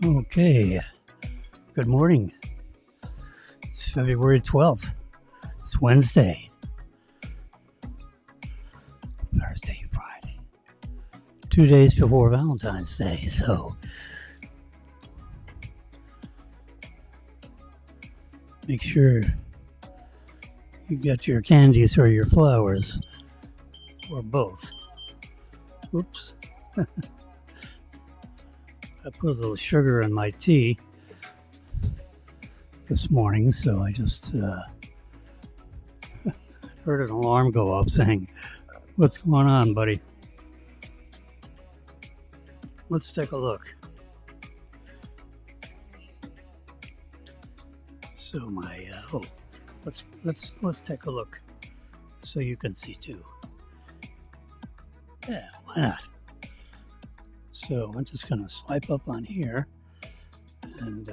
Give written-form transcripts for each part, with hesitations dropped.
Okay, good morning. It's February 12th. It's Wednesday. Thursday, Friday. 2 days before Valentine's Day, so make sure you get your candies or your flowers, or both. Oops. I put a little sugar in my tea this morning, so I just heard an alarm go off saying, "What's going on, buddy?" Let's take a look. So let's take a look so you can see too. Yeah, why not? So I'm just gonna swipe up on here, and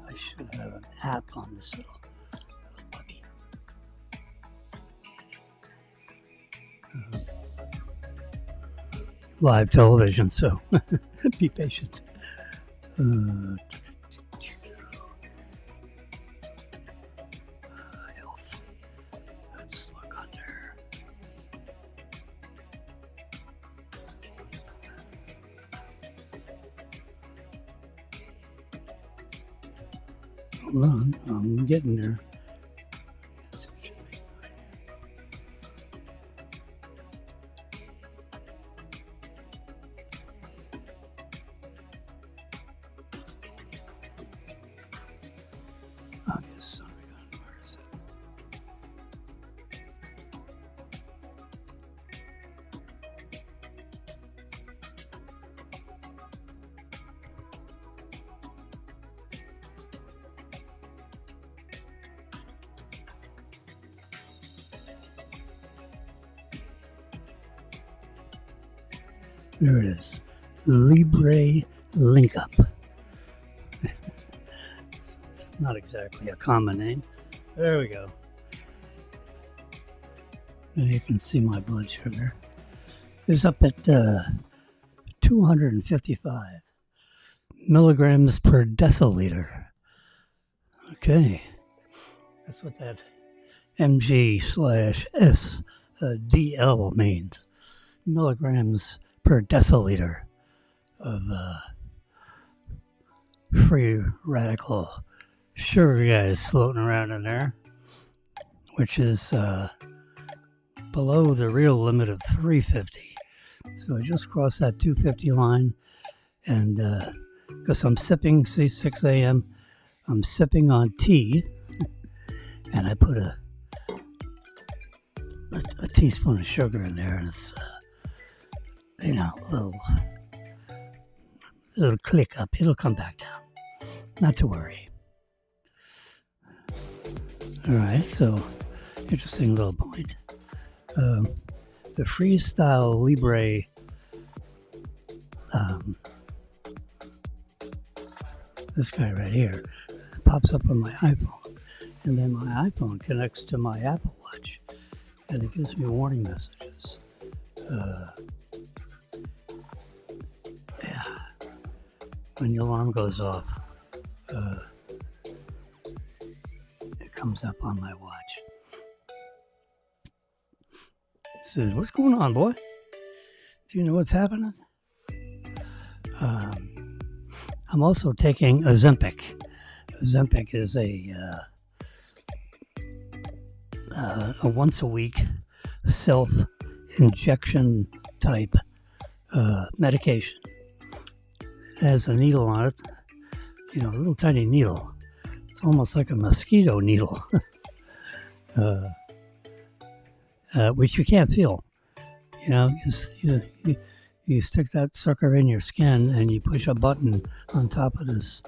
I should have an app on this little puppy. Live television, so be patient. Health. Let's look under. Hold on, I'm getting there. There it is. Libre Link Up. Not exactly a common name. There we go. Now you can see my blood sugar is up at 255 milligrams per deciliter. Okay. That's what that mg/SDL means. Milligrams per deciliter of free radical sugar guys floating around in there, which is below the real limit of 350. So I just crossed that 250 line, and because I'm sipping, see, 6 a.m., I'm sipping on tea, and I put a teaspoon of sugar in there, and it's a little click up. It'll come back down. Not to worry. All right, so interesting little point. The Freestyle Libre this guy right here pops up on my iPhone, and then my iPhone connects to my Apple Watch, and it gives me warning messages. When the alarm goes off, it comes up on my watch. It says, "What's going on, boy? Do you know what's happening?" I'm also taking Ozempic. Ozempic is a once-a-week self-injection type medication. Has a needle on it, a little tiny needle. It's almost like a mosquito needle, which you can't feel. You stick that sucker in your skin, and you push a button on top of this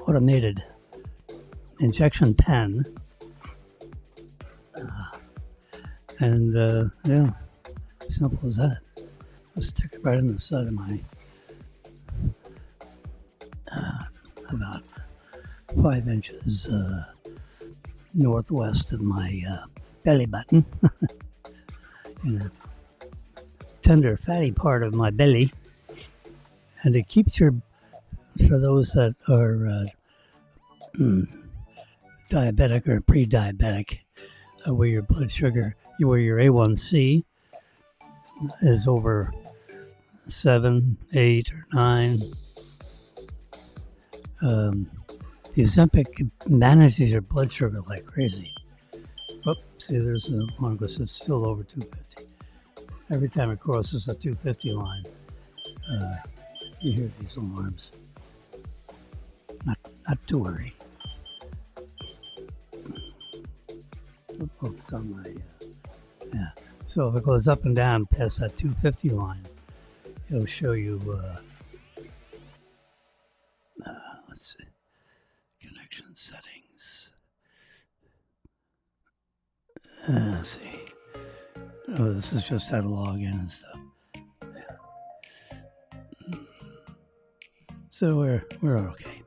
automated injection pen, and simple as that. I'll stick it right in the side of my about 5 inches northwest of my belly button, in a tender, fatty part of my belly, and it keeps your, for those that are diabetic or pre-diabetic, where your blood sugar, where your A1C is over 7, 8, or 9. The Ozempic manages your blood sugar like crazy. Oh, see, there's one because it's still over 250. Every time it crosses the 250 line, you hear these alarms. Not to worry. Don't focus on my, yeah. So if it goes up and down past that 250 line, it'll show you, let's see, connection settings. Let's see. Oh, this is just how to log in and stuff. Yeah. So we're okay.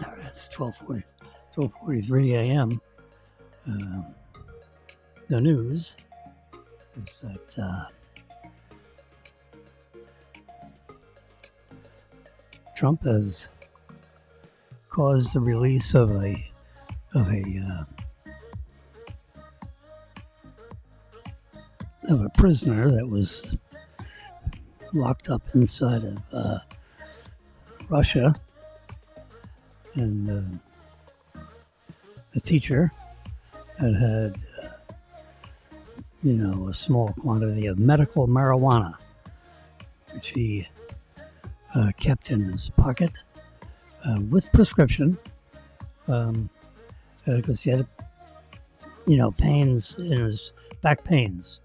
All right, it's 12:43 a.m. The news is that Trump has caused the release of a prisoner that was locked up inside of Russia, and the teacher had a small quantity of medical marijuana, which he kept in his pocket with prescription, because he had, pains in his back pains.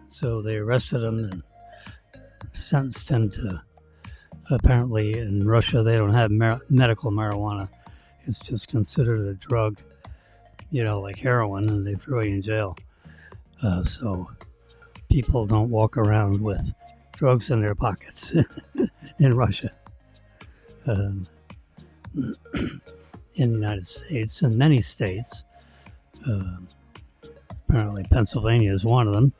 So they arrested him and sentenced him to, apparently in Russia they don't have medical marijuana. It's just considered a drug, like heroin, and they throw you in jail. So people don't walk around with drugs in their pockets in Russia. In the United States, in many states, apparently Pennsylvania is one of them,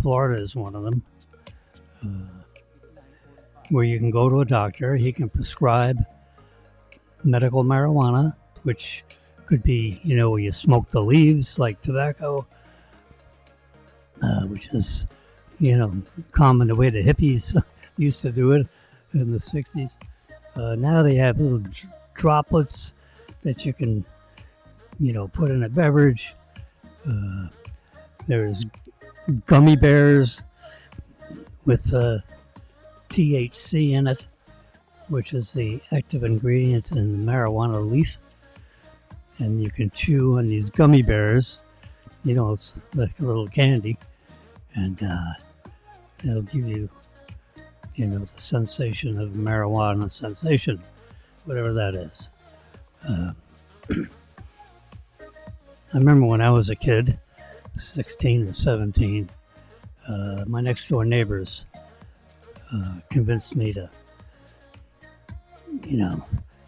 Florida is one of them, where you can go to a doctor, he can prescribe medical marijuana, which could be, where you smoke the leaves like tobacco, which is, common the way the hippies used to do it in the 60s. Now they have little droplets that you can, put in a beverage. There's gummy bears with THC in it, which is the active ingredient in the marijuana leaf. And you can chew on these gummy bears. It's like a little candy. And it'll give you, the sensation of marijuana sensation, whatever that is. I remember when I was a kid, 16 or 17, my next door neighbors convinced me to,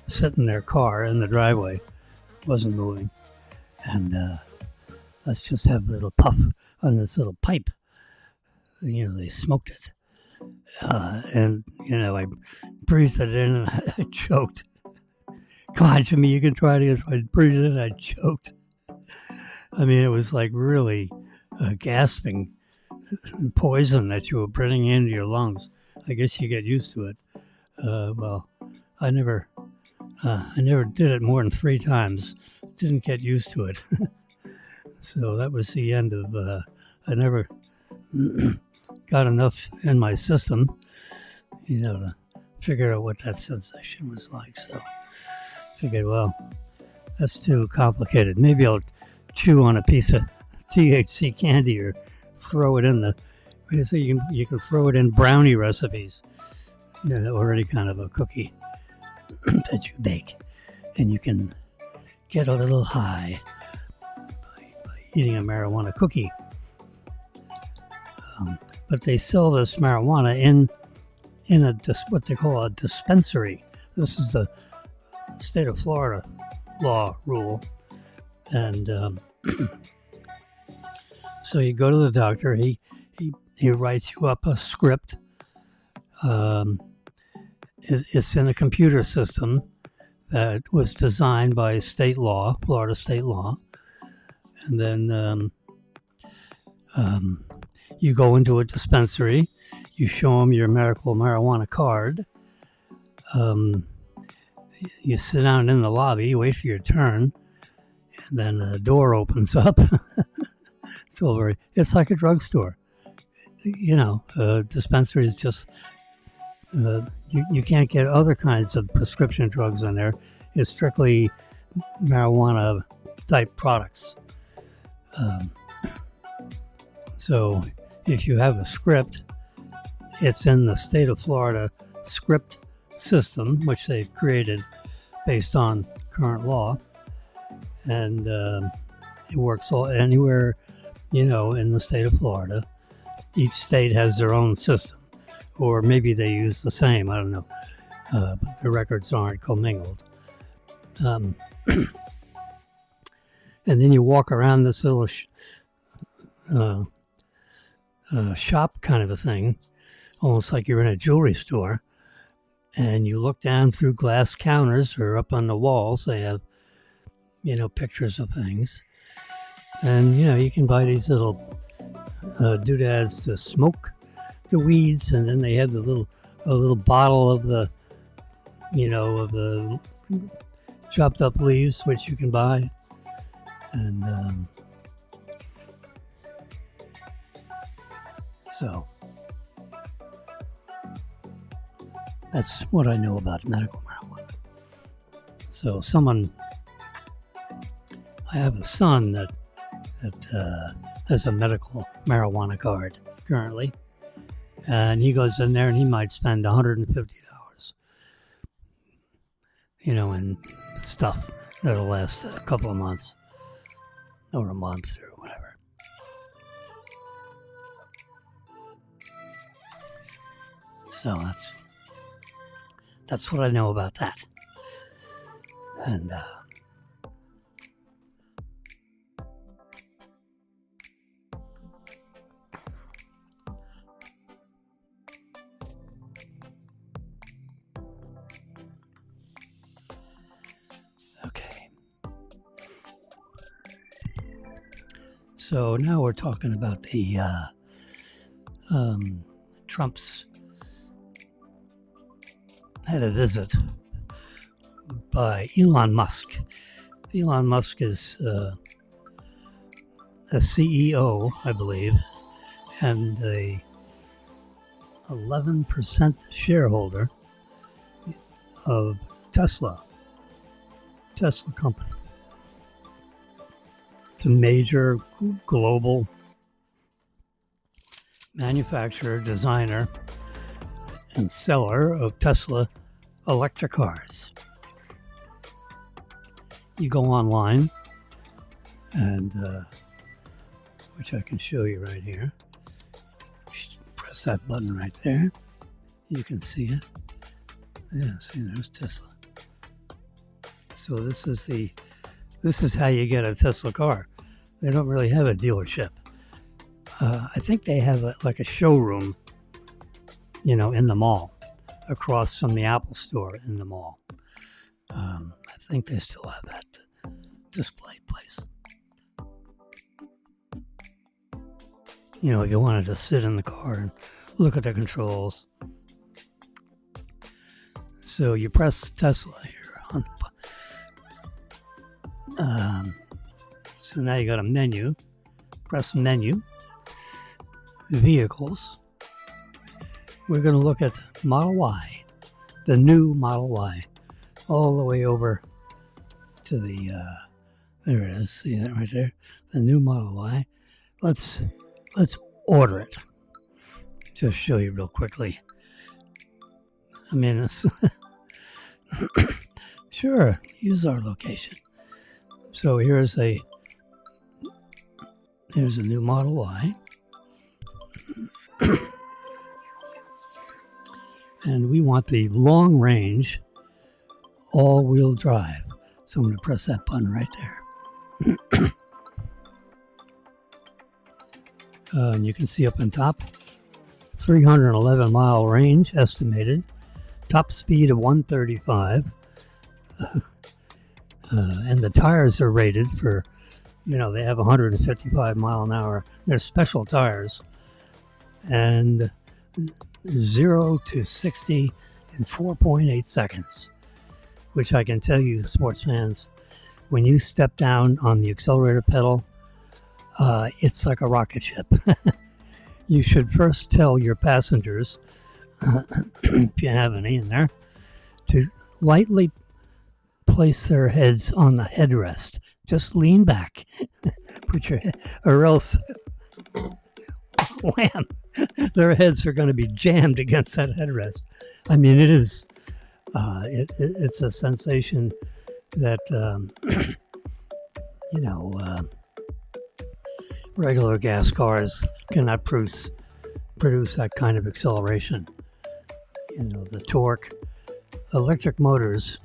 sit in their car in the driveway, wasn't moving, and let's just have a little puff on this little pipe. They smoked it. And, I breathed it in and I choked. Come on, Jimmy, you can try it. So I breathed it in and I choked. I mean, it was like really gasping poison that you were breathing into your lungs. I guess you get used to it. Well, I never did it more than 3 times. Didn't get used to it. So that was the end of, I never got enough in my system, to figure out what that sensation was like. So I figured, well, that's too complicated. Maybe I'll chew on a piece of THC candy or throw it in so you can throw it in brownie recipes, or any kind of a cookie that you bake, and you can get a little high by eating a marijuana cookie. But they sell this marijuana in what they call a dispensary. This is the state of Florida law rule. And so you go to the doctor. He writes you up a script. It's in a computer system that was designed by state law, Florida state law. And then you go into a dispensary. You show them your medical marijuana card. You sit down in the lobby, wait for your turn, and then the door opens up. It's like a drugstore. Dispensary is just, you can't get other kinds of prescription drugs in there. It's strictly marijuana type products. So if you have a script, it's in the state of Florida script system, which they've created based on current law. And it works anywhere, in the state of Florida. Each state has their own system, or maybe they use the same, I don't know. But the records aren't commingled. And then you walk around this little shop kind of a thing, almost like you're in a jewelry store. And you look down through glass counters, or up on the walls, they have, pictures of things. And, you can buy these little doodads to smoke the weeds, and then they have a little bottle of the chopped up leaves, which you can buy. And so that's what I know about medical marijuana. So I have a son that has a medical marijuana card currently, and he goes in there and he might spend $150, in stuff that'll last a couple of months or a month or whatever. So that's what I know about that. And okay. So now we're talking about the Trump's had a visit by Elon Musk. Elon Musk is a CEO, I believe, and a 11% shareholder of Tesla company. It's a major global manufacturer, designer, and seller of Tesla electric cars. You go online, and which I can show you right here. Press that button right there. You can see it. Yeah, see, there's Tesla. So this is how you get a Tesla car. They don't really have a dealership. I think they have a showroom, in the mall, across from the Apple store in the mall. I think they still have that display place. If you wanted to sit in the car and look at the controls. So you press Tesla here on the button. So now you got a menu. Press menu. Vehicles. We're going to look at Model Y, the new Model Y, all the way over to the, there it is, see that right there? The new Model Y. Let's order it. Just show you real quickly. I mean, it's sure, use our location. So here's a new Model Y. And we want the long range all-wheel drive. So So I'm going to press that button right there. And you can see up on top, 311 mile range estimated, top speed of 135. And the tires are rated for, they have 155 mile an hour. They're special tires. And 0 to 60 in 4.8 seconds, which I can tell you, sports fans, when you step down on the accelerator pedal, it's like a rocket ship. You should first tell your passengers, if you have any in there, to lightly place their heads on the headrest. Just lean back, put your head, or else, wham, their heads are going to be jammed against that headrest. I mean, it is, it's a sensation that, regular gas cars cannot produce that kind of acceleration. The torque. Electric motors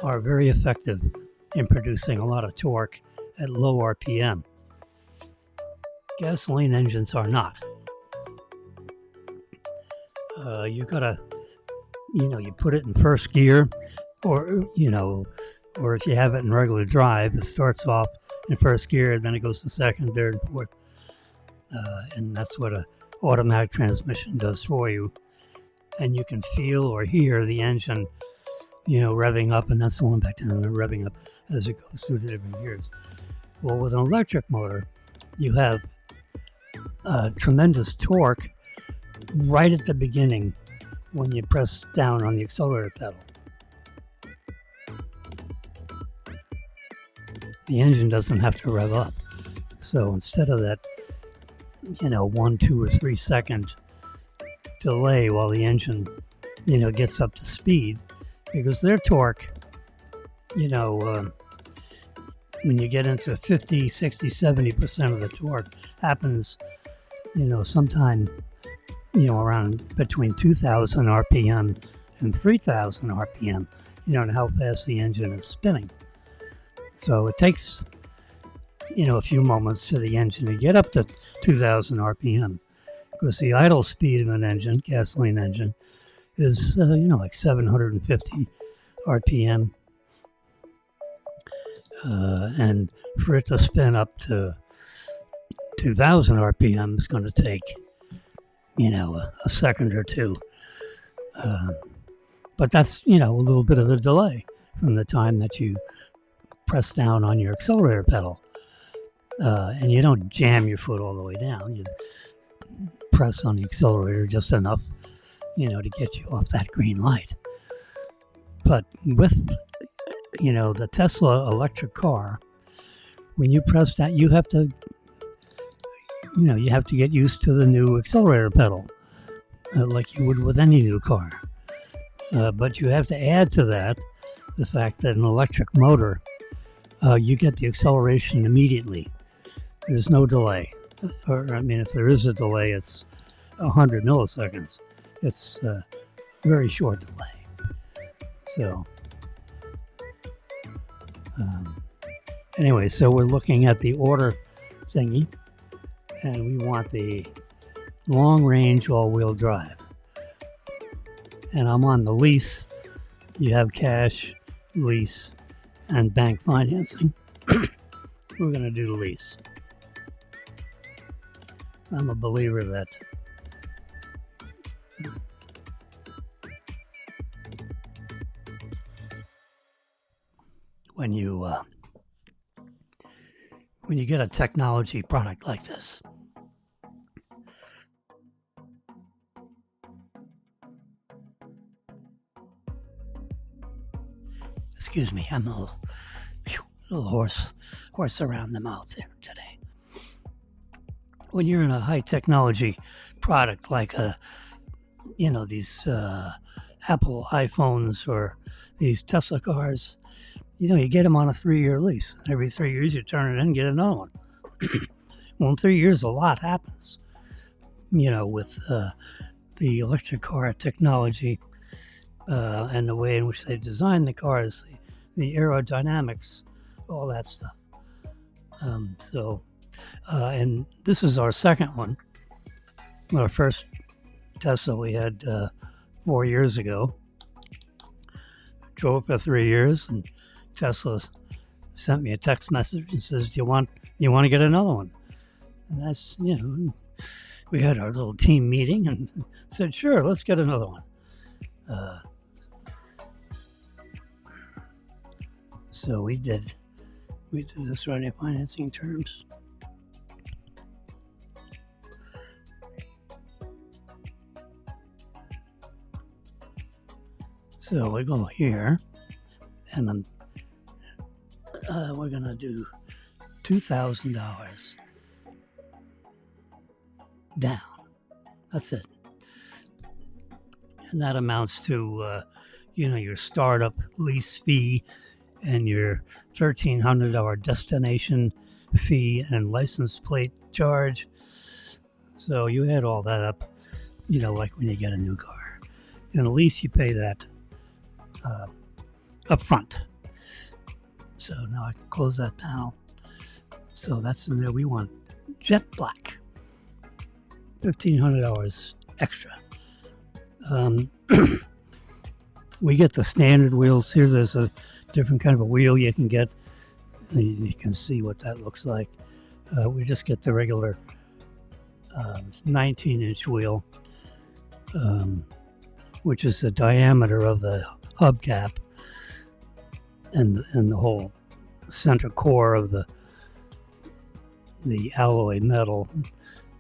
are very effective in producing a lot of torque at low RPM. Gasoline engines are not. You gotta, you put it in first gear, or if you have it in regular drive, it starts off in first gear, then it goes to second, third, and fourth. And that's what an automatic transmission does for you. And you can feel or hear the engine, revving up and then slowing back down and revving up as it goes through the different gears. Well, with an electric motor, you have tremendous torque right at the beginning when you press down on the accelerator pedal. The engine doesn't have to rev up. So instead of that, 1, 2, or 3 second delay while the engine, gets up to speed, because their torque, when you get into 50, 60, 70% of the torque happens, sometime, around between 2,000 RPM and 3,000 RPM, and how fast the engine is spinning. So it takes, a few moments for the engine to get up to 2,000 RPM, because the idle speed of an engine, gasoline engine, is, like 750 RPM. And for it to spin up to 2,000 RPM is going to take, a second or two. But that's, a little bit of a delay from the time that you press down on your accelerator pedal. And you don't jam your foot all the way down. You press on the accelerator just enough, to get you off that green light. But with, the Tesla electric car, when you press that, you have to get used to the new accelerator pedal, like you would with any new car. But you have to add to that the fact that an electric motor, you get the acceleration immediately. There's no delay. If there is a delay, it's 100 milliseconds. It's a very short delay. So, anyway, so we're looking at the order thingy, and we want the long-range all-wheel drive. And I'm on the lease. You have cash, lease, and bank financing. We're going to do the lease. I'm a believer that when you get a technology product like this, excuse me, I'm a little horse around the mouth there today. When you're in a high technology product like these Apple iPhones or these Tesla cars, you get them on a 3-year lease. Every 3 years you turn it in and get another one. Well, in 3 years a lot happens, with the electric car technology and the way in which they designed the cars, the aerodynamics, all that stuff. And this is our second one. Our first Tesla we had 4 years ago. Drove for 3 years, and Tesla sent me a text message and says, "Do you want to get another one?" And that's, we had our little team meeting and said, "Sure, let's get another one." So we did this right at financing terms. So we go here, and we're gonna do $2,000 down. That's it, and that amounts to your startup lease fee and your $1,300 destination fee and license plate charge. So you add all that up, like when you get a new car. And at least you pay that up front. So now I can close that panel. So that's in there. We want jet black. $1,500 extra. We get the standard wheels here. There's a different kind of a wheel you can get. You can see what that looks like. We just get the regular 19-inch wheel, which is the diameter of the hubcap and the whole center core of the alloy metal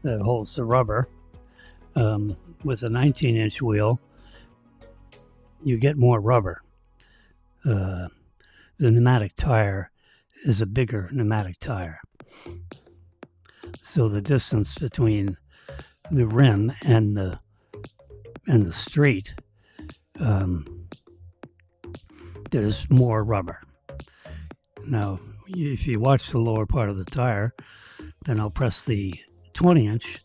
that holds the rubber. With a 19-inch wheel, you get more rubber. The pneumatic tire is a bigger pneumatic tire. So the distance between the rim and the street, there's more rubber. Now, if you watch the lower part of the tire, then I'll press the 20-inch,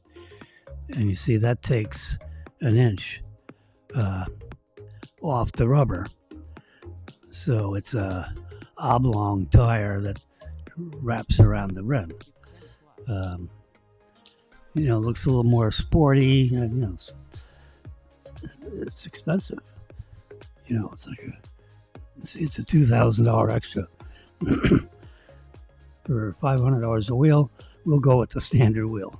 and you see that takes an inch off the rubber. So it's a oblong tire that wraps around the rim. Looks a little more sporty. It's expensive. It's like it's a $2,000 extra. For $500 a wheel, we'll go with the standard wheel.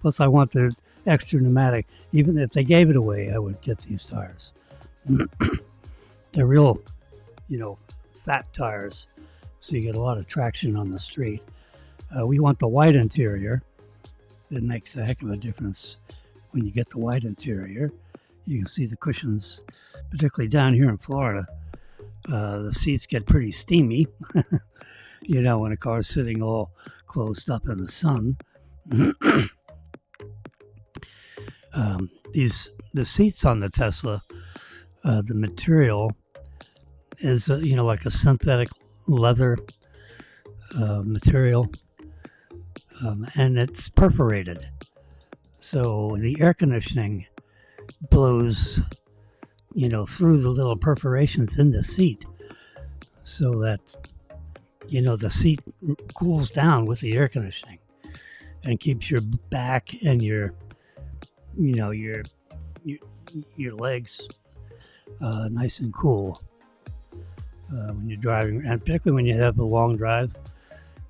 Plus, I want the extra pneumatic. Even if they gave it away, I would get these tires. They're real, fat tires, so you get a lot of traction on the street. We want the white interior. It makes a heck of a difference when you get the white interior. You can see the cushions, particularly down here in Florida. The seats get pretty steamy, when a car's sitting all closed up in the sun. The seats on the Tesla, the material is, like a synthetic leather material, and it's perforated. So the air conditioning blows, through the little perforations in the seat, so that, the seat cools down with the air conditioning and keeps your back and your legs nice and cool when you're driving, and particularly when you have a long drive.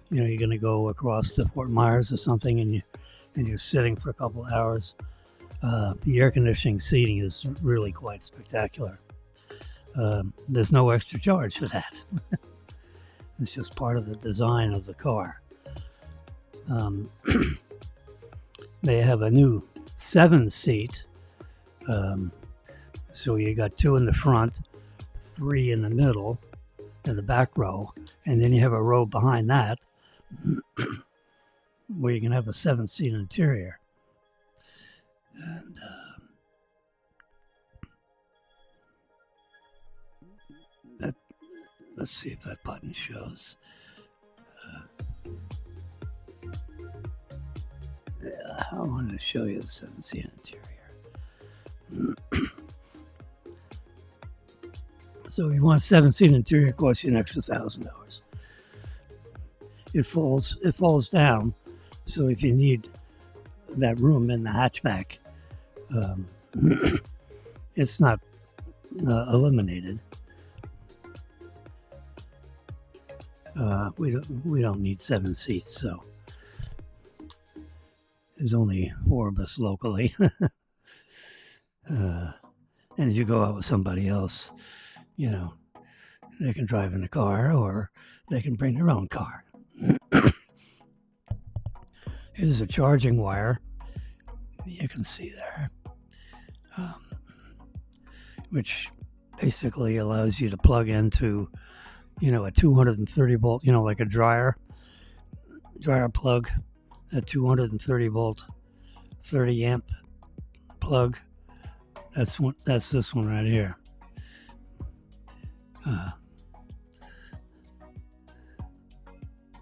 You're going to go across to Fort Myers or something, and you're sitting for a couple hours. The air conditioning seating is really quite spectacular. There's no extra charge for that. It's just part of the design of the car. They have a new 7-seat. So you got 2 in the front, 3 in the middle, in the back row, and then you have a row behind that where you can have a 7-seat interior. And let's see if that button shows. I wanted to show you the 7-seat interior. So if you want a 7-seat interior, it costs you an extra $1,000. It falls down. So if you need that room in the hatchback, it's not eliminated. We don't need 7 seats, so there's only 4 of us locally. And if you go out with somebody else, they can drive in the car or they can bring their own car. Here's a charging wire. You can see there, which basically allows you to plug into, a 230 volt, like a dryer plug, a 230 volt, 30 amp plug. That's this one right here.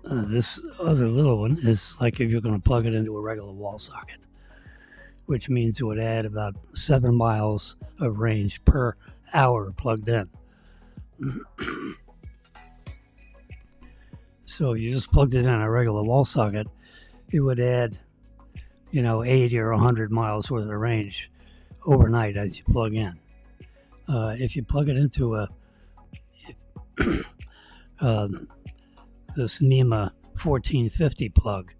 This other little one is like if you're going to plug it into a regular wall socket, which means it would add about 7 miles of range per hour plugged in. So if you just plugged it in a regular wall socket, it would add, 80 or 100 miles worth of range overnight as you plug in. If you plug it into this NEMA 1450 plug,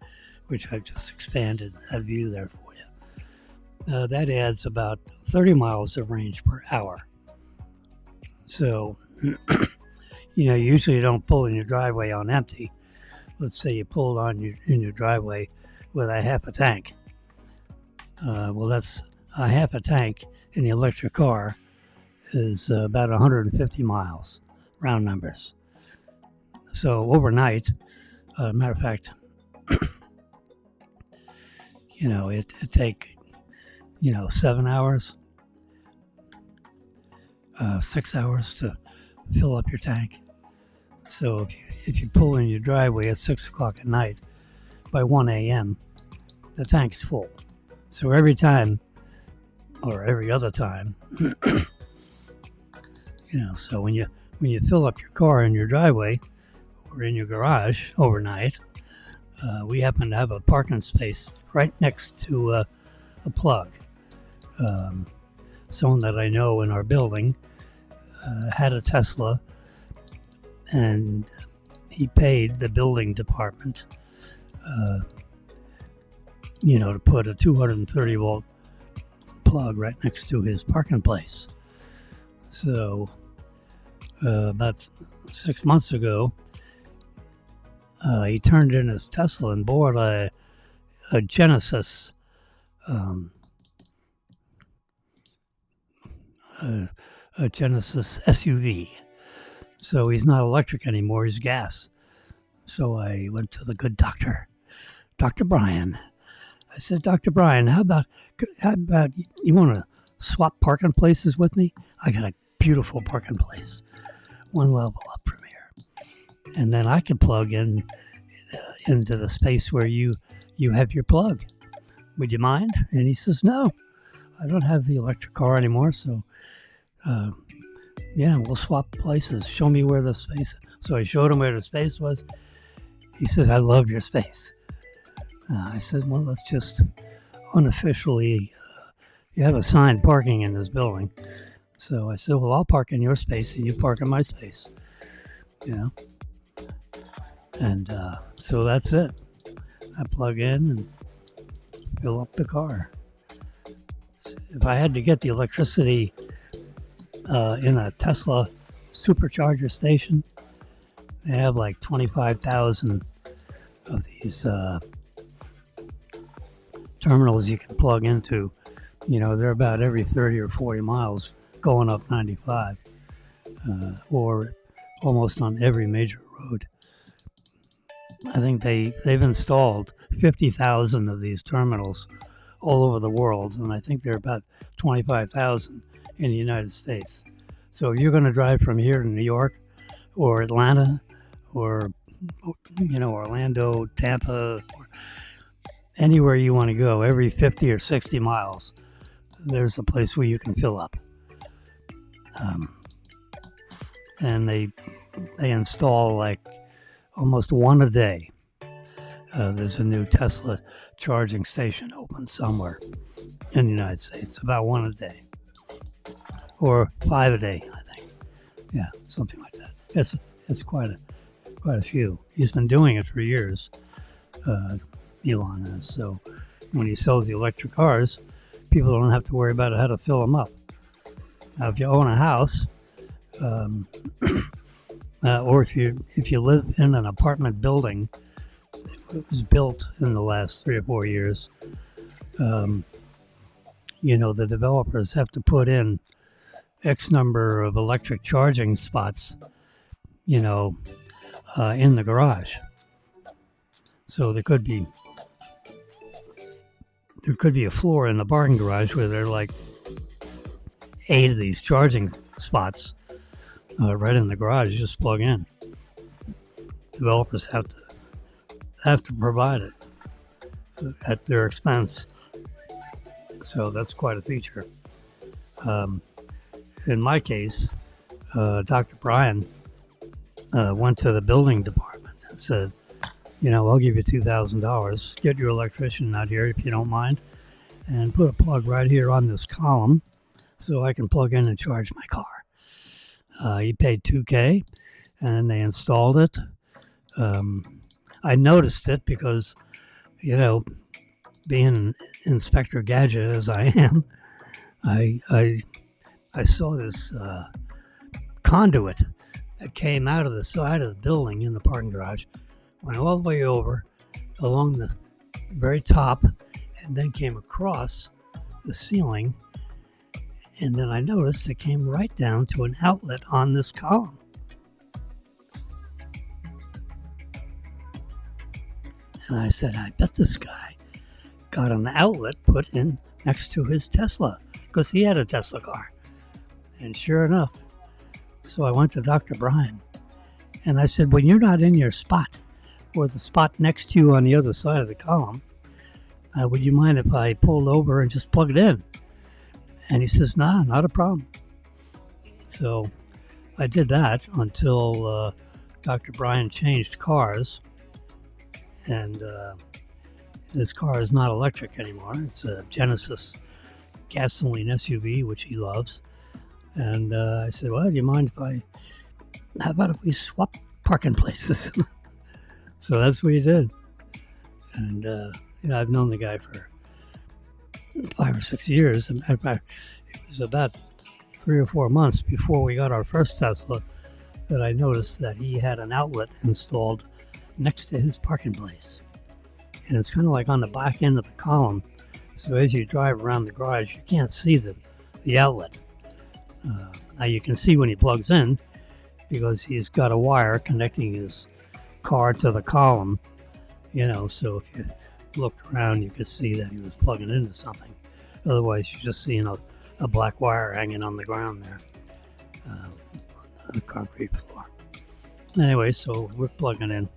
which I've just expanded that view there for you, that adds about 30 miles of range per hour. So, you usually don't pull in your driveway on empty. Let's say you pulled in your driveway with a half a tank. Well, that's a half a tank in the electric car is about 150 miles, round numbers. So overnight, matter of fact, it'd take, 7 hours, 6 hours to fill up your tank. So if you pull in your driveway at 6 o'clock at night, by 1 a.m., the tank's full. So every time, or every other time, so when you fill up your car in your driveway or in your garage overnight, we happen to have a parking space right next to a plug. Someone that I know in our building had a Tesla, and he paid the building department, to put a 230 volt plug right next to his parking place. So about 6 months ago, he turned in his Tesla and bought a Genesis, a Genesis SUV. So he's not electric anymore, he's gas. So I went to the good doctor, Dr. Brian. I said, Dr. Brian, how about you want to swap parking places with me? I got a beautiful parking place, one level up from here. And then I can plug in into the space where you have your plug. Would you mind? And he says, no, I don't have the electric car anymore, so we'll swap places. Show me where the space is. So I showed him where the space was. He says, I love your space. I said, well, let's just unofficially, you have assigned parking in this building. So I said, well, I'll park in your space and you park in my space. And so that's it. I plug in and fill up the car. If I had to get the electricity in a Tesla supercharger station, they have like 25,000 of these terminals you can plug into. They're about every 30 or 40 miles going up 95, or almost on every major road. I think they've installed 50,000 of these terminals all over the world, and I think there are about 25,000 in the United States. So if you're going to drive from here to New York or Atlanta or Orlando, Tampa, or anywhere you want to go, every 50 or 60 miles, there's a place where you can fill up. And they install like almost one a day. There's a new Tesla charging station open somewhere in the United States, about one a day. Or 5 a day, I think. Yeah, something like that. It's quite a few. He's been doing it for years, Elon has. So when he sells the electric cars, people don't have to worry about how to fill them up. Now, if you own a house, or if you live in an apartment building, it was built in the last 3 or 4 years, the developers have to put in X number of electric charging spots, in the garage. So there could be a floor in the parking garage where there are like 8 of these charging spots right in the garage. You just plug in. Developers have to provide it at their expense. So that's quite a feature. In my case, Dr. Brian went to the building department and said, I'll give you $2,000. Get your electrician out here if you don't mind, and put a plug right here on this column so I can plug in and charge my car. He paid $2,000, and they installed it. I noticed it because, being Inspector Gadget as I am, I saw this conduit that came out of the side of the building in the parking garage, went all the way over along the very top, and then came across the ceiling. And then I noticed it came right down to an outlet on this column. And I said, I bet this guy got an outlet put in next to his Tesla, because he had a Tesla car. And sure enough, so I went to Dr. Brian, and I said, when you're not in your spot, or the spot next to you on the other side of the column, would you mind if I pulled over and just plug it in? And he says, nah, not a problem. So I did that until Dr. Brian changed cars, and his car is not electric anymore. It's a Genesis gasoline SUV, which he loves. And I said, well, do you mind how about if we swap parking places? So that's what he did. And, I've known the guy for 5 or 6 years. As a matter of fact, it was about 3 or 4 months before we got our first Tesla that I noticed that he had an outlet installed next to his parking place. And it's kind of like on the back end of the column. So as you drive around the garage, you can't see the outlet. Now you can see when he plugs in, because he's got a wire connecting his car to the column, so if you looked around, you could see that he was plugging into something. Otherwise, you're just seeing a black wire hanging on the ground there, on the concrete floor. Anyway, so we're plugging in,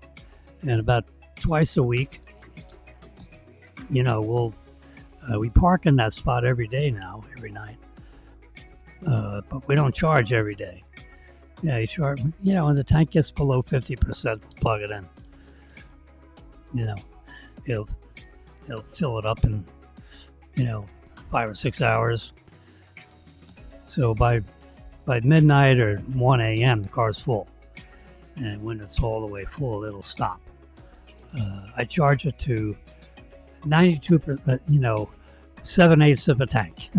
and about twice a week, we park in that spot every day now, every night. But we don't charge every day. Yeah, you charge, when the tank gets below 50%, we'll plug it in. It'll fill it up in, 5 or 6 hours. So by midnight or 1 a.m., the car's full. And when it's all the way full, it'll stop. I charge it to 92%, 7/8 of a tank.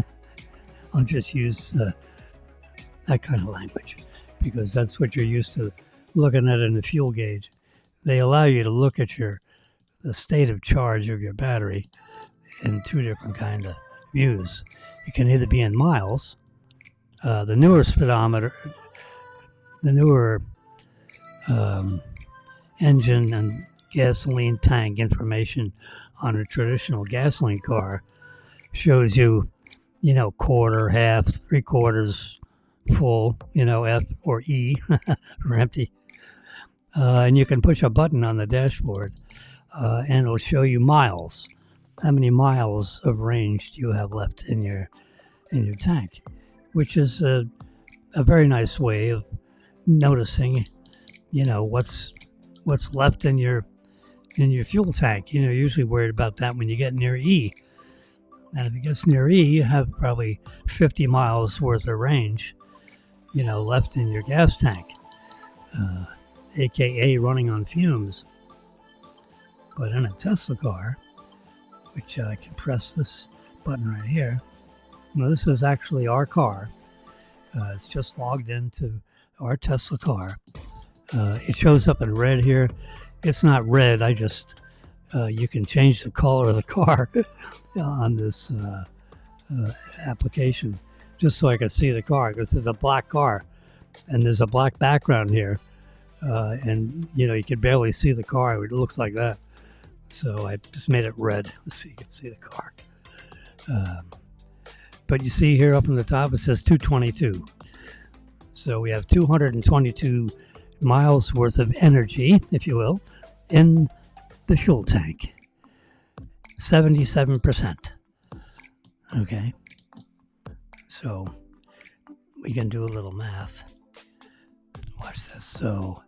I'll just use that kind of language, because that's what you're used to looking at in the fuel gauge. They allow you to look at the state of charge of your battery in 2 different kind of views. It can either be in miles, the newer speedometer, the newer engine and gasoline tank information on a traditional gasoline car shows you, quarter, half, 3/4 full, F or E for empty. And you can push a button on the dashboard and it'll show you miles. How many miles of range do you have left in your in your tank, which is a very nice way of noticing, what's left in your fuel tank. You're usually worried about that when you get near E. And if it gets near E, you have probably 50 miles worth of range, left in your gas tank, aka running on fumes. But in a Tesla car, which I can press this button right here. Now, this is actually our car. It's just logged into our Tesla car. It shows up in red here. It's not red. You can change the color of the car on this application, just so I can see the car, because it's a black car and there's a black background here. And you can barely see the car. It looks like that. So I just made it red so you can see the car. But you see here up on the top, it says 222. So we have 222 miles worth of energy, if you will, in the fuel tank. 77%. Okay. So we can do a little math. Watch this. So,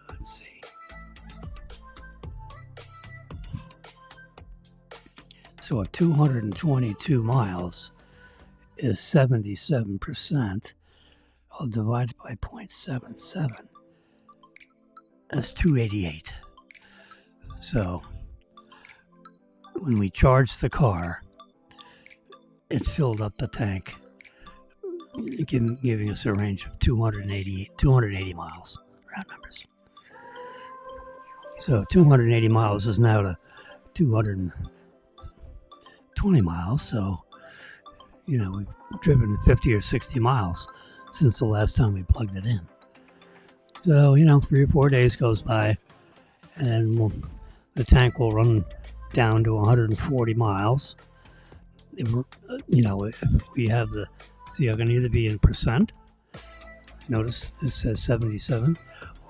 let's see. So if 222 miles is 77%, I'll divide it by 0.77. That's 288. So when we charge the car, it filled up the tank, giving us a range of 280 miles, round numbers. So 280 miles is now to 220 miles. So, we've driven 50 or 60 miles since the last time we plugged it in. So, 3 or 4 days goes by, and the tank will run down to 140 miles. If we have see, I can either be in percent. Notice it says 77,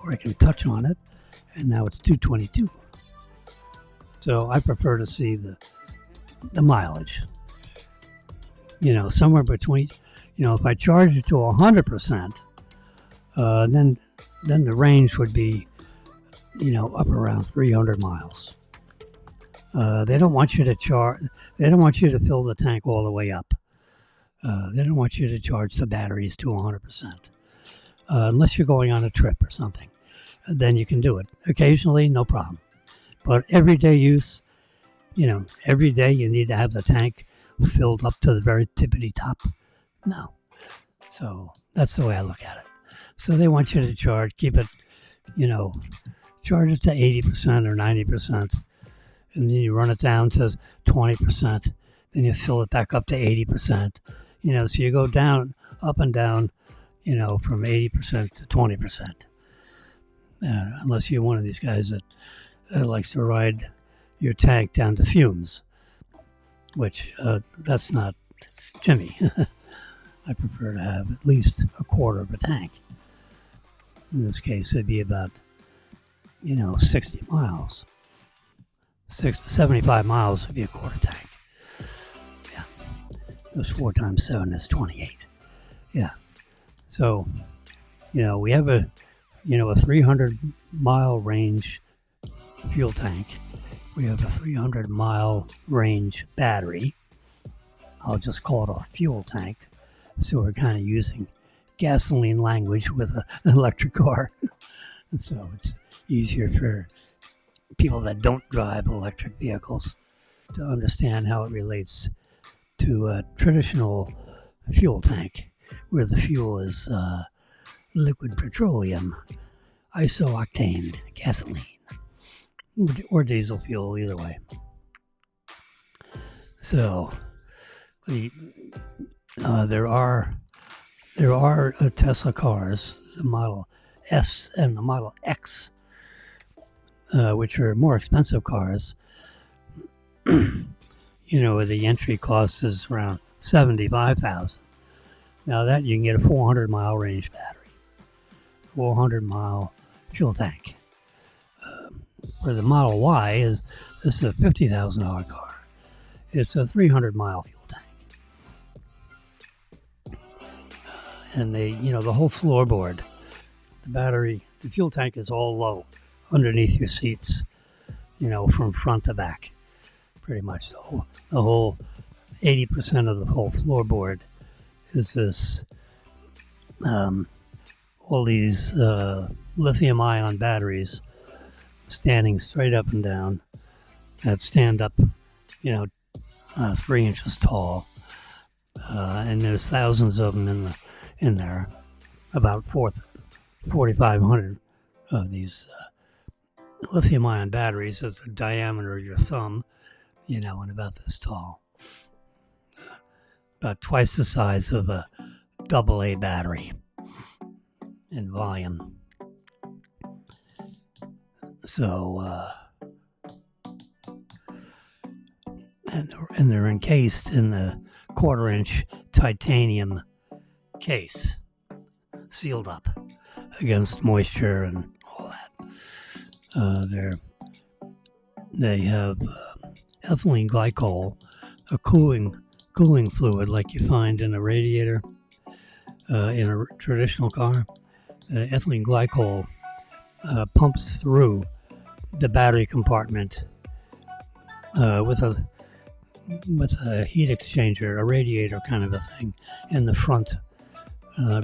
or I can touch on it, and now it's 222. So I prefer to see the mileage. Somewhere between, if I charge it to 100%, then the range would be, up around 300 miles. They don't want you to they don't want you to fill the tank all the way up. They don't want you to charge the batteries to 100%. Unless you're going on a trip or something. Then you can do it. Occasionally, no problem. But everyday use, every day you need to have the tank filled up to the very tippity top. No. So that's the way I look at it. So they want you to keep it, charge it to 80% or 90%. And then you run it down to 20%. Then you fill it back up to 80%. So you go down, up and down, from 80% to 20%. Unless you're one of these guys that likes to ride your tank down to fumes, which that's not Jimmy. I prefer to have at least a quarter of a tank. In this case, it'd be about, 60 miles. 75 miles would be a quarter tank. Yeah. Those 4 times 7 is 28. Yeah. So, we have a 300-mile range fuel tank. We have a 300-mile range battery. I'll just call it a fuel tank. So we're kind of using gasoline language with an electric car. And so it's easier for people that don't drive electric vehicles to understand how it relates to a traditional fuel tank, where the fuel is liquid petroleum, isooctane gasoline, or diesel fuel, either way. So there are Tesla cars, the Model S and the Model X, which are more expensive cars. The entry cost is around $75,000. Now that you can get a 400-mile range battery, 400-mile fuel tank. Where the Model Y this is a $50,000 car. It's a 300-mile fuel tank. And the whole floorboard, the fuel tank is all low underneath your seats, from front to back, pretty much. The whole 80% of the whole floorboard is this, all these lithium-ion batteries standing straight up and down that stand up, 3 inches tall, and there's thousands of them in there, about 4,500 of these lithium-ion batteries. That's the diameter of your thumb, and about this tall, about twice the size of a AA battery in volume. So, and they're encased in the 1/4-inch titanium case, sealed up against moisture and all that. They have ethylene glycol, a cooling fluid like you find in a radiator in a traditional car. Ethylene glycol pumps through the battery compartment with a heat exchanger, a radiator kind of a thing, in the front,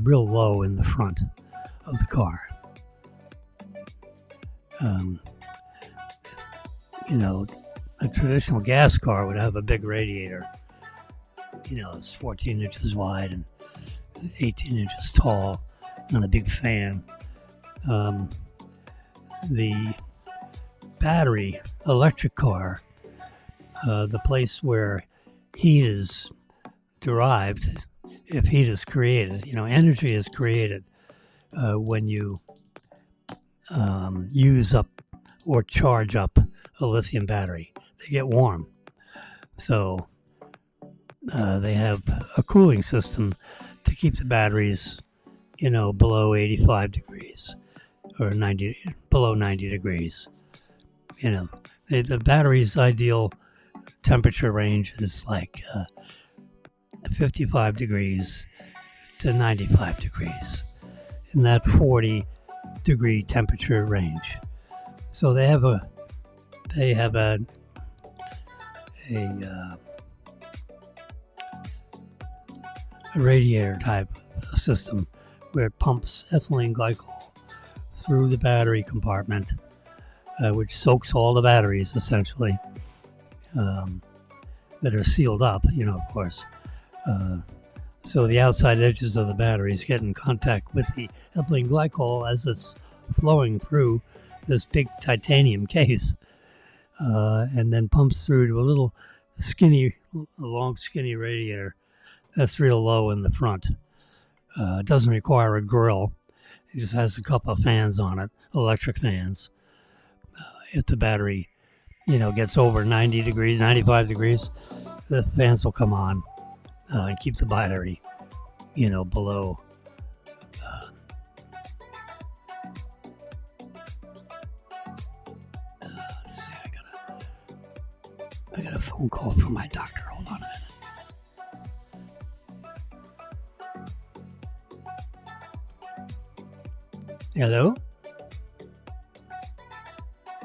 real low in the front of the car. A traditional gas car would have a big radiator. It's 14 inches wide and 18 inches tall, and a big fan. The battery electric car, the place where heat is derived, if heat is created, energy is created when you use up or charge up a lithium battery. They get warm. So they have a cooling system to keep the batteries, below 85 degrees or below 90 degrees. The battery's ideal temperature range is like 55 degrees to 95 degrees in that 40-degree temperature range. So they have a radiator type system where it pumps ethylene glycol through the battery compartment, which soaks all the batteries essentially that are sealed up, of course. So the outside edges of the batteries get in contact with the ethylene glycol as it's flowing through this big titanium case, and then pumps through to a little long skinny radiator that's real low in the front. It doesn't require a grill. It just has a couple of fans on it, electric fans. If the battery, gets over 90 degrees, 95 degrees, the fans will come on and keep the battery, below. Let's see, I got a phone call from my doctor. Hold on a minute. Hello? I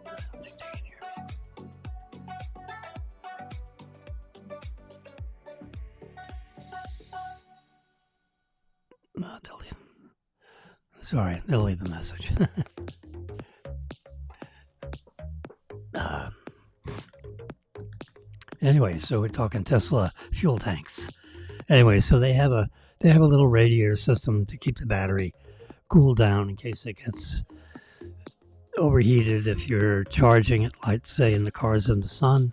don't think they can hear me. No, they'll leave a message. Anyway, so we're talking Tesla fuel tanks. Anyway, so they have a little radiator system to keep the battery cool down in case it gets overheated if you're charging it, like say in the cars in the sun.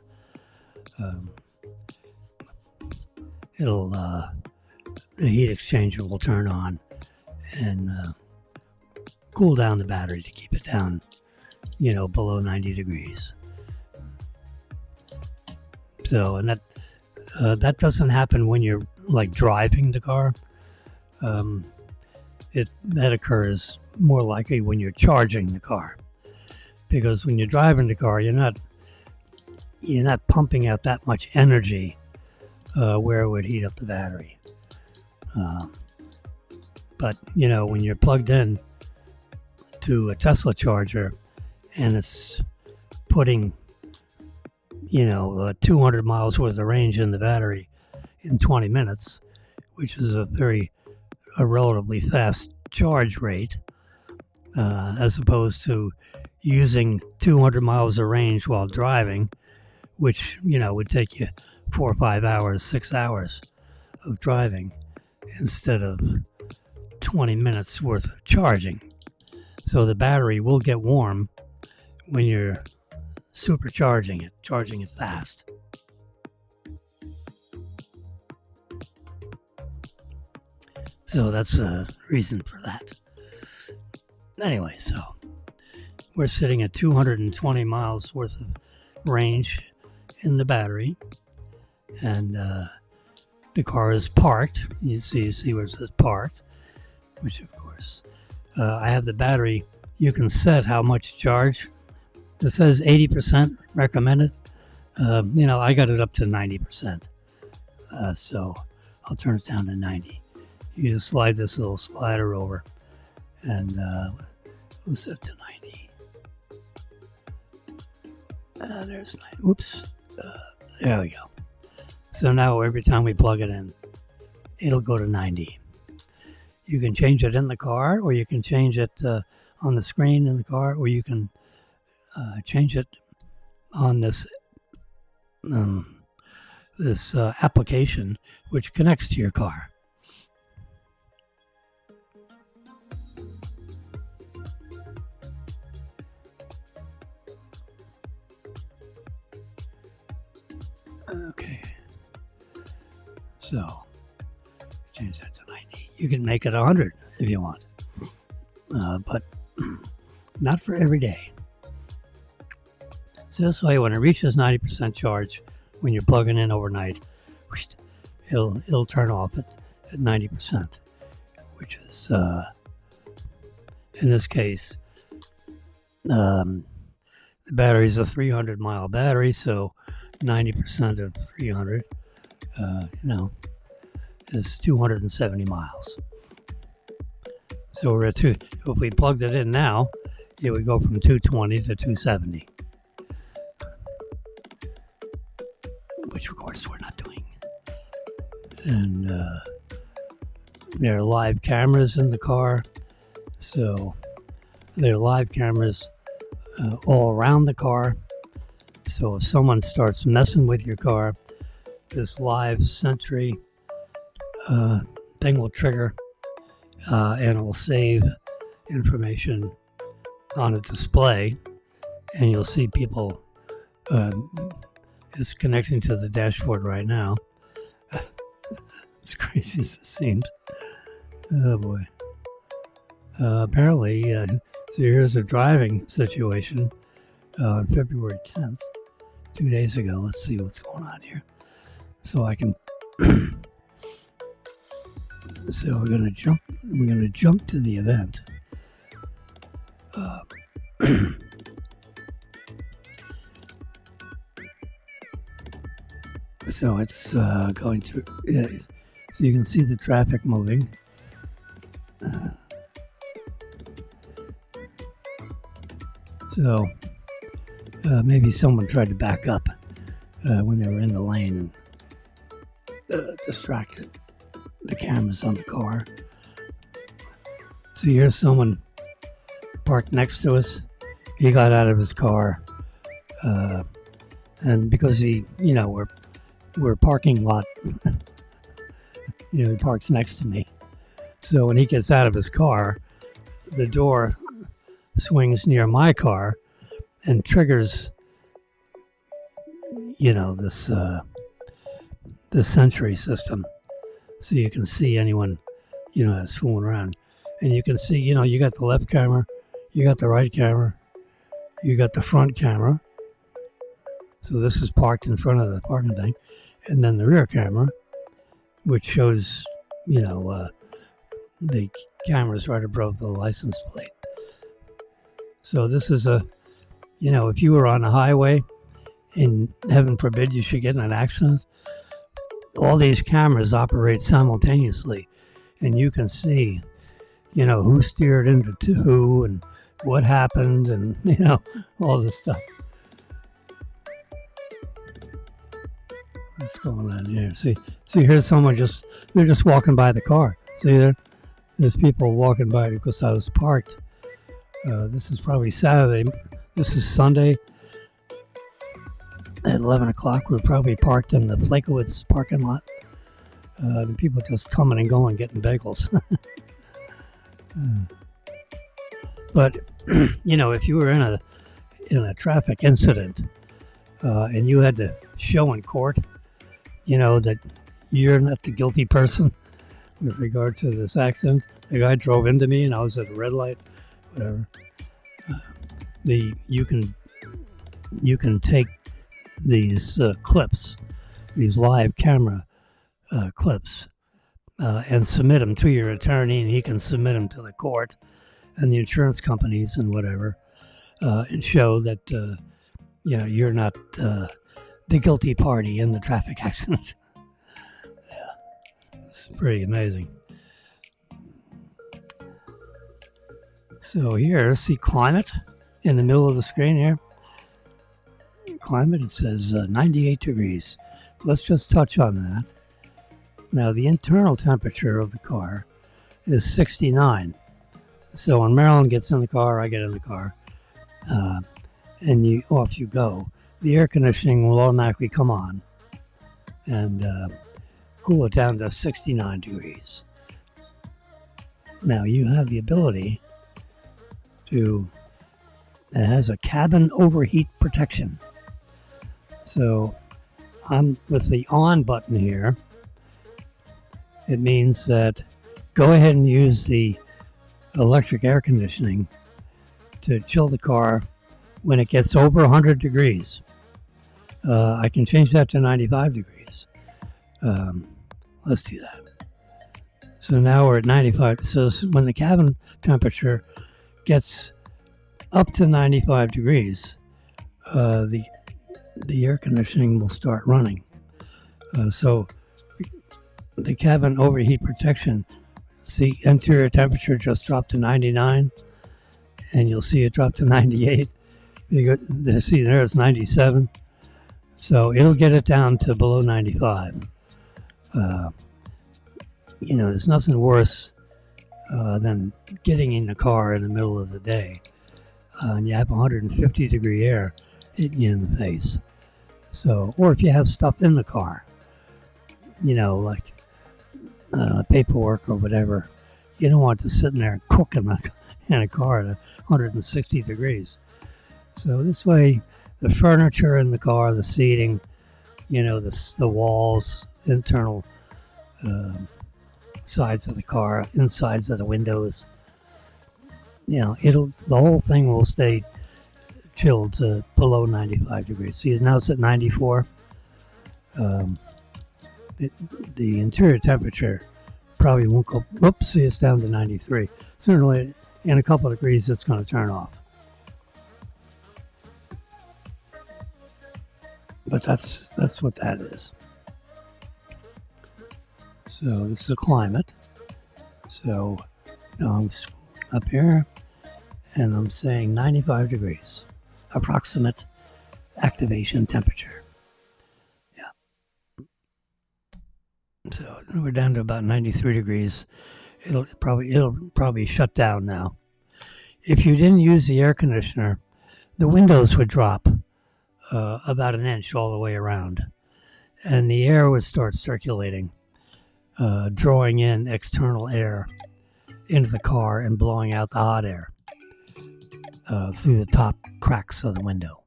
The heat exchanger will turn on and cool down the battery to keep it down, below 90 degrees. So, and that doesn't happen when you're like driving the car, that occurs more likely when you're charging the car, because when you're driving the car, you're not pumping out that much energy where it would heat up the battery. But when you're plugged in to a Tesla charger and it's putting 200 miles worth of range in the battery in 20 minutes, which is a relatively fast charge rate, as opposed to using 200 miles of range while driving, which would take you 4 or 5 hours, 6 hours of driving instead of 20 minutes worth of charging. So the battery will get warm when you're supercharging it, charging it fast. So that's the reason for that. Anyway, so we're sitting at 220 miles worth of range in the battery, and the car is parked. You see where it says parked, which of course, I have the battery. You can set how much charge. It says 80% recommended. I got it up to 90%. So I'll turn it down to 90. You just slide this little slider over, and we'll set to 90. There's 90. Oops. There we go. So now every time we plug it in, it'll go to 90. You can change it in the car, or you can change it on the screen in the car, or you can change it on this application which connects to your car. Okay, so change that to 90. You can make it 100 if you want, but not for every day. So this way, when it reaches 90% charge, when you're plugging in overnight, it'll turn off at 90%, which is, in this case, the battery's a 300-mile battery, so 90% of 300, is 270 miles. So we're at if we plugged it in now, it would go from 220 to 270. Which of course we're not doing. And there are live cameras in the car, so there are live cameras all around the car. So if someone starts messing with your car, this live sentry thing will trigger, and it will save information on a display, and you'll see people. It's connecting to the dashboard right now. As crazy as it seems. Oh boy. Apparently, so here's a driving situation on February 10th, 2 days ago. Let's see what's going on here. So I can. So we're gonna jump to the event. So it's going to, so you can see the traffic moving. So maybe someone tried to back up when they were in the lane and distracted the cameras on the car. So here's someone parked next to us. He got out of his car, and because we're parking lot, he parks next to me. So when he gets out of his car, the door swings near my car and triggers, this Sentry system. So you can see anyone, that's fooling around. And you can see, you got the left camera, you got the right camera, you got the front camera. So this is parked in front of the parking thing. And then the rear camera, which shows, the cameras right above the license plate. So this is if you were on a highway and heaven forbid you should get in an accident, all these cameras operate simultaneously and you can see, who steered into who and what happened and, all this stuff. What's going on here? See, here's someone they're just walking by the car. See there's people walking by because I was parked. This is probably Saturday. This is Sunday at 11 o'clock. We're probably parked in the Flakowitz parking lot. The people just coming and going, getting bagels. But, if you were in a traffic incident and you had to show in court, that you're not the guilty person with regard to this accident. The guy drove into me and I was at a red light, whatever. You can take these clips, these live camera clips, and submit them to your attorney, and he can submit them to the court and the insurance companies and whatever, and show that you're not the guilty party in the traffic accident. Yeah, it's pretty amazing. So here, see climate in the middle of the screen here. Climate, it says 98 degrees. Let's just touch on that. Now, the internal temperature of the car is 69. So when Marilyn gets in the car, I get in the car, and off you go. The air conditioning will automatically come on and cool it down to 69 degrees. Now, you have the ability it has a cabin overheat protection. So I'm with the on button here. It means that go ahead and use the electric air conditioning to chill the car when it gets over 100 degrees. I can change that to 95 degrees. Let's do that. So now we're at 95. So when the cabin temperature gets up to 95 degrees, the air conditioning will start running. So the cabin overheat protection, see, interior temperature just dropped to 99, and you'll see it drop to 98. See, there's 97. So it'll get it down to below 95. There's nothing worse than getting in the car in the middle of the day and you have 150 degree air hitting you in the face. So, or if you have stuff in the car, like paperwork or whatever, you don't want to sit in there and cook in a car at 160 degrees. So this way, the furniture in the car, the seating, the walls, internal sides of the car, insides of the windows, the whole thing will stay chilled to below 95 degrees. See, now it's at 94. The interior temperature probably won't go, see, it's down to 93. Certainly, in a couple of degrees, it's going to turn off. But that's what that is. So this is a climate. So now I'm up here, and I'm saying 95 degrees, approximate activation temperature. Yeah. So we're down to about 93 degrees. It'll probably shut down now. If you didn't use the air conditioner, the windows would drop about an inch all the way around, and the air would start circulating, drawing in external air into the car and blowing out the hot air through the top cracks of the window.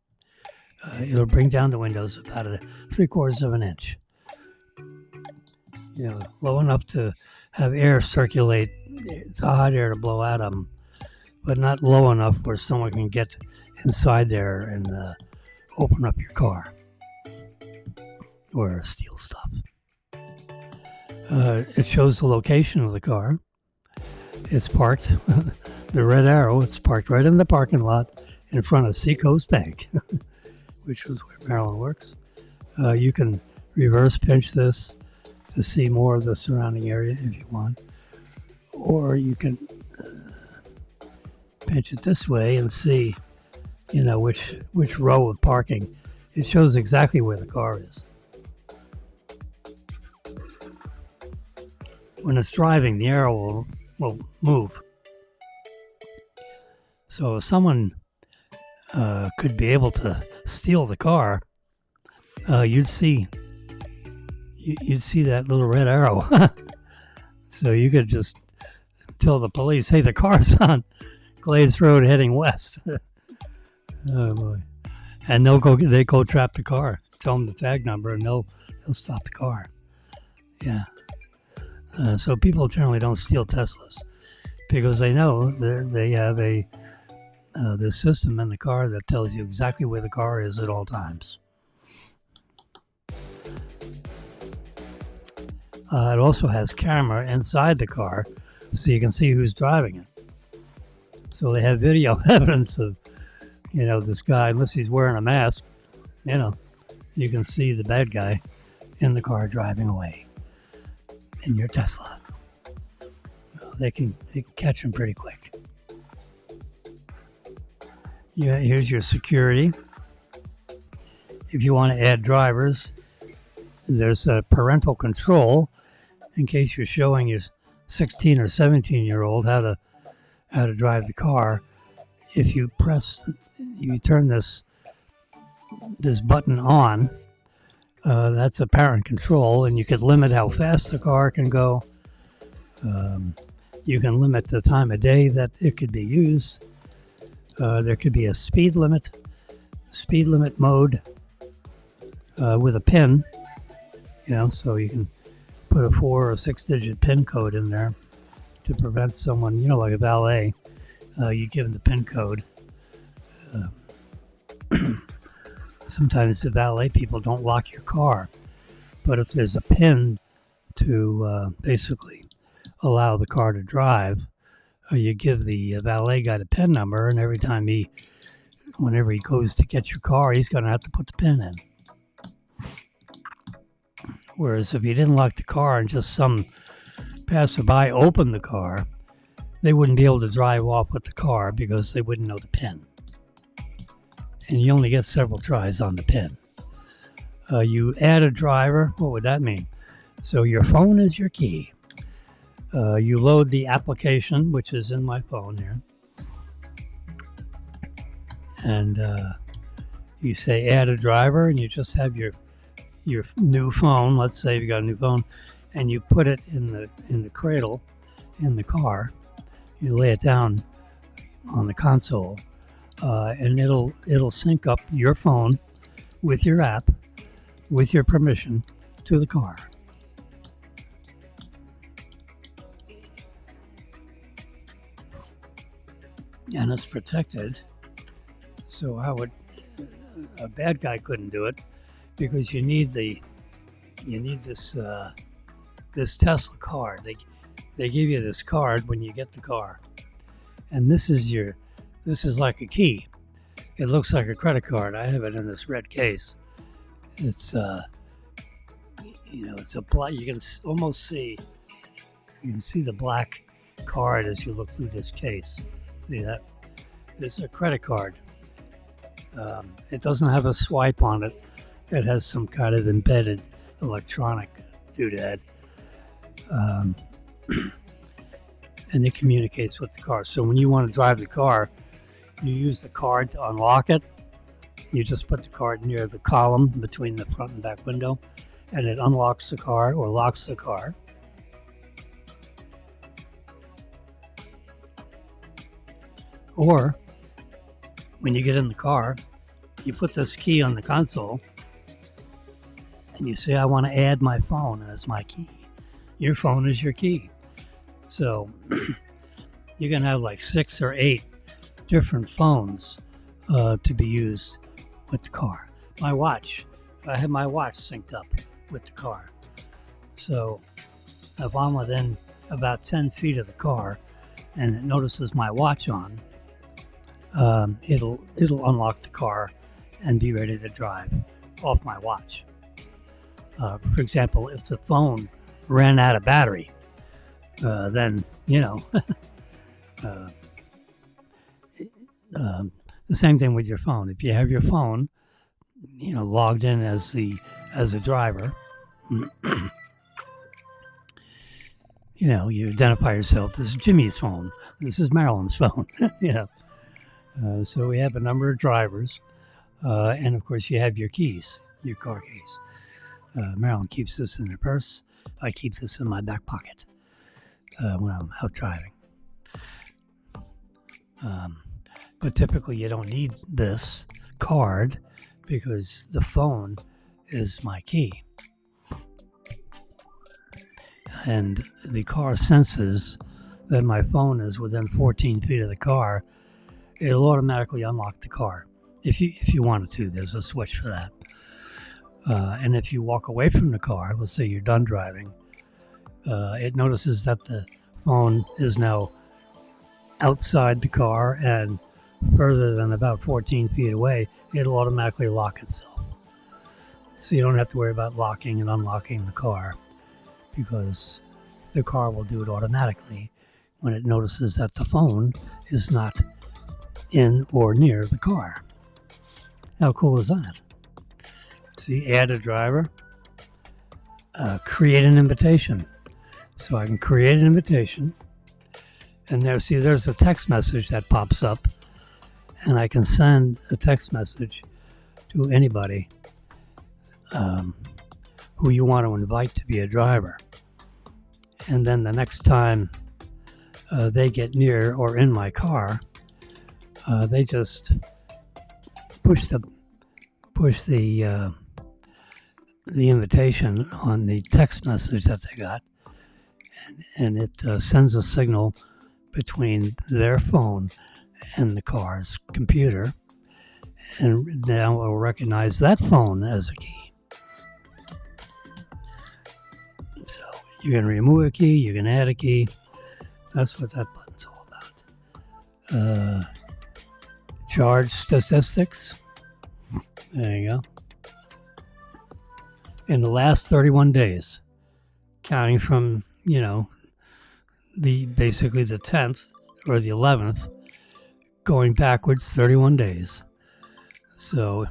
It'll bring down the windows about 3/4 of an inch. Low enough to have air circulate, the hot air to blow out of them, but not low enough where someone can get inside there and open up your car or steal stuff. It shows the location of the car. It's parked, the red arrow, it's parked right in the parking lot in front of Seacoast Bank, which is where Maryland works. You can reverse pinch this to see more of the surrounding area if you want. Or you can pinch it this way and see, which row of parking. It shows exactly where the car is. When it's driving, the arrow will move. So if someone could be able to steal the car, you'd see that little red arrow. So you could just tell the police, "Hey, the car's on Glades Road heading west." Oh boy! And they go trap the car. Tell them the tag number, and they'll stop the car. Yeah. So people generally don't steal Teslas because they know they have this system in the car that tells you exactly where the car is at all times. It also has camera inside the car, so you can see who's driving it. So they have video evidence of, this guy, unless he's wearing a mask, you can see the bad guy in the car driving away in your Tesla. They can catch him pretty quick. Yeah, here's your security. If you want to add drivers, there's a parental control in case you're showing your 16 or 17-year-old how to drive the car. If you turn this button on, that's a parent control, and you could limit how fast the car can go. You can limit the time of day that it could be used. There could be a speed limit mode with a PIN, so you can put a 4 or 6-digit PIN code in there to prevent someone, like a valet. You give them the PIN code. Sometimes the valet people don't lock your car, but if there's a PIN to basically allow the car to drive, you give the valet guy the PIN number, and whenever he goes to get your car, he's going to have to put the PIN in. Whereas if you didn't lock the car and just some passerby opened the car, they wouldn't be able to drive off with the car because they wouldn't know the PIN. And you only get several tries on the PIN. You add a driver, what would that mean? So your phone is your key. You load the application, which is in my phone here. And you say add a driver, and you just have your new phone. Let's say you got a new phone, and you put it in the cradle in the car. You lay it down on the console, and it'll sync up your phone with your app, with your permission, to the car. And it's protected, so a bad guy couldn't do it, because you need this Tesla card. They give you this card when you get the car, and this is like a key. It looks like a credit card. I have it in this red case. It's it's a black. You can almost see. You can see the black card as you look through this case. See that? It's a credit card. It doesn't have a swipe on it. It has some kind of embedded electronic doodad. And it communicates with the car. So when you want to drive the car, you use the card to unlock it. You just put the card near the column between the front and back window, and it unlocks the car or locks the car. Or when you get in the car, you put this key on the console and you say, I want to add my phone as my key. Your phone is your key. So you can have like 6 or 8 different phones to be used with the car. My watch, I have my watch synced up with the car. So if I'm within about 10 feet of the car and it notices my watch on, it'll unlock the car and be ready to drive off my watch. For example, if the phone ran out of battery, then, the same thing with your phone. If you have your phone, logged in as a driver, you identify yourself. This is Jimmy's phone. This is Marilyn's phone. So we have a number of drivers, and of course you have your keys, your car keys. Marilyn keeps this in her purse. I keep this in my back pocket when I'm out driving. But typically you don't need this card because the phone is my key. And the car senses that my phone is within 14 feet of the car. It'll automatically unlock the car. If you wanted to, there's a switch for that. And if you walk away from the car, let's say you're done driving, it notices that the phone is now outside the car and further than about 14 feet away, it'll automatically lock itself. So you don't have to worry about locking and unlocking the car because the car will do it automatically when it notices that the phone is not in or near the car. How cool is that? So you add a driver, create an invitation. So I can create an invitation, and there's a text message that pops up, and I can send a text message to anybody who you want to invite to be a driver. And then the next time they get near or in my car, they just push the invitation on the text message that they got, and it sends a signal between their phone and the car's computer, and now it will recognize that phone as a key. So you can remove a key, you can add a key. That's what that button's all about. Charge statistics. There you go. In the last 31 days, counting from, basically the 10th or the 11th, going backwards 31 days. So,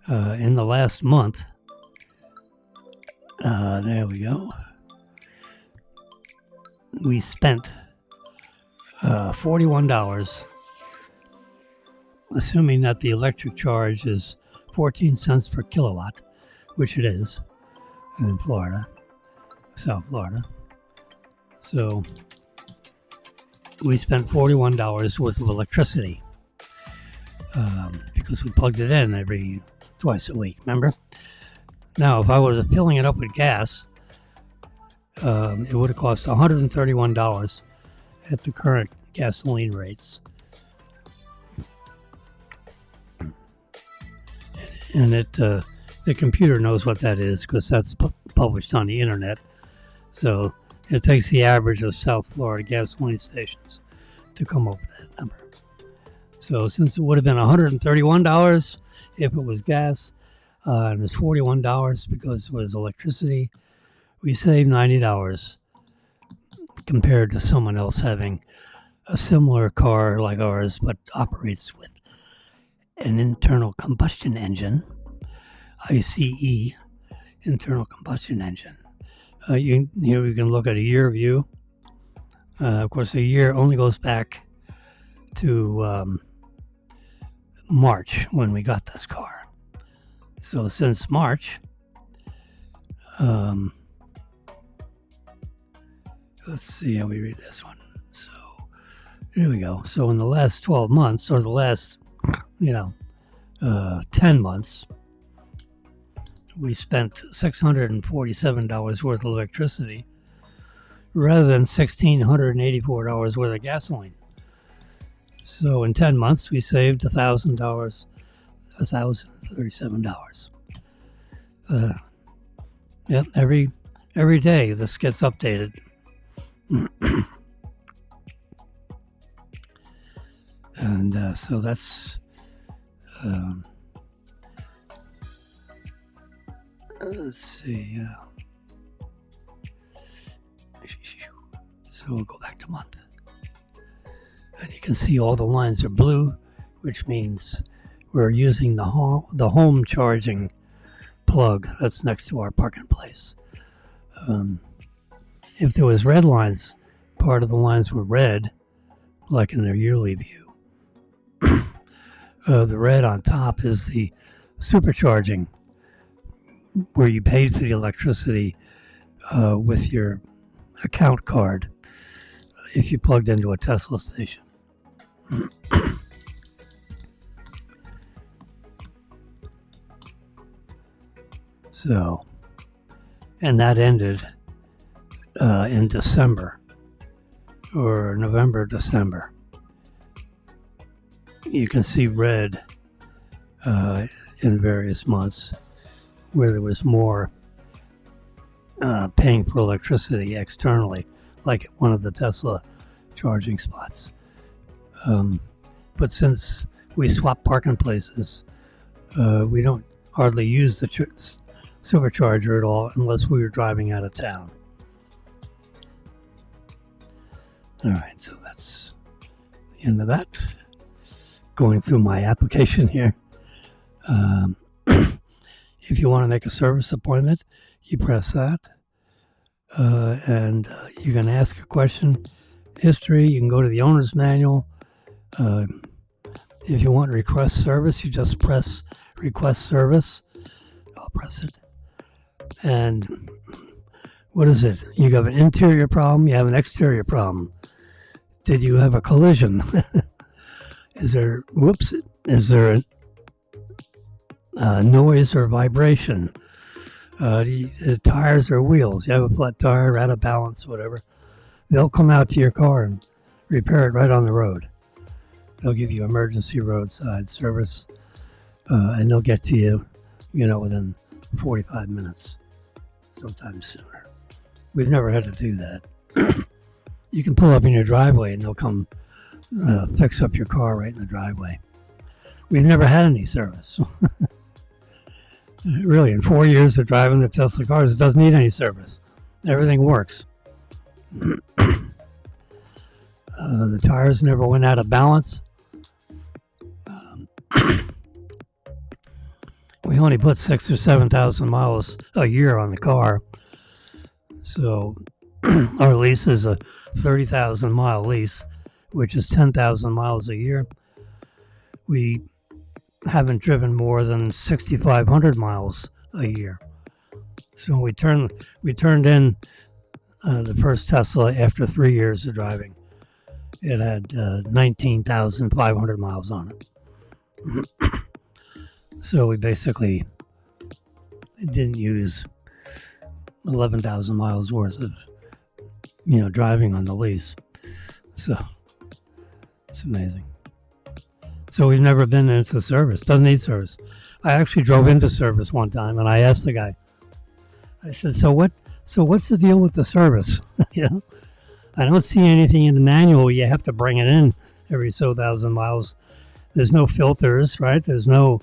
in the last month, there we go, we spent $41, assuming that the electric charge is 14 cents per kilowatt, which it is in Florida, South Florida. So we spent $41 worth of electricity because we plugged it in twice a week, remember? Now, if I was filling it up with gas, it would have cost $131 at the current gasoline rates. And the computer knows what that is because that's published on the internet. So it takes the average of South Florida gasoline stations to come up with that number. So since it would have been $131 if it was gas, and it's $41 because it was electricity, we saved $90 compared to someone else having a similar car like ours but operates with an internal combustion engine, ICE, internal combustion engine. You can look at a year view. Of course, a year only goes back to March when we got this car. So since March, let's see how we read this one. So here we go. So in the last 12 months, or the last 10 months, we spent $647 worth of electricity rather than $1,684 worth of gasoline. So in 10 months, we saved $1,037. Every every day this gets updated. And so that's, let's see, so we'll go back to month. And you can see all the lines are blue, which means we're using the home charging plug that's next to our parking place. If there was red lines, part of the lines were red, like in their yearly view. The red on top is the supercharging, where you paid for the electricity with your account card if you plugged into a Tesla station. So, and that ended in December, or November, December. You can see red in various months where there was more paying for electricity externally, like at one of the Tesla charging spots. But since we swap parking places, we don't hardly use the supercharger at all unless we were driving out of town. All right, so that's the end of that. Going through my application here. If you want to make a service appointment, you press that, and you can ask a question. History, you can go to the owner's manual. If you want request service, you just press request service. I'll press it. And what is it? You have an interior problem, you have an exterior problem. Did you have a collision? Is there noise or vibration? Tires or wheels? You have a flat tire, out of balance, whatever. They'll come out to your car and repair it right on the road. They'll give you emergency roadside service, and they'll get to you, within 45 minutes, sometimes sooner. We've never had to do that. You can pull up in your driveway and they'll come fix up your car right in the driveway. We've never had any service. Really, in 4 years of driving the Tesla cars, it doesn't need any service. Everything works. The tires never went out of balance. We only put 6,000 or 7,000 miles a year on the car. So our lease is a 30,000 mile lease, which is 10,000 miles a year. We haven't driven more than 6,500 miles a year. So we turned in the first Tesla after 3 years of driving. It had 19,500 miles on it. So we basically didn't use 11,000 miles worth of, driving on the lease. So it's amazing. So we've never been into service. Doesn't need service. I actually drove into service one time, and I asked the guy. I said, "So what's the deal with the service?" I don't see anything in the manual. You have to bring it in every so thousand miles. There's no filters, right? There's no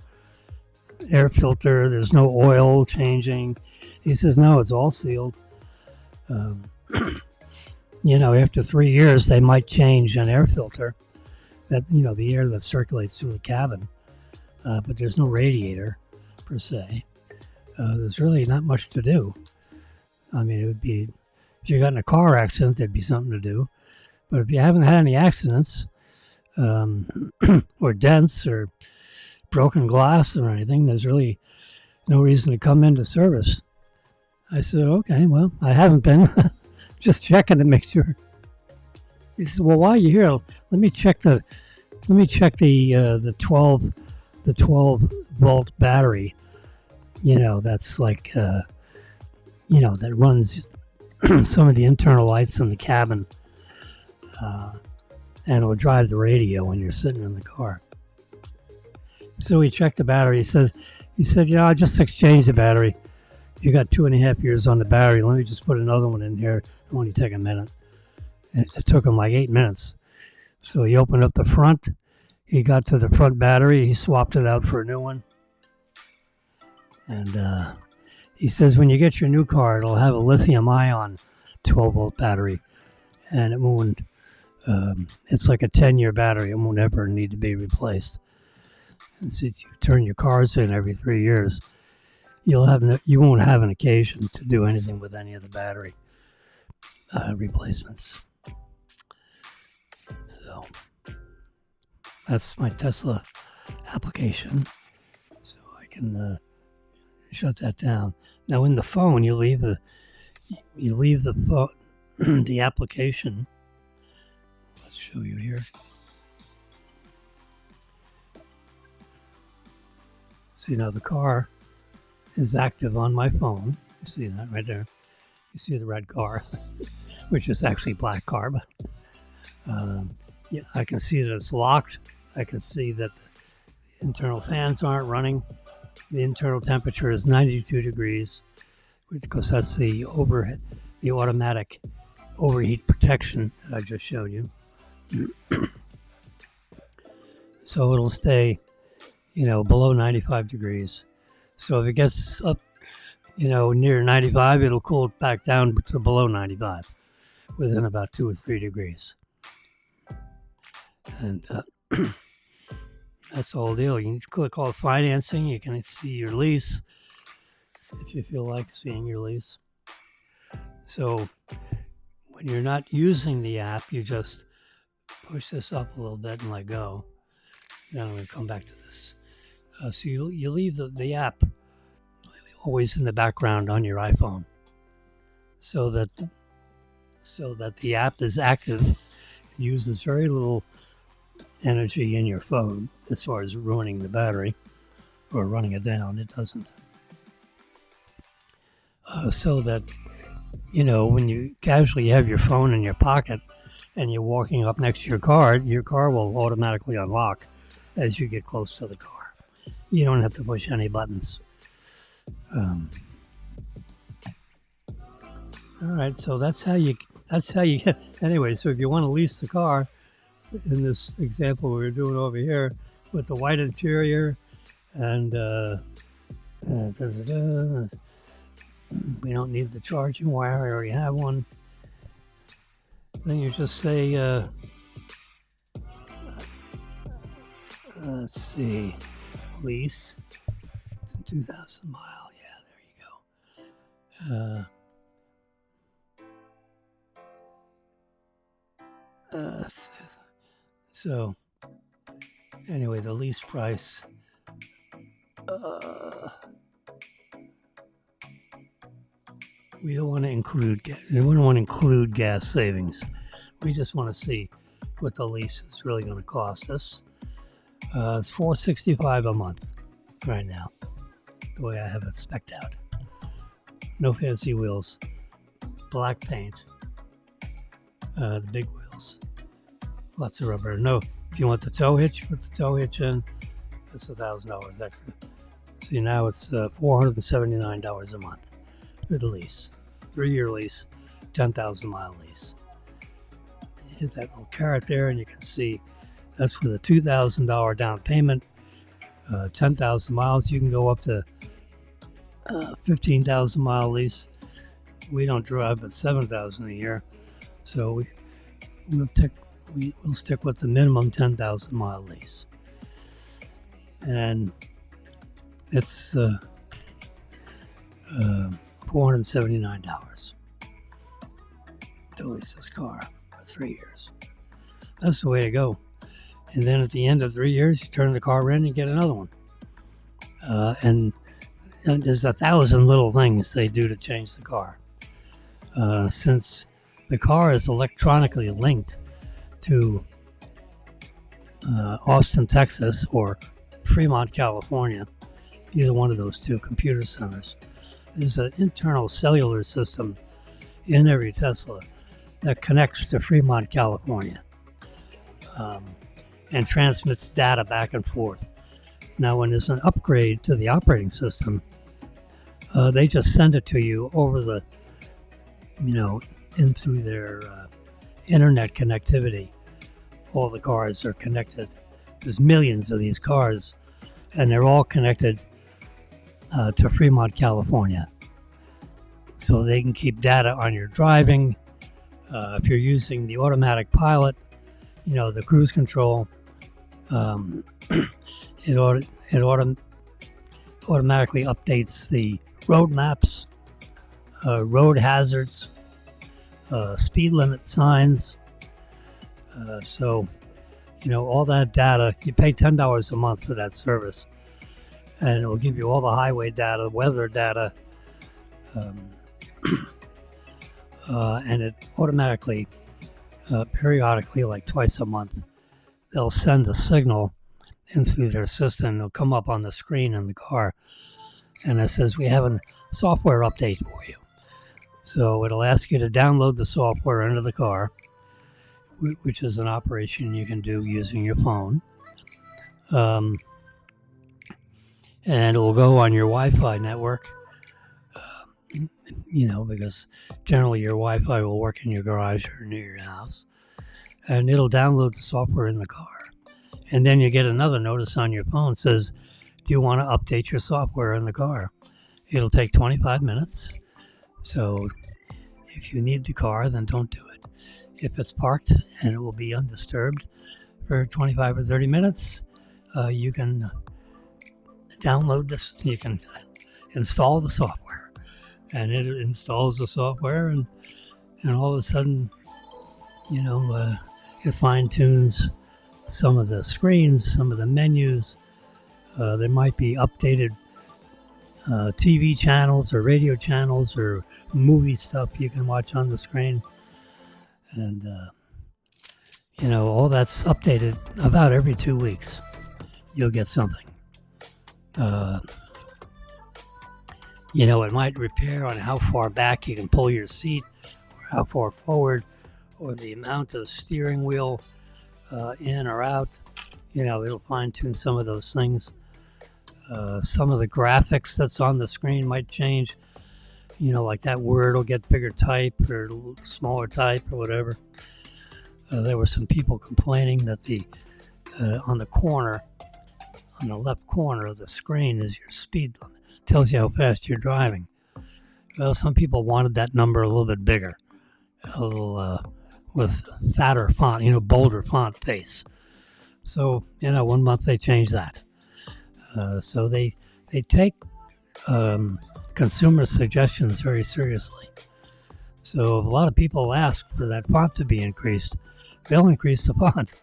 air filter. There's no oil changing. He says, "No, it's all sealed." After 3 years, they might change an air filter. That the air that circulates through the cabin, but there's no radiator per se. There's really not much to do. I mean, it would be, if you got in a car accident, there'd be something to do. But if you haven't had any accidents, or dents or broken glass or anything, there's really no reason to come into service. I said, "Okay, well, I haven't been." Just checking to make sure. He said, "Well, while you're here, let me check the 12 volt battery. That's like that runs some of the internal lights in the cabin, and it'll drive the radio when you're sitting in the car." So he checked the battery. He said, "I just exchanged the battery. you got 2.5 years on the battery. Let me just put another one in here. It'll only take a minute. It took him like 8 minutes. So he opened up the front. He got to the front battery. He swapped it out for a new one. And he says when you get your new car, it'll have a lithium-ion 12-volt battery. And it won't, it's like a 10-year battery. It won't ever need to be replaced. And since you turn your cars in every 3 years, you won't have an occasion to do anything with any of the battery replacements. So that's my Tesla application. So I can shut that down. Now in the phone, you leave the the application. Let's show you here. See, now the car is active on my phone. You see that right there? You see the red car, which is actually black car, but yeah, I can see that it's locked. I can see that the internal fans aren't running. The internal temperature is 92 degrees, because that's the automatic overheat protection that I just showed you. So it'll stay, below 95 degrees. So if it gets up, near 95, it'll cool it back down to below 95 within about 2 or 3 degrees. And that's the whole deal. You can click all financing. You can see your lease if you feel like seeing your lease. So when you're not using the app, you just push this up a little bit and let go. Then I'm going to come back to this. So you leave the app always in the background on your iPhone, so that the app is active. It uses very little energy in your phone as far as ruining the battery or running it down. It doesn't. So that when you casually have your phone in your pocket and you're walking up next to your car will automatically unlock as you get close to the car. You don't have to push any buttons. All right, so that's how you get. Anyway, so if you want to lease the car, in this example we were doing over here with the white interior and we don't need the charging wire. I already have one. Then you just say, let's see, lease 2,000 mile. Yeah, there you go. So anyway, the lease price. We don't want to include gas savings. We just want to see what the lease is really going to cost us. It's $465 a month right now, the way I have it spec'd out. No fancy wheels, black paint, the big wheels, lots of rubber. No, if you want the tow hitch, put the tow hitch in. That's $1,000 extra. See, now it's $479 a month. For the lease, 3-year lease, 10,000 mile lease. Hit that little caret there, and you can see that's with a $2,000 down payment, 10,000 miles. You can go up to 15,000 mile lease. We don't drive but 7,000 a year, so we'll stick with the minimum 10,000 mile lease, and it's $479 to lease this car for 3 years. That's the way to go. And then at the end of 3 years, you turn the car in and get another one. And there's 1,000 little things they do to change the car. Since the car is electronically linked to Austin, Texas, or Fremont, California, either one of those two computer centers, there's an internal cellular system in every Tesla that connects to Fremont, California, and transmits data back and forth. Now, when there's an upgrade to the operating system, They just send it to you over the, in through their internet connectivity. All the cars are connected. There's millions of these cars, and they're all connected to Fremont, California. So they can keep data on your driving. If you're using the automatic pilot, the cruise control, it automatically updates the road maps, road hazards, speed limit signs. So, all that data, you pay $10 a month for that service, and it will give you all the highway data, weather data, and it automatically, periodically, like twice a month, they'll send a signal into their system. It'll come up on the screen in the car, and it says, we have a software update for you. So it'll ask you to download the software into the car, which is an operation you can do using your phone. And it will go on your Wi-Fi network, because generally your Wi-Fi will work in your garage or near your house. And it'll download the software in the car. And then you get another notice on your phone that says, do you want to update your software in the car? It'll take 25 minutes. So if you need the car, then don't do it. If it's parked and it will be undisturbed for 25 or 30 minutes, you can download this. You can install the software. And it installs the software, and all of a sudden, it fine-tunes some of the screens, some of the menus. There might be updated TV channels or radio channels or movie stuff you can watch on the screen. And, all that's updated about every 2 weeks. You'll get something. It might repair on how far back you can pull your seat, or how far forward, or the amount of steering wheel in or out. It'll fine-tune some of those things. Some of the graphics that's on the screen might change. Like that word will get bigger type or smaller type or whatever. There were some people complaining that on the left corner of the screen is your speed limit. Tells you how fast you're driving. Well, some people wanted that number a little bit bigger, a little with fatter font, bolder font face. So, 1 month they changed that. So they take consumer suggestions very seriously. So if a lot of people ask for that font to be increased, they'll increase the font.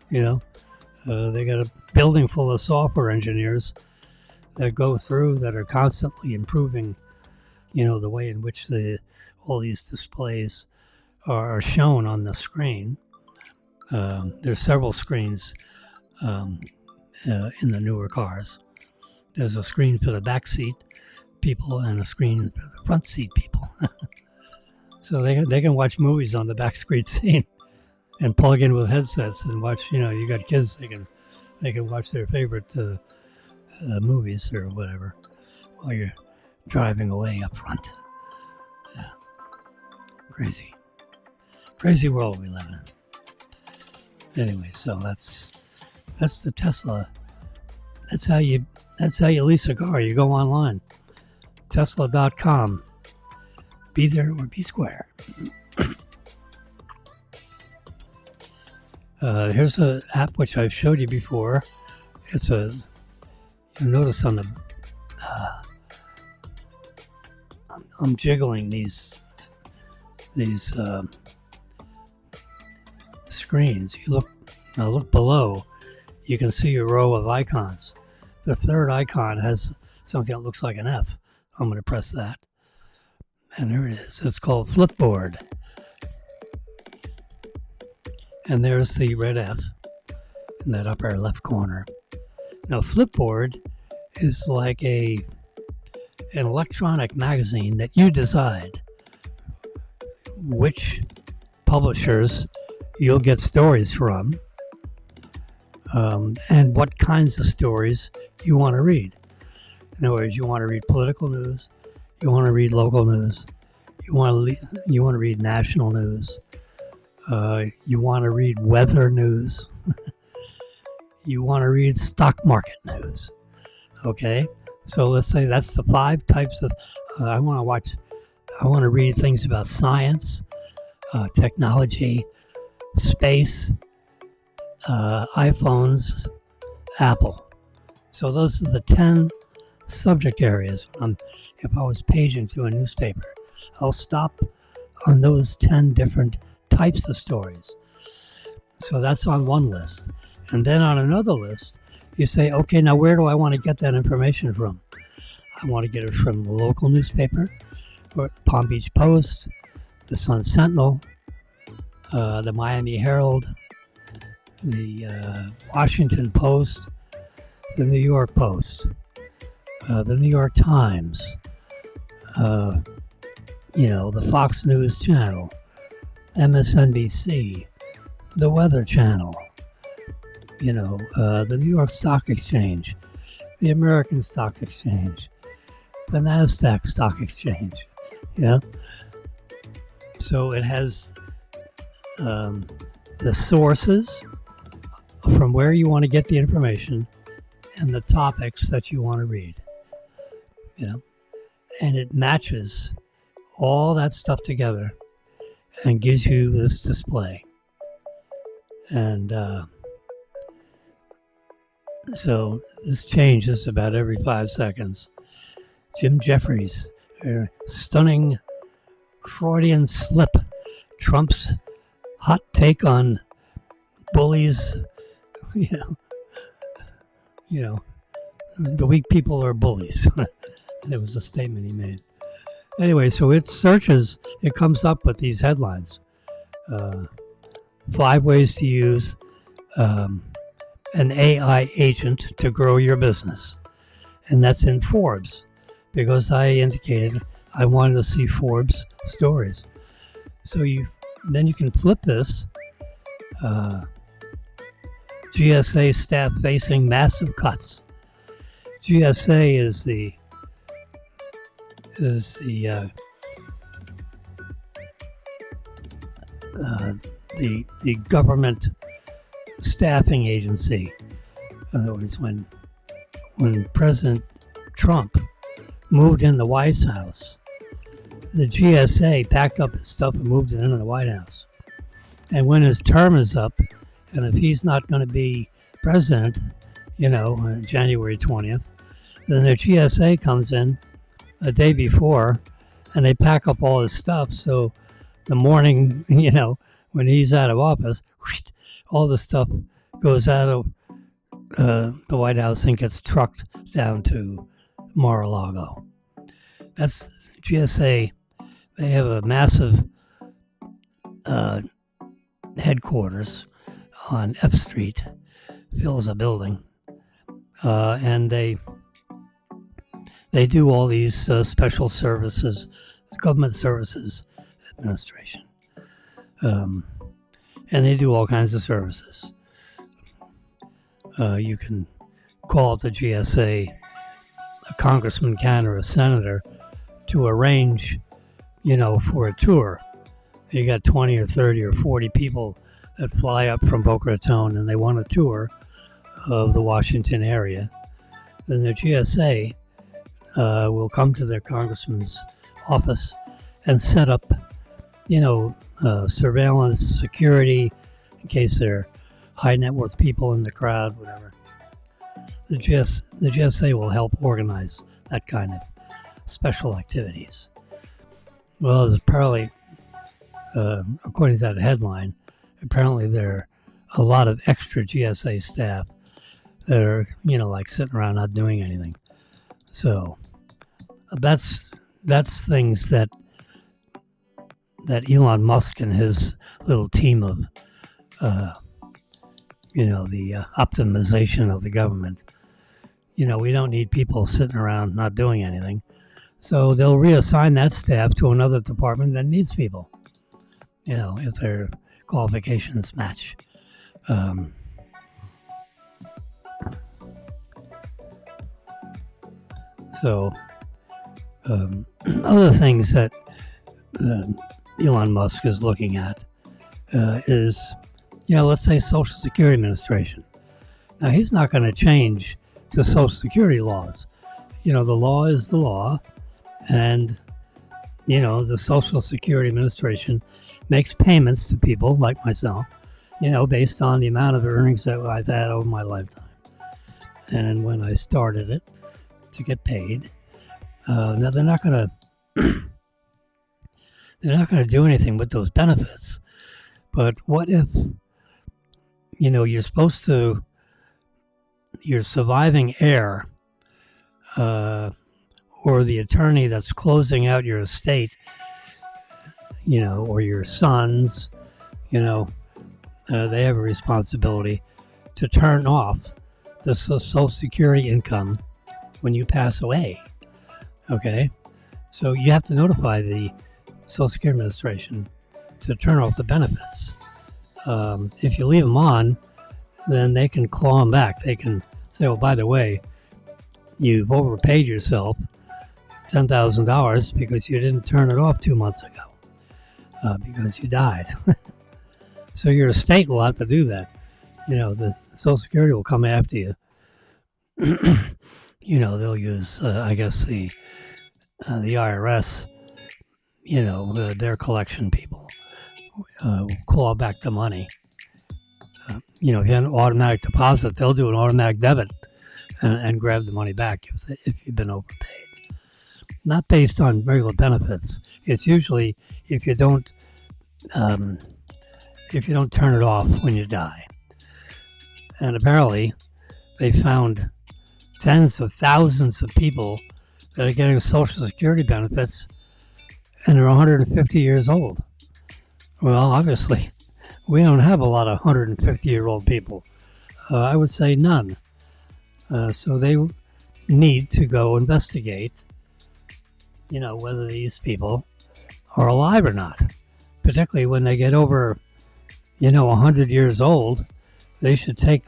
They got a building full of software engineers that go through, that are constantly improving, the way in which all these displays are shown on the screen. There's several screens in the newer cars. There's a screen for the back seat people and a screen for the front seat people. So they can watch movies on the back seat and plug in with headsets and watch. You got kids, they can watch their favorite movies or whatever while you're driving away up front. Yeah. Crazy world we live in. Anyway, so that's the Tesla. That's how you lease a car. You go online, Tesla.com. Be there or be square. Here's an app which I've showed you before. You notice on the I'm jiggling these screens. You look below, you can see a row of icons. The third icon has something that looks like an F. I'm going to press that, and there it is. It's called Flipboard, and there's the red F in that upper left corner. Now, Flipboard is like an electronic magazine that you decide which publishers you'll get stories from, and what kinds of stories you want to read. In other words, you want to read political news, You want to read local news. You want to read national news. You want to read weather news. You want to read stock market news. Okay, so let's say that's the 5 types of. I want to read things about science, technology, space, iPhones, Apple. So those are the 10 subject areas. If I was paging through a newspaper, I'll stop on those 10 different types of stories. So that's on one list. And then on another list, you say, okay, now where do I want to get that information from? I want to get it from the local newspaper, or Palm Beach Post, the Sun Sentinel, the Miami Herald, the Washington Post, the New York Post, the New York Times, the Fox News Channel, MSNBC, the Weather Channel, the New York Stock Exchange, the American Stock Exchange, the NASDAQ Stock Exchange. Yeah. So it has the sources from where you want to get the information and the topics that you want to read. And it matches all that stuff together and gives you this display. And so this changes about every 5 seconds. Jim Jeffries, stunning Freudian slip, Trump's hot take on bullies. The weak people are bullies. It was a statement he made. Anyway, so it comes up with these headlines. 5 ways to use an AI agent to grow your business. And that's in Forbes, because I indicated I wanted to see Forbes stories. So then you can flip this. GSA staff facing massive cuts. GSA is the government staffing agency. In other words, when President Trump moved in the White House, the GSA packed up his stuff and moved it into the White House. And when his term is up, and if he's not going to be president, January 20th, then the GSA comes in a day before, and they pack up all his stuff. So the morning, when he's out of office, all the stuff goes out of the White House and gets trucked down to Mar-a-Lago. That's GSA. They have a massive headquarters on F Street, fills a building, and they do all these special services, government services administration, and they do all kinds of services. You can call up the GSA, a congressman can or a senator, to arrange, for a tour. You got 20 or 30 or 40 people that fly up from Boca Raton and they want a tour of the Washington area. Then the GSA will come to their congressman's office and set up, surveillance, security, in case there are high net worth people in the crowd, whatever. The GSA will help organize that kind of special activities. Well, there's apparently, according to that headline, apparently there are a lot of extra GSA staff that are, like sitting around not doing anything. So that's things that Elon Musk and his little team of, the optimization of the government. We don't need people sitting around not doing anything. So they'll reassign that staff to another department that needs people, if their qualifications match. Other things that Elon Musk is looking at is, let's say Social Security Administration. Now, he's not going to change the Social Security laws. The law is the law, and, the Social Security Administration makes payments to people like myself, based on the amount of earnings that I've had over my lifetime. And when I started it to get paid, now they're not going to do anything with those benefits. But what if, you're supposed to, your surviving heir, or the attorney that's closing out your estate, or your sons, they have a responsibility to turn off the Social Security income when you pass away. Okay? So you have to notify the Social Security Administration to turn off the benefits. If you leave them on, then they can claw them back. They can say, oh, by the way, you've overpaid yourself $10,000 because you didn't turn it off 2 months ago because you died. So your estate will have to do that. The Social Security will come after you. They'll use, I guess, the IRS, their collection people will claw back the money. If you have an automatic deposit, they'll do an automatic debit and grab the money back if you've been overpaid. Not based on regular benefits. It's usually if you don't turn it off when you die. And apparently, they found tens of thousands of people that are getting Social Security benefits and they're 150 years old. Well, obviously, we don't have a lot of 150-year-old people. I would say none. So they need to go investigate, whether these people are alive or not. Particularly when they get over, 100 years old, they should take,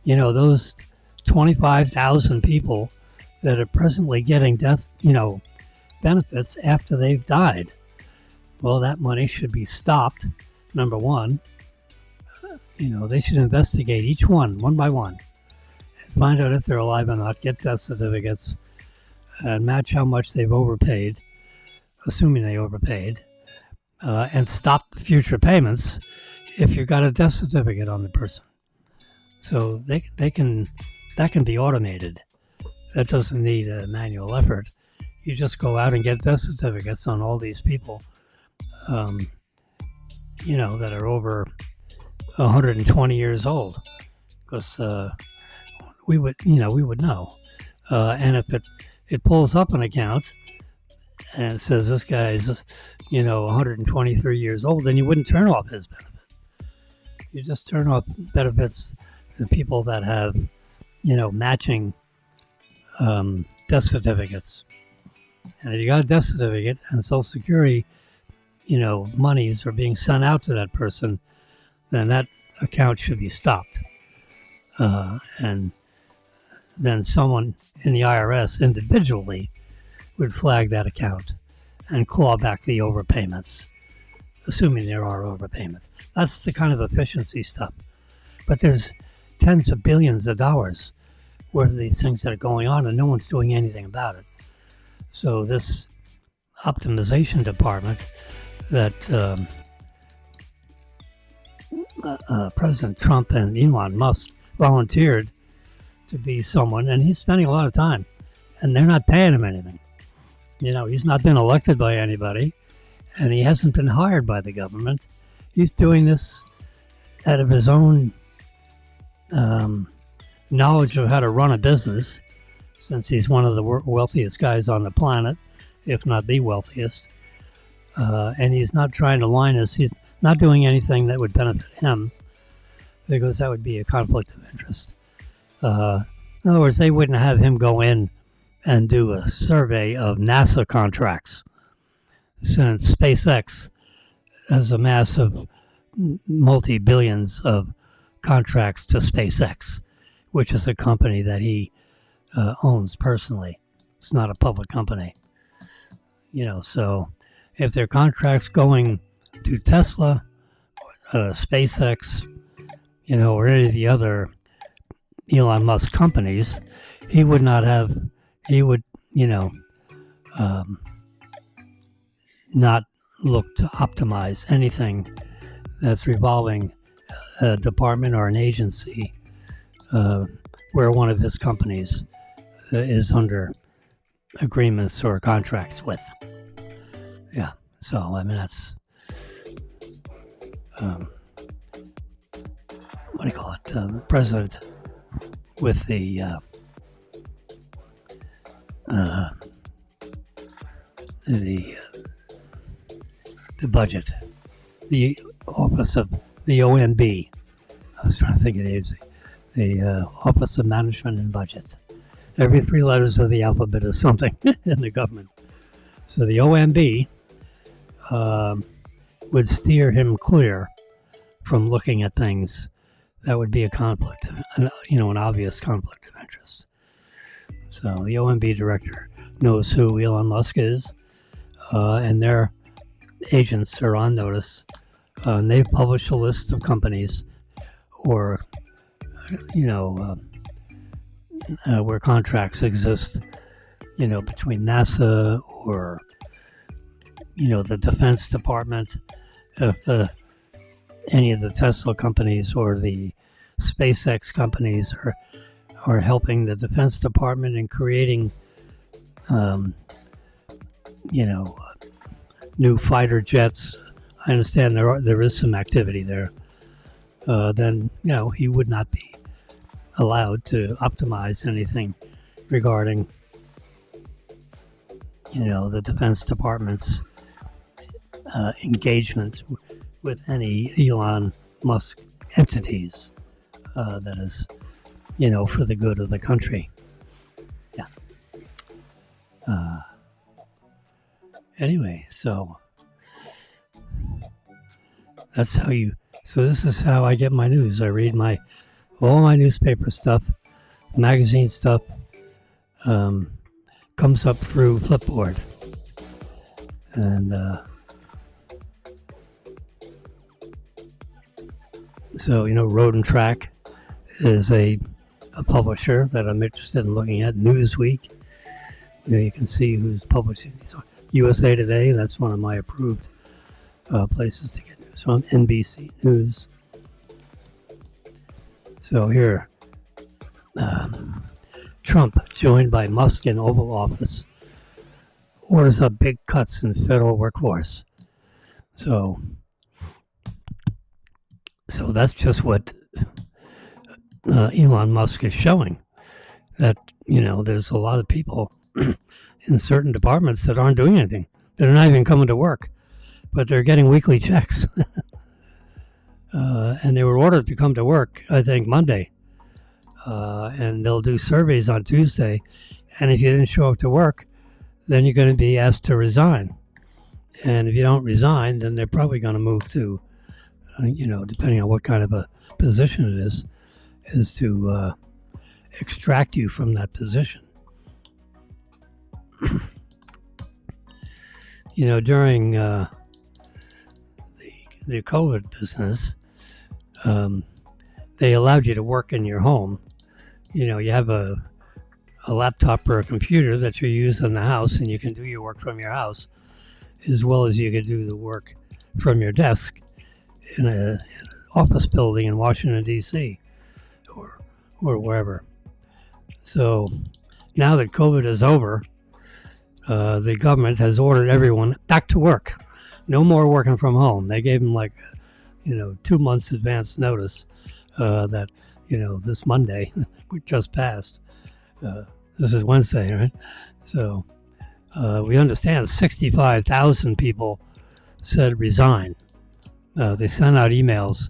those 25,000 people that are presently getting death, benefits after they've died. Well, that money should be stopped, number one. They should investigate each one by one, and find out if they're alive or not, get death certificates, and match how much they've overpaid, assuming they overpaid, and stop the future payments if you've got a death certificate on the person. So that can be automated. That doesn't need a manual effort. You just go out and get death certificates on all these people, that are over 120 years old, because we would know. And if it pulls up an account and it says this guy's, 123 years old, then you wouldn't turn off his benefit. You just turn off benefits to people that have, matching death certificates. And if you got a death certificate and Social Security, monies are being sent out to that person, then that account should be stopped. And then someone in the IRS individually would flag that account and claw back the overpayments, assuming there are overpayments. That's the kind of efficiency stuff. But there's tens of billions of dollars worth of these things that are going on, and no one's doing anything about it. So this optimization department that President Trump and Elon Musk volunteered to be someone, and he's spending a lot of time, and they're not paying him anything. He's not been elected by anybody, and he hasn't been hired by the government. He's doing this out of his own knowledge of how to run a business, since he's one of the wealthiest guys on the planet, if not the wealthiest. And he's not trying to line us. He's not doing anything that would benefit him, because that would be a conflict of interest. In other words, they wouldn't have him go in and do a survey of NASA contracts, since SpaceX has a massive multi-billions of contracts to SpaceX, which is a company that he owns personally. It's not a public company. So if their contract's going to Tesla, SpaceX, or any of the other Elon Musk companies, he would, um, not look to optimize anything that's revolving a department or an agency where one of his companies is under agreements or contracts with. Yeah, so I mean that's what do you call it? The president with the budget, the office of the OMB. I was trying to think of the agency. The Office of Management and Budget. Every 3 letters of the alphabet is something in the government. So the OMB would steer him clear from looking at things that would be a conflict, an obvious conflict of interest. So the OMB director knows who Elon Musk is, and their agents are on notice. And they've published a list of companies or where contracts exist, between NASA or, the Defense Department, if any of the Tesla companies or the SpaceX companies are helping the Defense Department in creating, new fighter jets. I understand there is some activity there. Then he would not be allowed to optimize anything regarding the Defense Department's engagement with any Elon Musk entities that is for the good of the country. Yeah. Anyway, so that's how so this is how I get my news. I read all my newspaper stuff, magazine stuff, comes up through Flipboard. And so, Road and Track is a publisher that I'm interested in looking at. Newsweek, you can see who's publishing these. USA Today, that's one of my approved places to get news from. NBC News. So here, Trump, joined by Musk in Oval Office, orders up big cuts in federal workforce. So that's just what Elon Musk is showing, that, there's a lot of people in certain departments that aren't doing anything. They're not even coming to work, but they're getting weekly checks. And they were ordered to come to work, I think, Monday. And they'll do surveys on Tuesday. And if you didn't show up to work, then you're going to be asked to resign. And if you don't resign, then they're probably going to move to, depending on what kind of a position it is to extract you from that position. During the COVID business, they allowed you to work in your home. You have a laptop or a computer that you use in the house, and you can do your work from your house, as well as you can do the work from your desk in an office building in Washington, D.C. or wherever. So now that COVID is over, the government has ordered everyone back to work. No more working from home. They gave them 2 months advance notice that, this Monday, we just passed. This is Wednesday, right? So we understand 65,000 people said resign. They sent out emails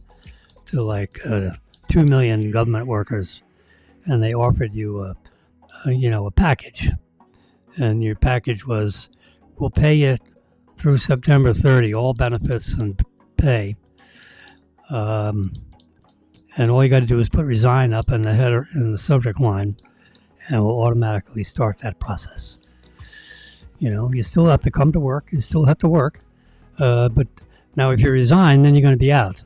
to 2 million government workers, and they offered you a package. And your package was, we'll pay you through September 30, all benefits and pay. And all you got to do is put resign up in the header in the subject line, and we'll automatically start that process. You still have to come to work. You still have to work. But now if you resign, then you're going to be out,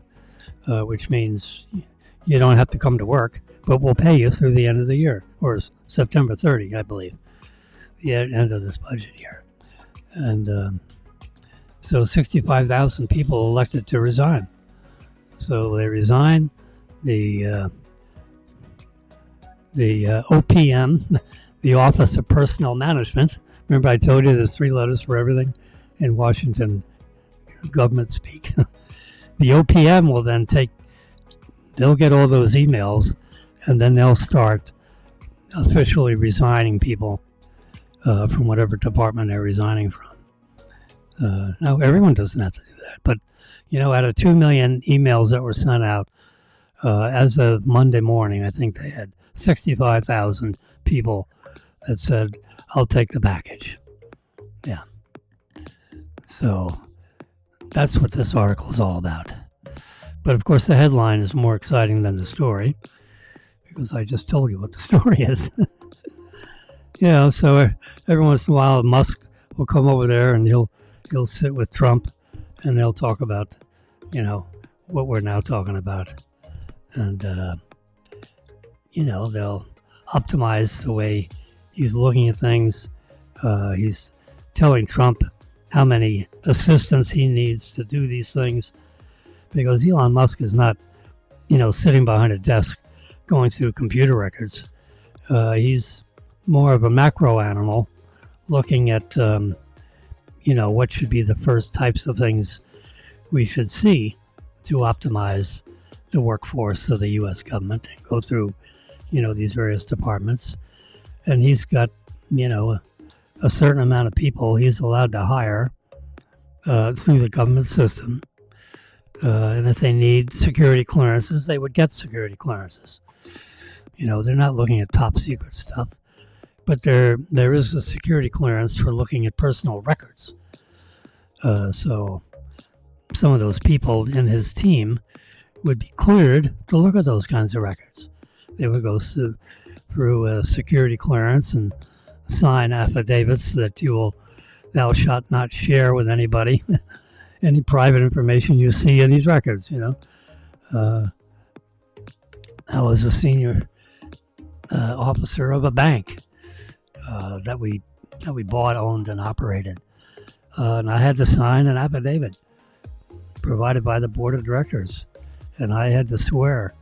which means you don't have to come to work, but we'll pay you through the end of the year, or September 30, I believe, the end of this budget year. And so 65,000 people elected to resign. So they resign. The OPM, the Office of Personnel Management. Remember I told you there's 3 letters for everything in Washington government speak. The OPM will then they'll get all those emails, and then they'll start officially resigning people from whatever department they're resigning from. Now, everyone doesn't have to do that, but, out of 2 million emails that were sent out, as of Monday morning, I think they had 65,000 people that said, I'll take the package. Yeah. So that's what this article is all about. But of course, the headline is more exciting than the story, because I just told you what the story is. So every once in a while, Musk will come over there and he'll sit with Trump, and they'll talk about, what we're now talking about. And, they'll optimize the way he's looking at things. He's telling Trump how many assistants he needs to do these things, because Elon Musk is not, sitting behind a desk going through computer records. He's more of a macro animal looking at, what should be the first types of things we should see to optimize the workforce of the U.S. government and go through, these various departments. And he's got, a certain amount of people he's allowed to hire through the government system. And if they need security clearances, they would get security clearances. They're not looking at top secret stuff, but there is a security clearance for looking at personal records. So some of those people in his team would be cleared to look at those kinds of records. They would go through a security clearance and sign affidavits that thou shalt not share with anybody any private information you see in these records. I was a senior officer of a bank that we bought, owned, and operated, and I had to sign an affidavit provided by the board of directors, and I had to swear,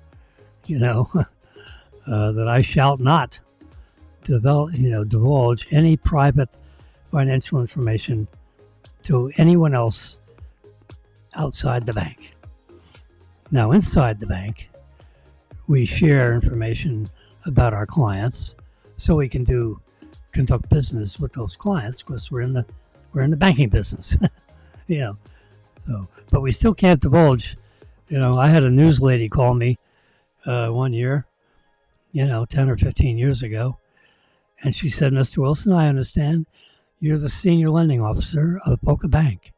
that I shall not divulge any private financial information to anyone else outside the bank. Now, inside the bank, we share information about our clients so we can conduct business with those clients, because we're in the banking business. But we still can't divulge. I had a news lady call me one year, 10 or 15 years ago, and she said, Mr. Wilson, I understand you're the senior lending officer of Boca Bank.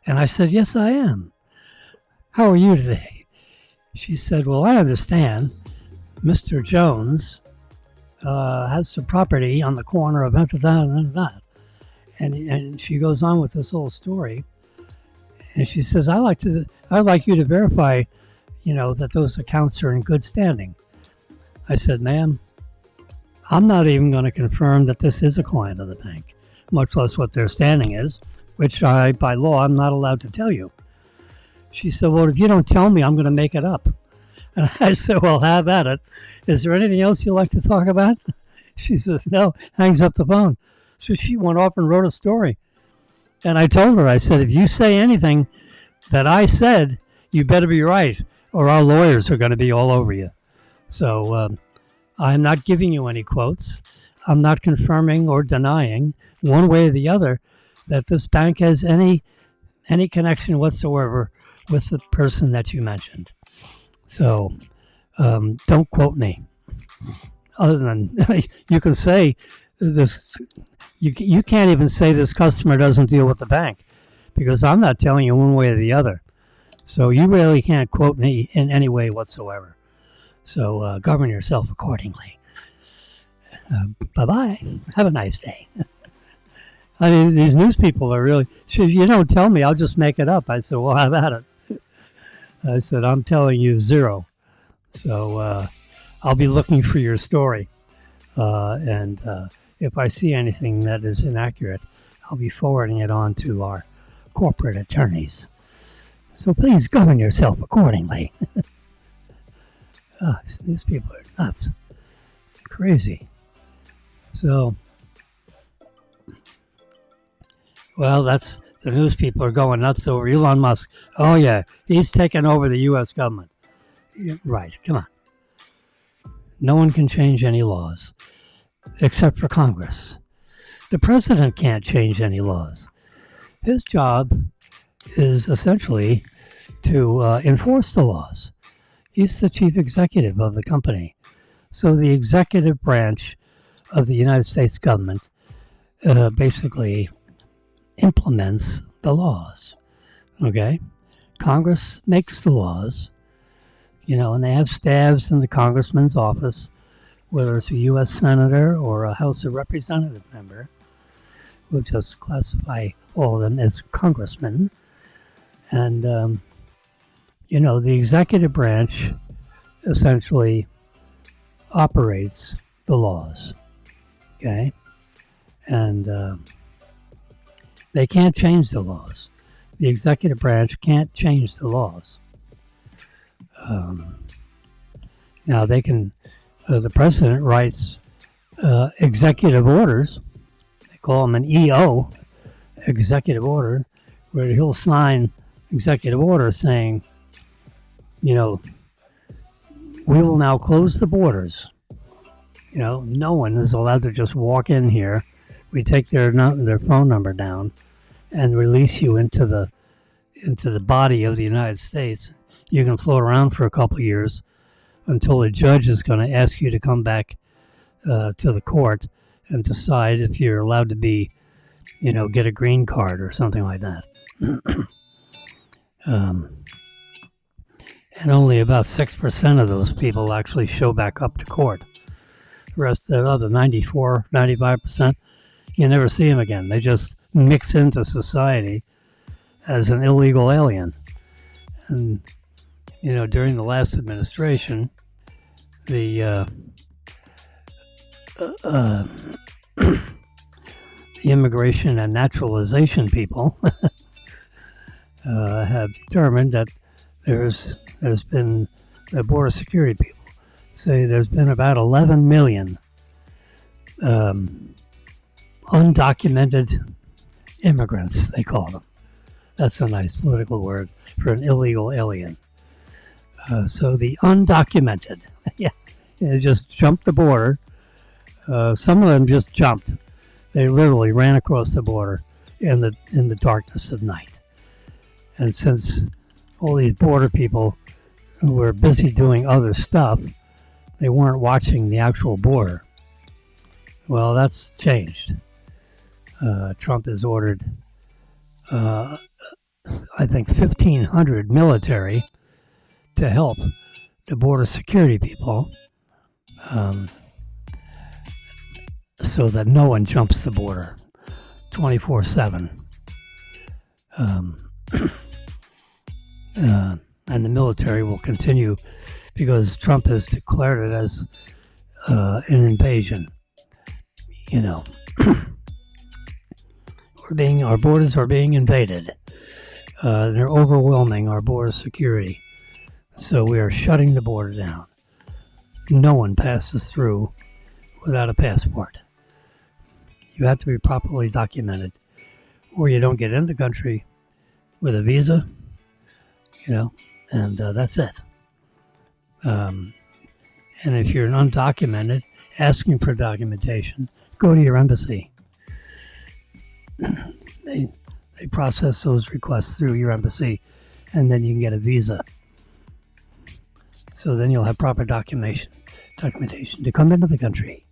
And I said, yes, I am. How are you today? She said, well, I understand Mr. Jones has some property on the corner of that. And she goes on with this whole story. And she says, I'd like you to verify, that those accounts are in good standing. I said, ma'am, I'm not even going to confirm that this is a client of the bank, much less what their standing is, which by law, I'm not allowed to tell you. She said, well, if you don't tell me, I'm going to make it up. And I said, well, have at it. Is there anything else you'd like to talk about? She says, no, hangs up the phone. So she went off and wrote a story. And I told her, I said, if you say anything that I said, you better be right, or our lawyers are going to be all over you. So I'm not giving you any quotes. I'm not confirming or denying one way or the other that this bank has any connection whatsoever with the person that you mentioned. So don't quote me. Other than you can say this, you can't even say this customer doesn't deal with the bank, because I'm not telling you one way or the other. So you really can't quote me in any way whatsoever. So govern yourself accordingly. Bye-bye. Have a nice day. I mean, these news people are really, if you don't tell me, I'll just make it up. I said, well, have at it. I said, I'm telling you 0. So I'll be looking for your story. And if I see anything that is inaccurate, I'll be forwarding it on to our corporate attorneys. So please govern yourself accordingly. These people are nuts. Crazy. So, well, that's the news people are going nuts over Elon Musk. Oh, yeah, he's taking over the U.S. government. Right, come on. No one can change any laws except for Congress. The president can't change any laws. His job is essentially to enforce the laws. He's the chief executive of the company. So the executive branch of the United States government basically implements the laws. Okay? Congress makes the laws, and they have staffs in the congressman's office, whether it's a U.S. senator or a House of Representative member. We'll just classify all of them as congressmen. And, the executive branch essentially operates the laws. Okay? And they can't change the laws. The executive branch can't change the laws. Now they can, the president writes executive orders. They call them an EO, executive order, where he'll sign executive order saying, we will now close the borders. No one is allowed to just walk in here. We take their phone number down and release you into the body of the United States. You can float around for a couple of years until a judge is going to ask you to come back to the court and decide if you're allowed to be, get a green card or something like that. And only about 6% of those people actually show back up to court. The rest, the other 94, 95%, you never see them again. They just mix into society as an illegal alien. And, during the last administration, the immigration and naturalization people have determined that there's been the border security people say there's been about 11 million undocumented immigrants, they call them. That's a nice political word for an illegal alien. So the undocumented, they just jumped the border. Some of them just jumped. They literally ran across the border in the darkness of night. And since all these border people were busy doing other stuff, they weren't watching the actual border. Well, that's changed. Trump has ordered, I think, 1,500 military to help the border security people so that no one jumps the border 24/7. And the military will continue because Trump has declared it as an invasion. Our borders are being invaded. They're overwhelming our border security. So we are shutting the border down. No one passes through without a passport. You have to be properly documented, or you don't get in the country with a visa, and that's it. And if you're undocumented, asking for documentation, go to your embassy. They process those requests through your embassy, and then you can get a visa. So then you'll have proper documentation to come into the country.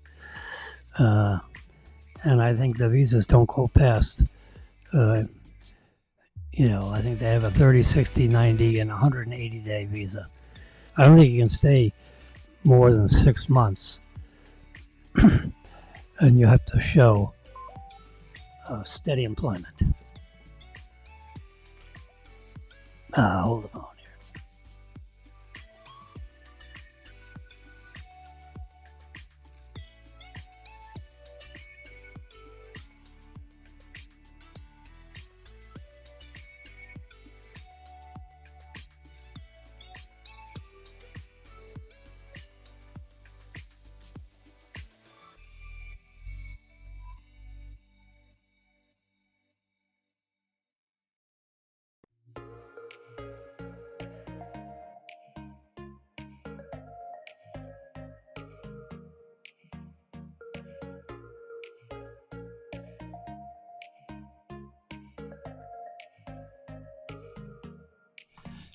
And I think the visas don't go past, I think they have a 30, 60, 90, and 180-day visa. I don't think you can stay more than 6 months. And you have to show steady employment. Hold the phone here.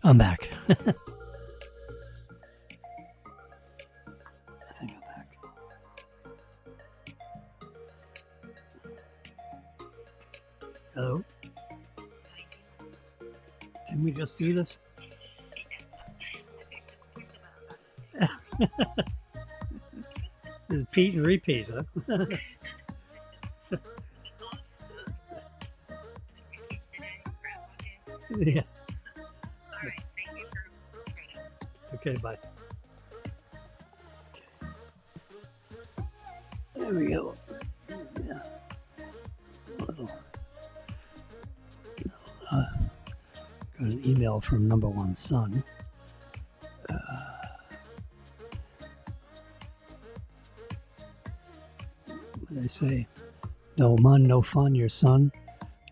I'm back. I think I'm back. Hello? Didn't we just do this? Repeat and repeat, huh? Yeah. All right, thank you for credit. Okay, bye. Okay. There we go. Yeah. Got an email from number one son. They say, no mun, no fun, your son.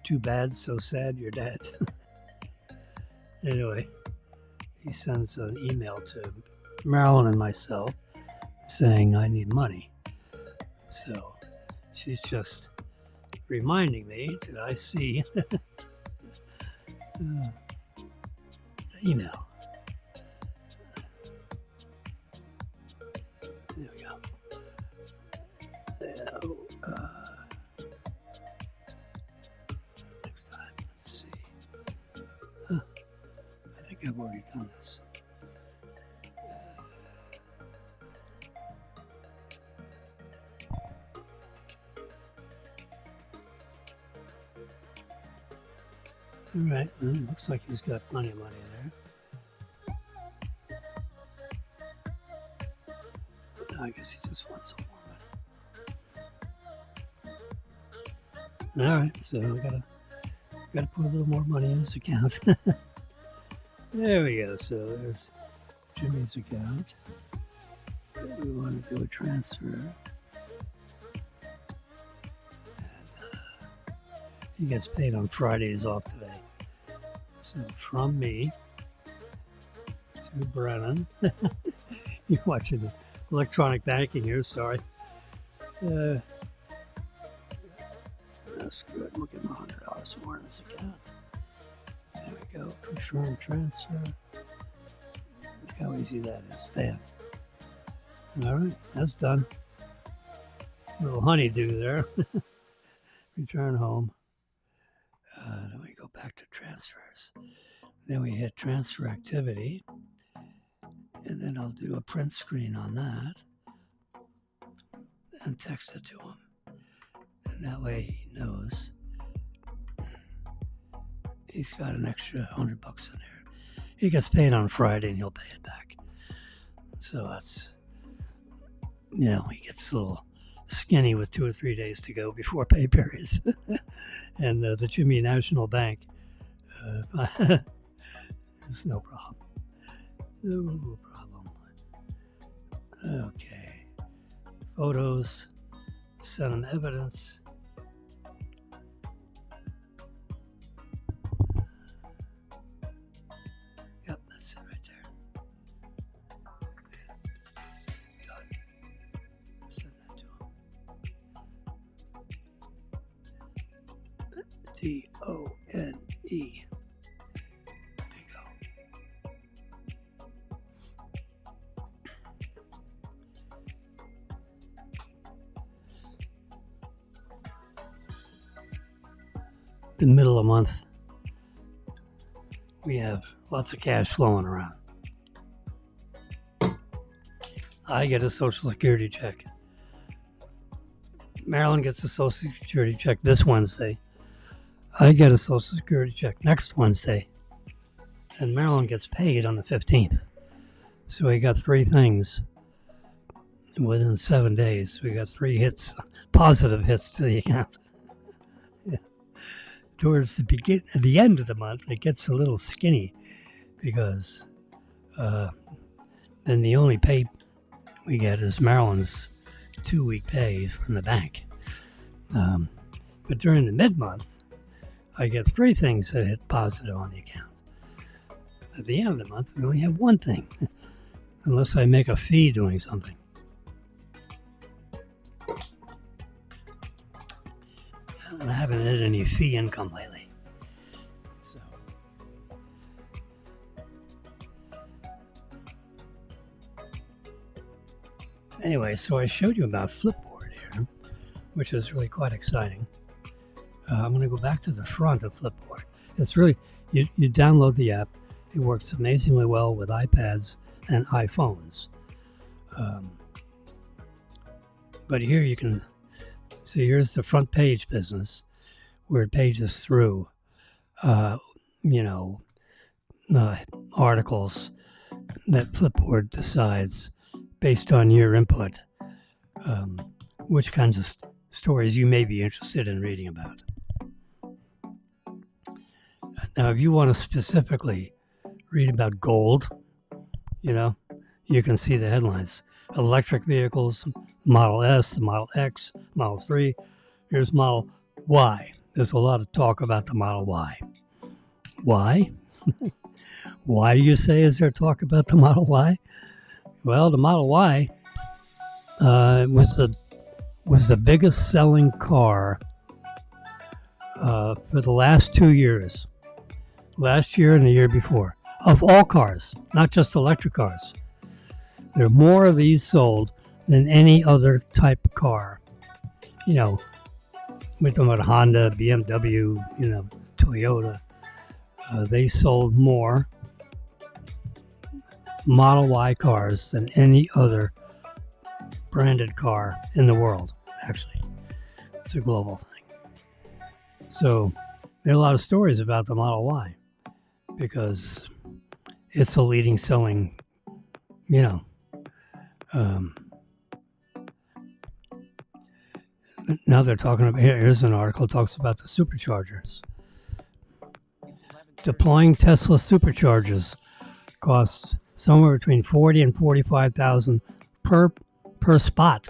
Too bad, so sad, your dad. Anyway, he sends an email to Marilyn and myself saying I need money. So she's just reminding me that I see the email. There we go. Next time, let's see. I think I've already done this. All right, well, looks like he's got plenty of money there. I guess he just wants some more money. All right, so we gotta put a little more money in his account. There we go. So there's Jimmy's account. We want to do a transfer. He gets paid on Fridays off today. So from me to Brennan. You're watching the electronic banking here, sorry. That's good. We'll give him $100 more in his account. There we go. Confirm transfer. Look how easy that is. Bam. All right, that's done. Little honeydew there. Return home. Then we go back to transfers. Then we hit transfer activity. And then I'll do a print screen on that and text it to him. And that way he knows he's got an extra $100 in there. He gets paid on Friday and he'll pay it back. So that's, you know, he gets a little skinny with 2 or 3 days to go before pay periods. And the Jimmy National Bank, it's no problem. No problem. Okay. Photos, send him evidence. Yep, that's it right there. Done. Send that to him. D-O-N-E. There you go. In the middle of the month, we have lots of cash flowing around. I get a Social Security check. Marilyn gets a Social Security check this Wednesday. I get a Social Security check next Wednesday. And Marilyn gets paid on the 15th. So we got three things within 7 days. We got 3 hits, positive hits to the account. Yeah. Towards the end of the month, it gets a little skinny because then the only pay we get is Marilyn's 2-week pay from the bank. But during the mid-month, I get 3 things that hit positive on the account. At the end of the month, we only have 1 thing, unless I make a fee doing something. I haven't had any fee income lately. So, anyway, so I showed you about Flipboard here, which is really quite exciting. I'm going to go back to the front of Flipboard. It's really, you download the app. It works amazingly well with iPads and iPhones. But here you can see, here's the front page business where it pages through, articles that Flipboard decides based on your input, which kinds of stories you may be interested in reading about. Now, if you want to specifically read about gold, you can see the headlines. Electric vehicles, Model S, the Model X, Model 3. Here's Model Y. There's a lot of talk about the Model Y. Why? Why, you say, is there talk about the Model Y? Well, the Model Y was the biggest selling car for the last 2 years. Last year and the year before. Of all cars, not just electric cars. There are more of these sold than any other type of car. We're talking about Honda, BMW, Toyota. They sold more Model Y cars than any other branded car in the world, actually. It's a global thing. So there are a lot of stories about the Model Y because it's a leading selling, now they're talking about, here's an article that talks about the superchargers. Deploying Tesla superchargers costs somewhere between $40,000 and $45,000 per spot.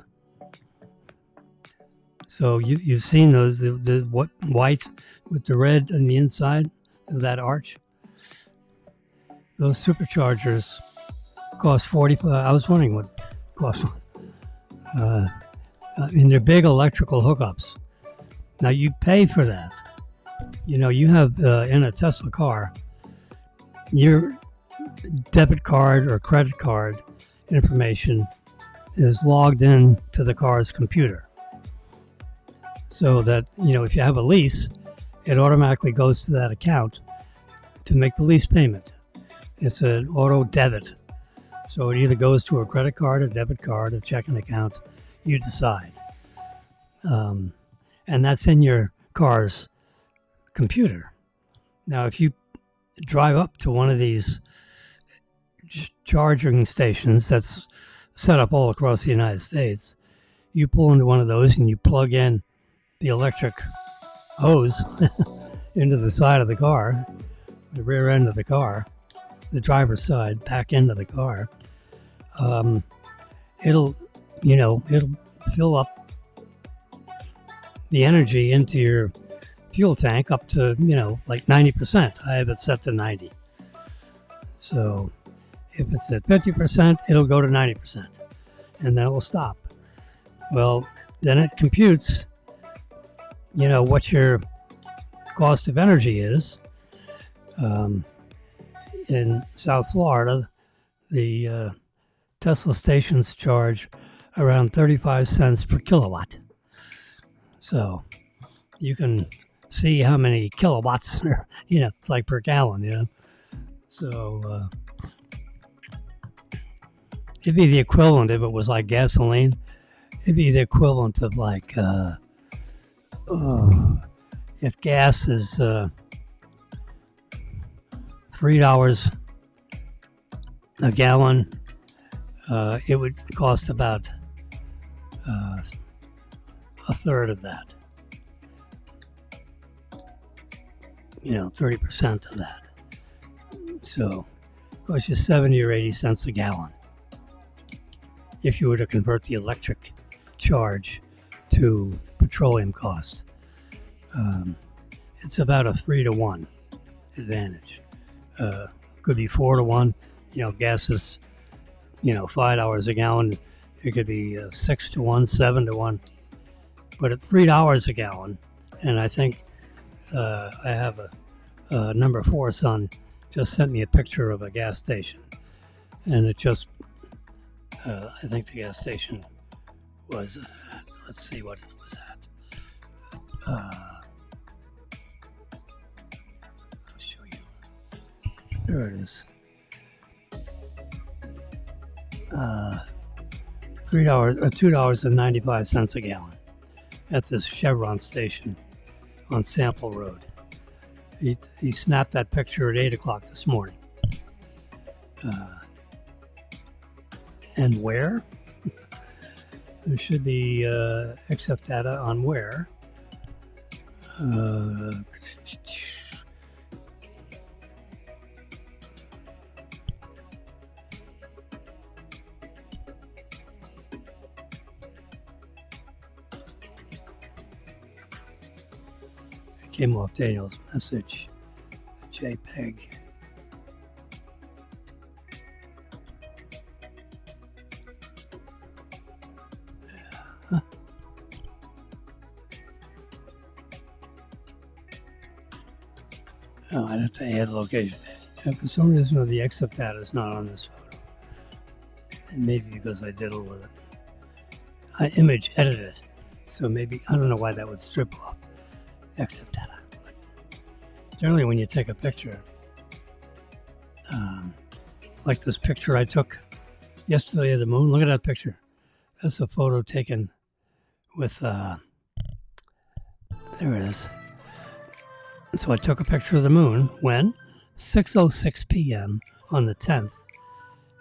So you've seen those, the white with the red on the inside of that arch. Those superchargers cost $45,000. I was wondering what cost. They're big electrical hookups. Now you pay for that. You have in a Tesla car, your debit card or credit card information is logged in to the car's computer. So that, if you have a lease, it automatically goes to that account to make the lease payment. It's an auto debit. So it either goes to a credit card, a debit card, a checking account. You decide. And that's in your car's computer. Now, if you drive up to one of these charging stations that's set up all across the United States, you pull into one of those and you plug in the electric hose into the side of the car, the rear end of the car, the driver's side, back into the car. It'll fill up the energy into your fuel tank up to, like 90%. I have it set to 90. So if it's at 50%, it'll go to 90%. And then it'll stop. Well, then it computes, what your cost of energy is. In South Florida, the Tesla stations charge around 35 cents per kilowatt. So you can see how many kilowatts are, it's like per gallon, So it'd be the equivalent if it was like gasoline. it'd be the equivalent of like if gas is $3 a gallon, it would cost about a third of that. 30% of that. So it costs you 70 or 80 cents a gallon if you were to convert the electric charge to petroleum cost. It's about a 3-to-1 advantage. Could be 4-to-1. Gas is, $5 a gallon. It could be 6-to-1, 7-to-1. But at $3 a gallon, and I think I have a number 4 son just sent me a picture of a gas station, and it just, I think the gas station was, let's see what it was at. I'll show you. There it is. $2.95 a gallon at this Chevron station on Sample Road. He snapped that picture at 8 o'clock this morning. And where? There should be XF data on where. Came off Daniel's message, JPEG. Huh. Oh, I'd have to add the location. For some reason, the XF data is not on this photo. And maybe because I diddled with it. I image edited it, so maybe, I don't know why that would strip off XF data. But generally, when you take a picture, like this picture I took yesterday of the moon, look at that picture. That's a photo taken with, there it is. So I took a picture of the moon when? 6:06 p.m. on the 10th.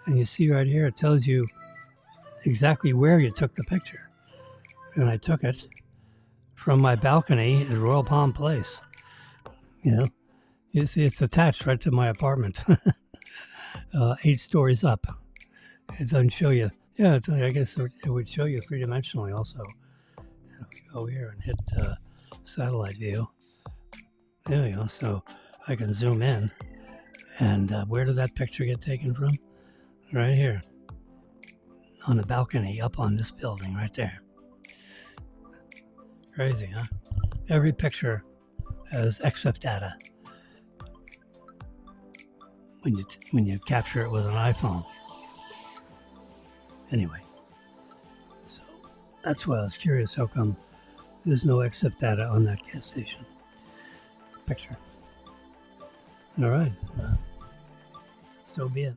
And you see right here, it tells you exactly where you took the picture. And I took it from my balcony at Royal Palm Place. You see it's attached right to my apartment. 8 stories up. It doesn't show you. Yeah, I guess it would show you 3-dimensionally also. If we go here and hit satellite view. There we go. So I can zoom in. And where did that picture get taken from? Right here. On the balcony up on this building right there. Crazy, huh? Every picture has XF data when you capture it with an iPhone. Anyway, so that's why I was curious how come there's no XF data on that gas station picture. All right, so be it.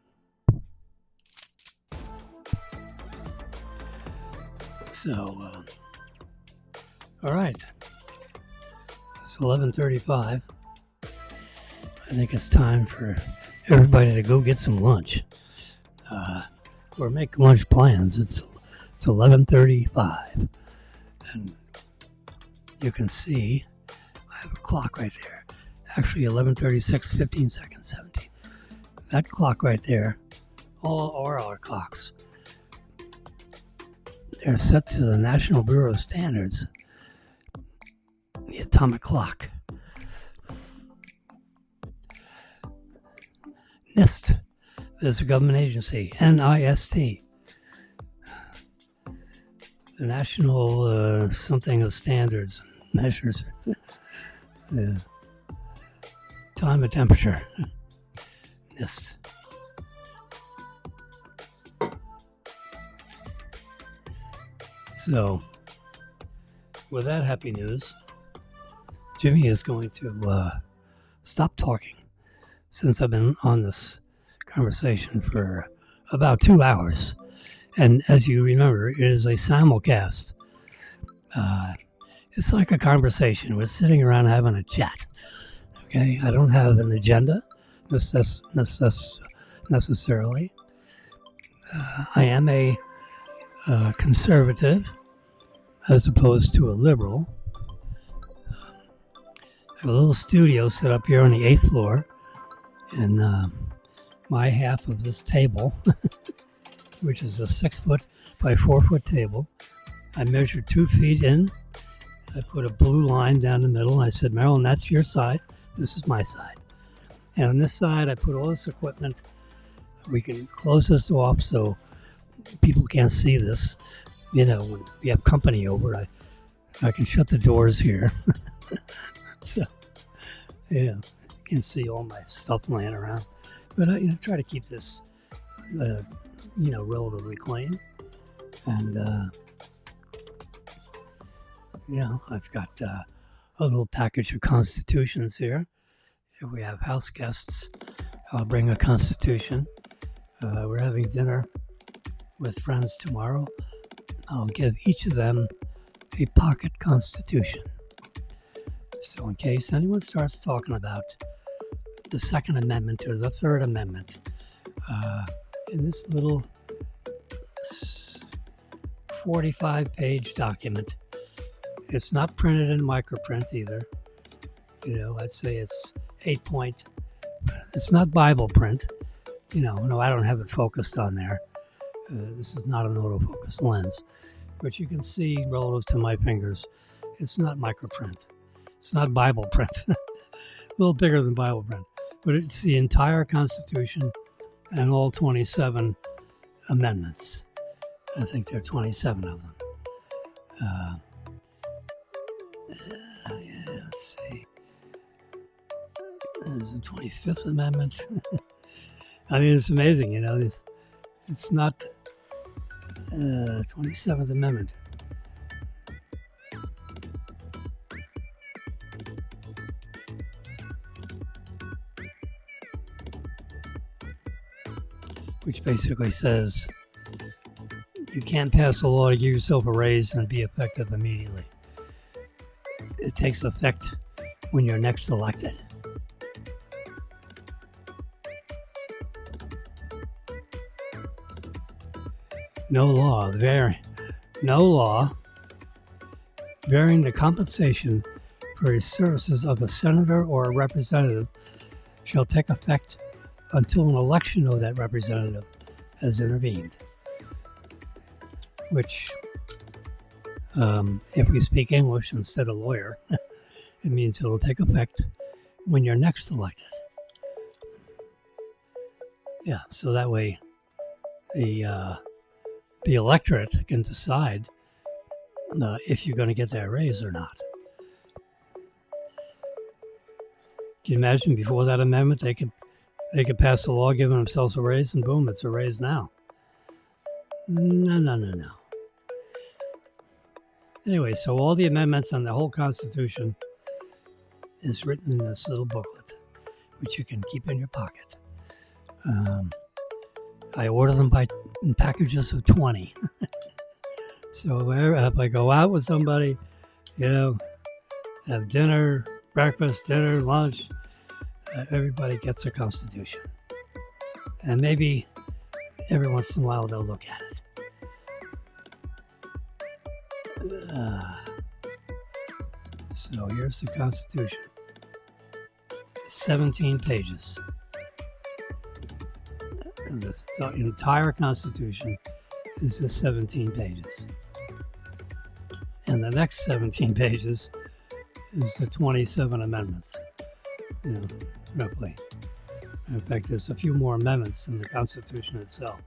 So, all right, it's 11:35. I think it's time for everybody to go get some lunch. Or make lunch plans. It's 11:35, and you can see I have a clock right there. Actually, 11:36, 15 seconds, 17. That clock right there, all our clocks, they're set to the National Bureau of Standards, the atomic clock. NIST. There's a government agency, NIST, the National something of Standards measures time and temperature. NIST. So, with that happy news, Jimmy is going to stop talking since I've been on this conversation for about 2 hours, And as you remember, it is a simulcast. It's like a conversation. We're sitting around having a chat. Okay, I don't have an agenda necessarily. I am a conservative as opposed to a liberal. I have a little studio set up here on the 8th floor, and my half of this table, which is a 6-foot by 4-foot table, I measured 2 feet in. I put a blue line down the middle, and I said, Marilyn, that's your side. This is my side. And on this side, I put all this equipment. We can close this off so people can't see this. You know, when we have company over, I can shut the doors here. So, yeah, you can see all my stuff laying around. But I try to keep this, relatively clean. And, I've got a little package of constitutions here. If we have house guests, I'll bring a constitution. We're having dinner with friends tomorrow. I'll give each of them a pocket constitution. So in case anyone starts talking about the Second Amendment or the Third Amendment, in this little 45-page document, it's not printed in microprint either. I'd say it's 8-point. It's not Bible print. No, I don't have it focused on there. This is not an autofocus lens. But you can see relative to my fingers, it's not microprint. It's not Bible print. A little bigger than Bible print. But it's the entire Constitution and all 27 amendments. I think there are 27 of them. Let's see. There's the 25th Amendment. I mean, it's amazing, it's not 27th Amendment. Which basically says you can't pass a law to give yourself a raise and be effective immediately. It takes effect when you're next elected. No law varying the compensation for the services of a senator or a representative shall take effect until an election of that representative has intervened. Which, if we speak English instead of lawyer, it means it will take effect when you're next elected. Yeah, so that way the electorate can decide if you're going to get that raise or not. Can you imagine before that amendment they could pass a law giving themselves a raise, and boom, it's a raise now. No. Anyway, so all the amendments and the whole Constitution is written in this little booklet, which you can keep in your pocket. I order them in packages of 20. So if I go out with somebody, have dinner, breakfast, dinner, lunch, everybody gets a Constitution. And maybe every once in a while they'll look at it. So here's the Constitution. 17 pages. And the entire Constitution is just 17 pages. And the next 17 pages is the 27 amendments, roughly. In fact, there's a few more amendments than the Constitution itself,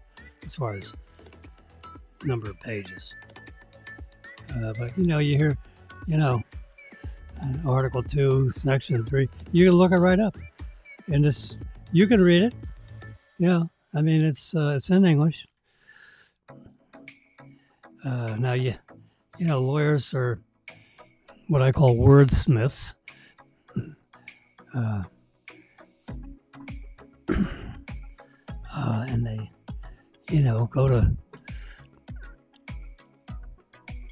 as far as number of pages. But you hear, Article 2, Section 3, you can look it right up. And you can read it. Yeah, I mean, it's in English. Now, lawyers are what I call wordsmiths. And they, go to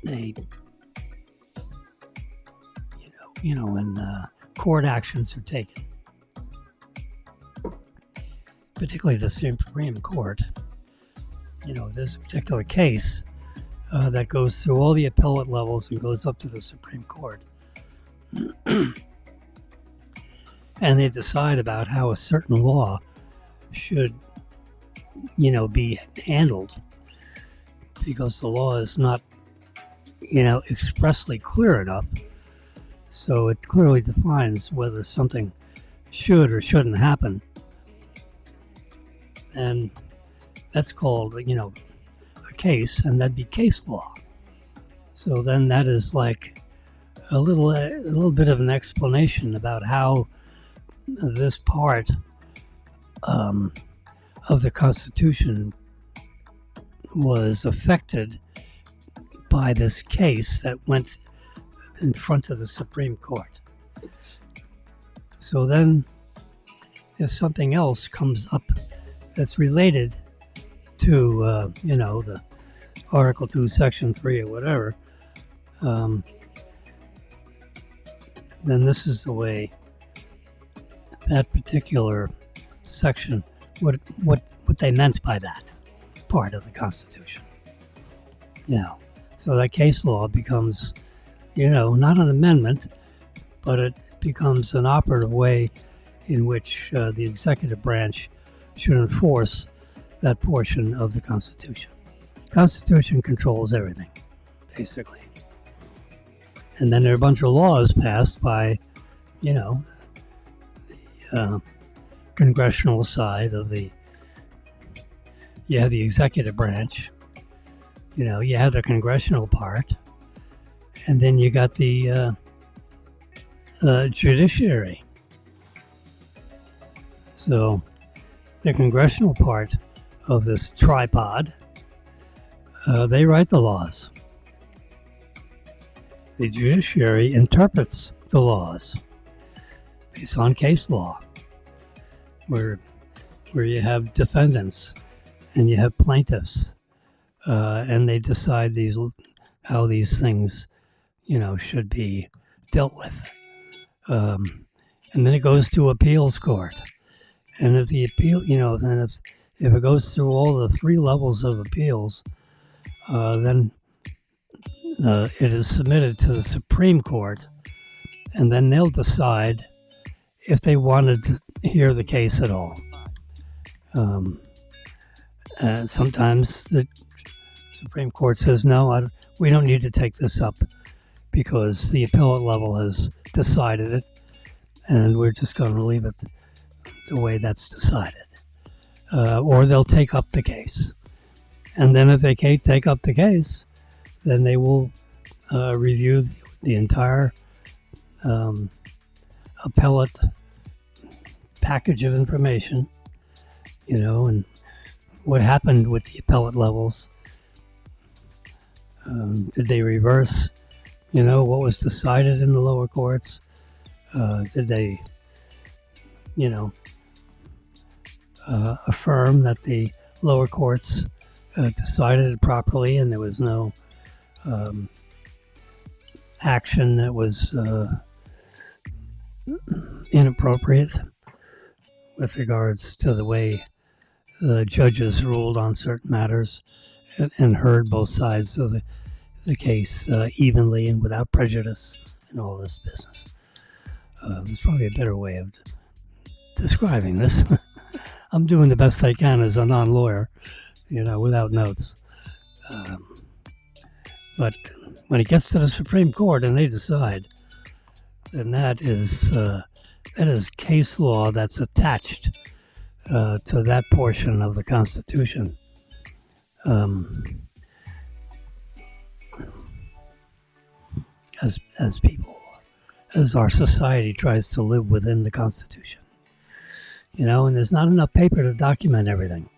they, when court actions are taken, particularly the Supreme Court, there's a particular case that goes through all the appellate levels and goes up to the Supreme Court. And they decide about how a certain law should, be handled, because the law is not, expressly clear enough. So it clearly defines whether something should or shouldn't happen. And that's called, a case, and that'd be case law. So then that is like a little bit of an explanation about how this part of the Constitution was affected by this case that went in front of the Supreme Court. So then if something else comes up that's related to, the Article 2, Section 3 or whatever, then this is the way that particular section, what they meant by that part of the Constitution. So that case law becomes, not an amendment, but it becomes an operative way in which the executive branch should enforce that portion of the Constitution. Constitution controls everything, basically. And then there are a bunch of laws passed by, the congressional side of you have the executive branch, you have the congressional part, and then you got the judiciary. So the congressional part of this tripod, they write the laws. The judiciary interprets the laws based on case law, where you have defendants and you have plaintiffs, and they decide how these things, should be dealt with. And then it goes to appeals court. And if the appeal, then if it goes through all the 3 levels of appeals, then it is submitted to the Supreme Court, and then they'll decide if they wanted to hear the case at all. And sometimes the Supreme Court says, no, we don't need to take this up because the appellate level has decided it, and we're just going to leave it the way that's decided. Or they'll take up the case. And then if they can't take up the case, then they will review the entire appellate package of information, and what happened with the appellate levels. Did they reverse, what was decided in the lower courts? Did they, affirm that the lower courts decided it properly and there was no action that was inappropriate with regards to the way the judges ruled on certain matters and heard both sides of the case evenly and without prejudice and all this business. There's probably a better way of describing this. I'm doing the best I can as a non-lawyer, without notes. But when it gets to the Supreme Court and they decide, then that is case law that's attached to that portion of the Constitution. As our society tries to live within the Constitution. And there's not enough paper to document everything.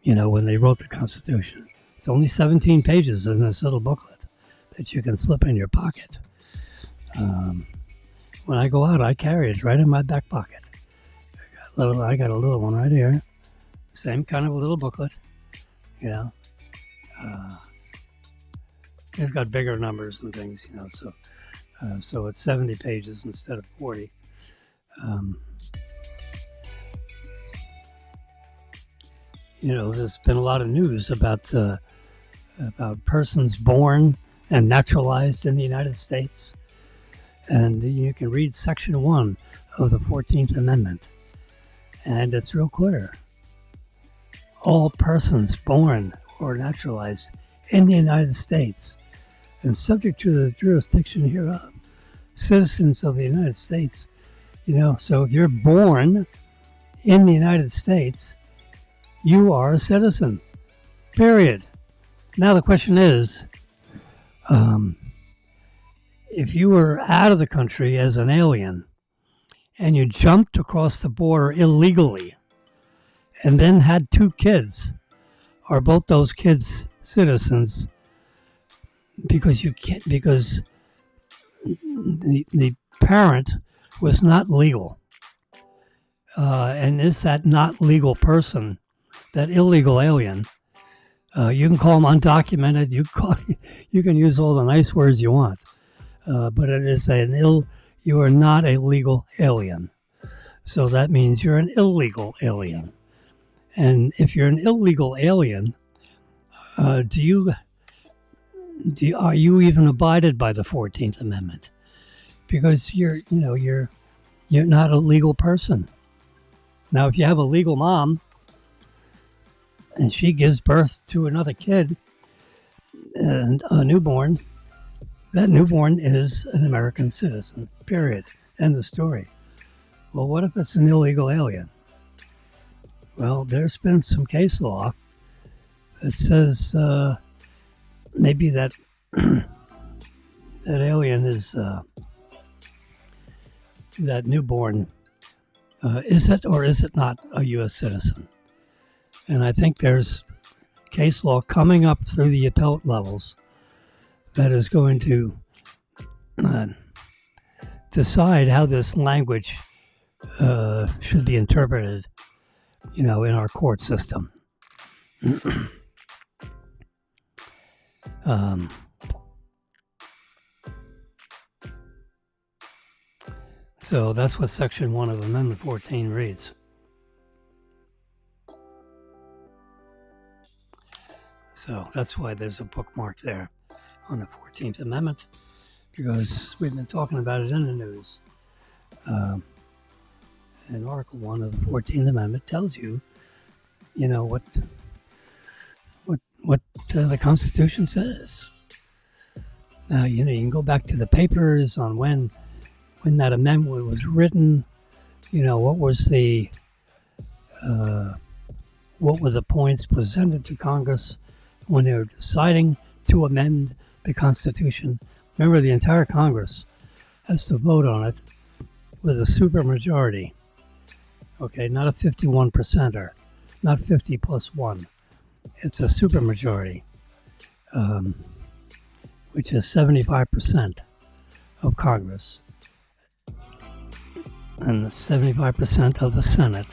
When they wrote the Constitution. It's only 17 pages in this little booklet that you can slip in your pocket. When I go out, I carry it right in my back pocket. I got a little one right here. Same kind of a little booklet. Got they've got bigger numbers and things, so it's 70 pages instead of 40. There's been a lot of news about persons born and naturalized in the United States. And you can read Section 1 of the 14th Amendment, and it's real clear. All persons born or naturalized in the United States and subject to the jurisdiction hereof, citizens of the United States. So if you're born in the United States, you are a citizen, period. Now the question is, if you were out of the country as an alien and you jumped across the border illegally and then had 2 kids, are both those kids citizens because the parent was not legal? And is that not legal person, that illegal alien, you can call them undocumented, you can use all the nice words you want, but it is you are not a legal alien. So that means you're an illegal alien. And if you're an illegal alien, are you even abided by the 14th Amendment? Because you're not a legal person. Now, if you have a legal mom and she gives birth to another kid, and a newborn, that newborn is an American citizen, period. End of story. Well, what if it's an illegal alien? Well, there's been some case law that says maybe that that alien is that newborn, is it or is it not a U.S. citizen? And I think there's case law coming up through the appellate levels that is going to decide how this language should be interpreted, in our court system. So that's what Section 1 of Amendment 14 reads. So that's why there's a bookmark there on the 14th Amendment, because we've been talking about it in the news. And Article 1 of the 14th Amendment tells you, what the Constitution says. Now, you can go back to the papers on when that amendment was written. What were the points presented to Congress when they were deciding to amend the Constitution. Remember, the entire Congress has to vote on it with a supermajority. Okay, not a 51%er, not 50 plus 1. It's a supermajority, which is 75% of Congress and 75% of the Senate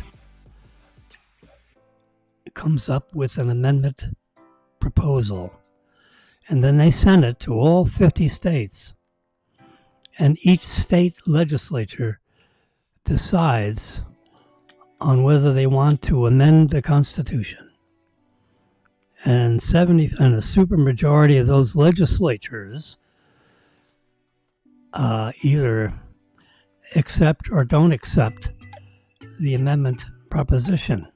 comes up with an amendment proposal. And then they send it to all 50 states. And each state legislature decides on whether they want to amend the Constitution. And a supermajority of those legislatures either accept or don't accept the amendment proposition.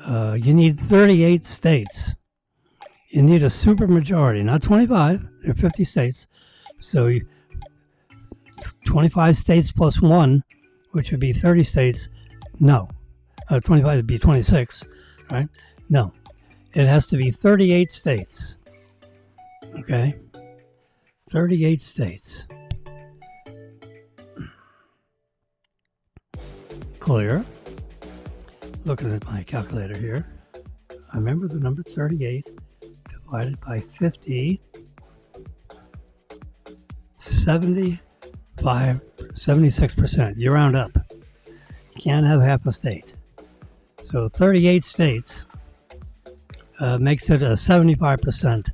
You need 38 states. You need a supermajority, not 25. There are 50 states. So 25 states plus 1, which would be 30 states. No. 25 would be 26, right? No. It has to be 38 states. Okay? 38 states. Clear? Looking at my calculator here. I remember the number 38 divided by 50, 76%. You round up. You can't have half a state. So 38 states makes it a 75%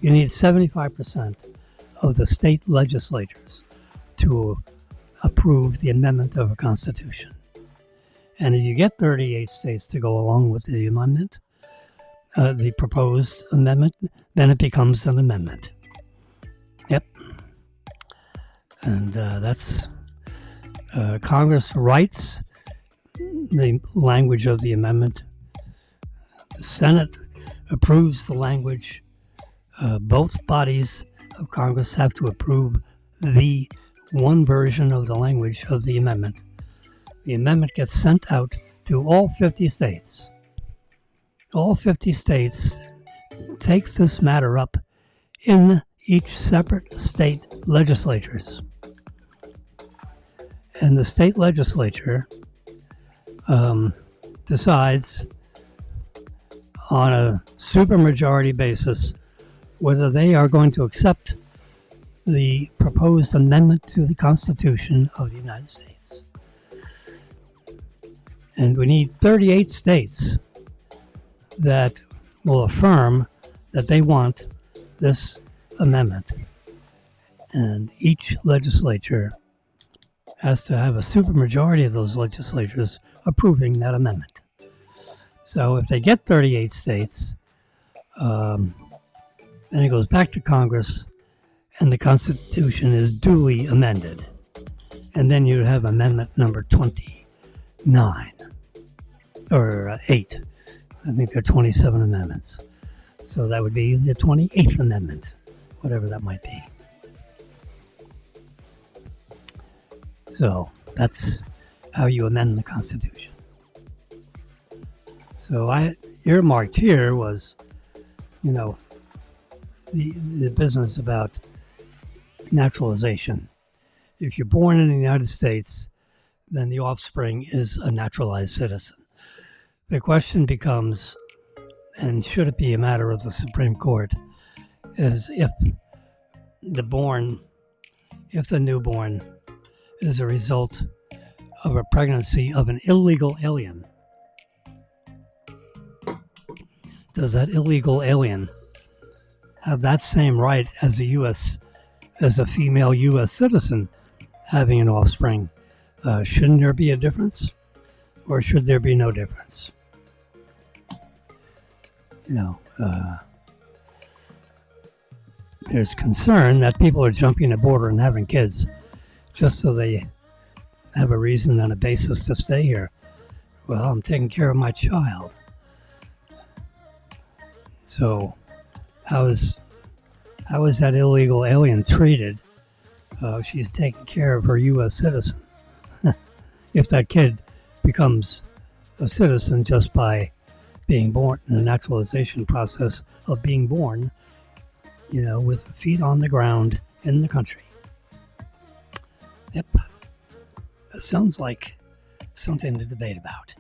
you need 75% of the state legislatures to approve the amendment of a constitution. And if you get 38 states to go along with the amendment, the proposed amendment, then it becomes an amendment. Yep. And that's Congress writes the language of the amendment. The Senate approves the language. Both bodies of Congress have to approve the one version of the language of the amendment. The amendment gets sent out to all 50 states. All 50 states take this matter up in each separate state legislatures. And the state legislature decides on a supermajority basis whether they are going to accept the proposed amendment to the Constitution of the United States. And we need 38 states that will affirm that they want this amendment. And each legislature has to have a supermajority of those legislatures approving that amendment. So if they get 38 states, then it goes back to Congress and the Constitution is duly amended. And then you have amendment number 29, or 8. I think there are 27 amendments. So that would be the 28th Amendment, whatever that might be. So that's how you amend the Constitution. So I earmarked here was, the business about naturalization. If you're born in the United States, then the offspring is a naturalized citizen. The question becomes, and should it be a matter of the Supreme Court, is if the newborn is a result of a pregnancy of an illegal alien, does that illegal alien have that same right as a female U.S. citizen having an offspring? Shouldn't there be a difference, or should there be no difference? There's concern that people are jumping the border and having kids just so they have a reason and a basis to stay here. Well, I'm taking care of my child. So how is that illegal alien treated? She's taking care of her U.S. citizen. If that kid becomes a citizen just by being born in the naturalization process of being born, with feet on the ground in the country. Yep. That sounds like something to debate about.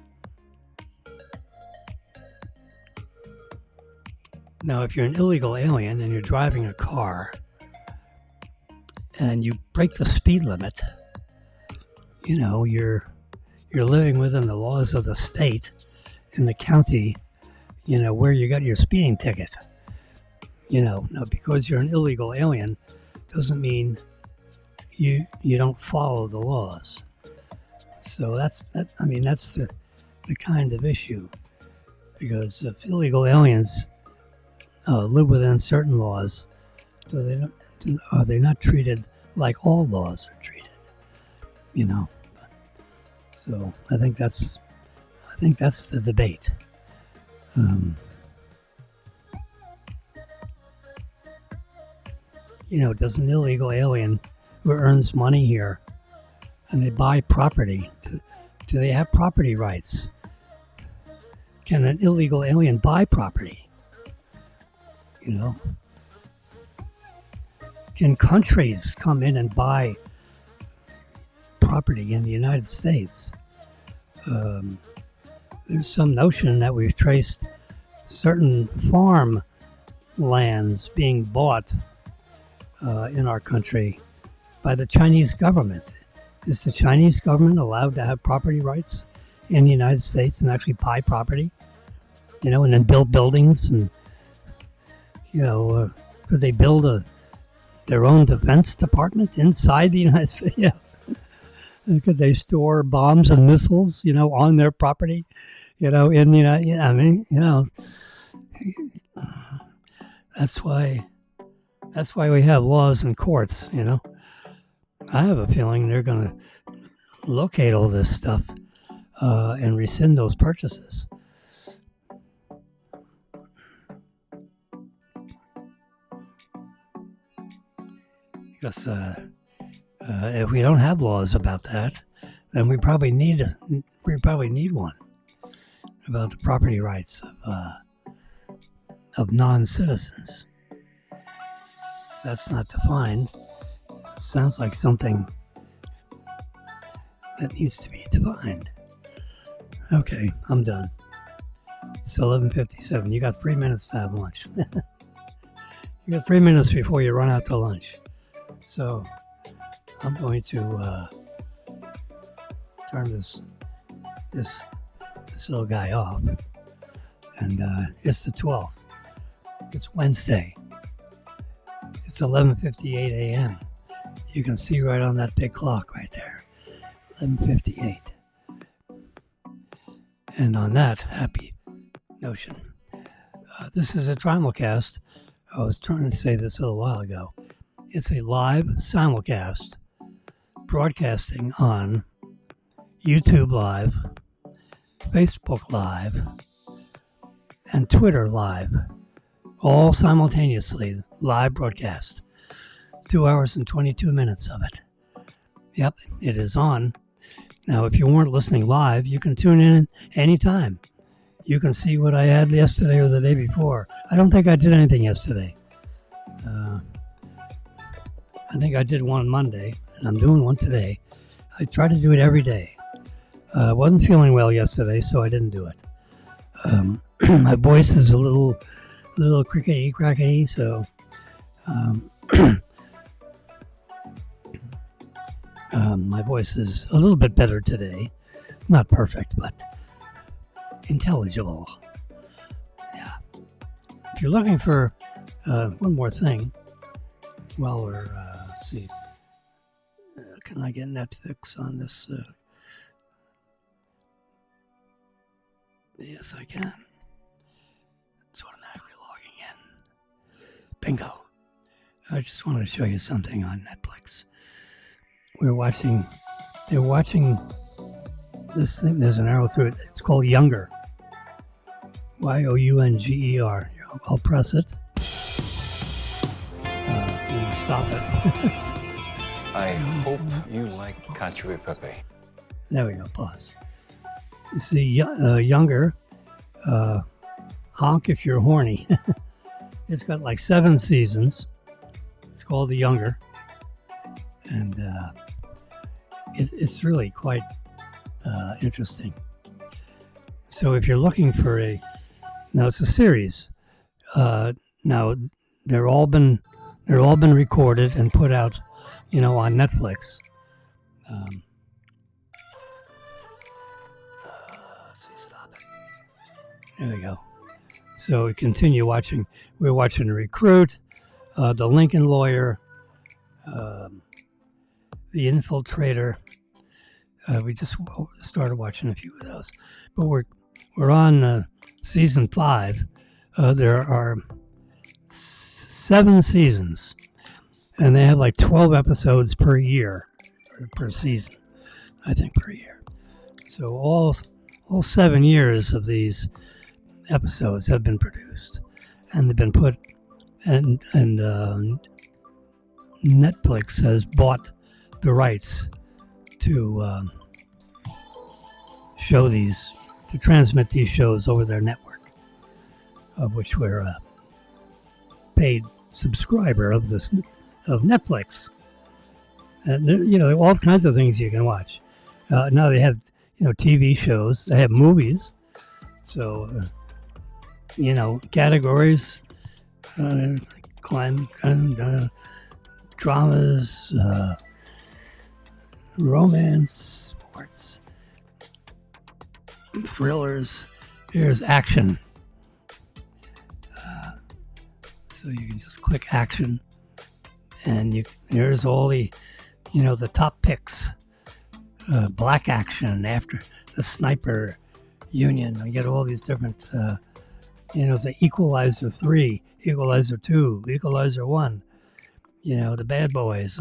Now, if you're an illegal alien and you're driving a car and you break the speed limit, you're living within the laws of the state in the county, where you got your speeding ticket. Now because you're an illegal alien doesn't mean you don't follow the laws. So that's the kind of issue, because if illegal aliens live within certain laws, are they not treated like all laws are treated? So I think that's the debate. Does an illegal alien who earns money here and they buy property, do they have property rights? Can an illegal alien buy property? Can countries come in and buy property in the United States? There's some notion that we've traced certain farm lands being bought in our country by the Chinese government. Is the Chinese government allowed to have property rights in the United States and actually buy property, and then build buildings and, Could they build their own defense department inside the United States? Yeah. Could they store bombs and missiles, on their property, in the United? I mean, that's why we have laws and courts. I have a feeling they're going to locate all this stuff and rescind those purchases. Because if we don't have laws about that, then we probably need one about the property rights of non-citizens. That's not defined. Sounds like something that needs to be defined. Okay, I'm done. It's 11:57. You got 3 minutes to have lunch. You got 3 minutes before you run out to lunch. So I'm going to turn this little guy off. And it's the 12th. It's Wednesday. It's 11:58 a.m. You can see right on that big clock right there. 11:58. And on that happy notion, this is a Simulcast. I was trying to say this a little while ago. It's a live simulcast broadcasting on YouTube Live, Facebook Live, and Twitter Live, all simultaneously, live broadcast. 2 hours and 22 minutes of it. Yep, it is on. Now, if you weren't listening live, you can tune in anytime. You can see what I had yesterday or the day before. I don't think I did anything yesterday. I think I did one Monday, and I'm doing one today. I try to do it every day. I wasn't feeling well yesterday, so I didn't do it. My voice is a little crickety-crackety, so my voice is a little bit better today. Not perfect, but intelligible. Yeah. If you're looking for one more thing, while we're, let's see, can I get Netflix on this? Yes, I can. It's automatically logging in. Bingo. I just wanted to show you something on Netflix. They're watching this thing. There's an arrow through it. It's called Younger. Younger. I'll press it. And stop it. I hope you like cacio e pepe. There we go. Pause. You see, Younger. Honk if you're horny. It's got like 7 seasons. It's called The Younger. And it's really quite interesting. So if you're looking for now it's a series. Now they're all been recorded and put out, on Netflix. Let's see, stop it. There we go. So we continue watching. We're watching The Recruit, The Lincoln Lawyer, The Infiltrator. We just started watching a few of those, but we're on season 5. There are 7 seasons, and they have like 12 episodes per year, or per season, I think per year. So all 7 years of these episodes have been produced, and they've been put, and Netflix has bought the rights to transmit these shows over their network, of which we're a paid subscriber of Netflix. And all kinds of things you can watch. Now they have TV shows. They have movies. So categories, dramas, romance, sports, thrillers. Here's action. So you can just click action, and there's all the, the top picks. Black action after the sniper union. You get all these different, the Equalizer 3, Equalizer 2, Equalizer 1, the Bad Boys.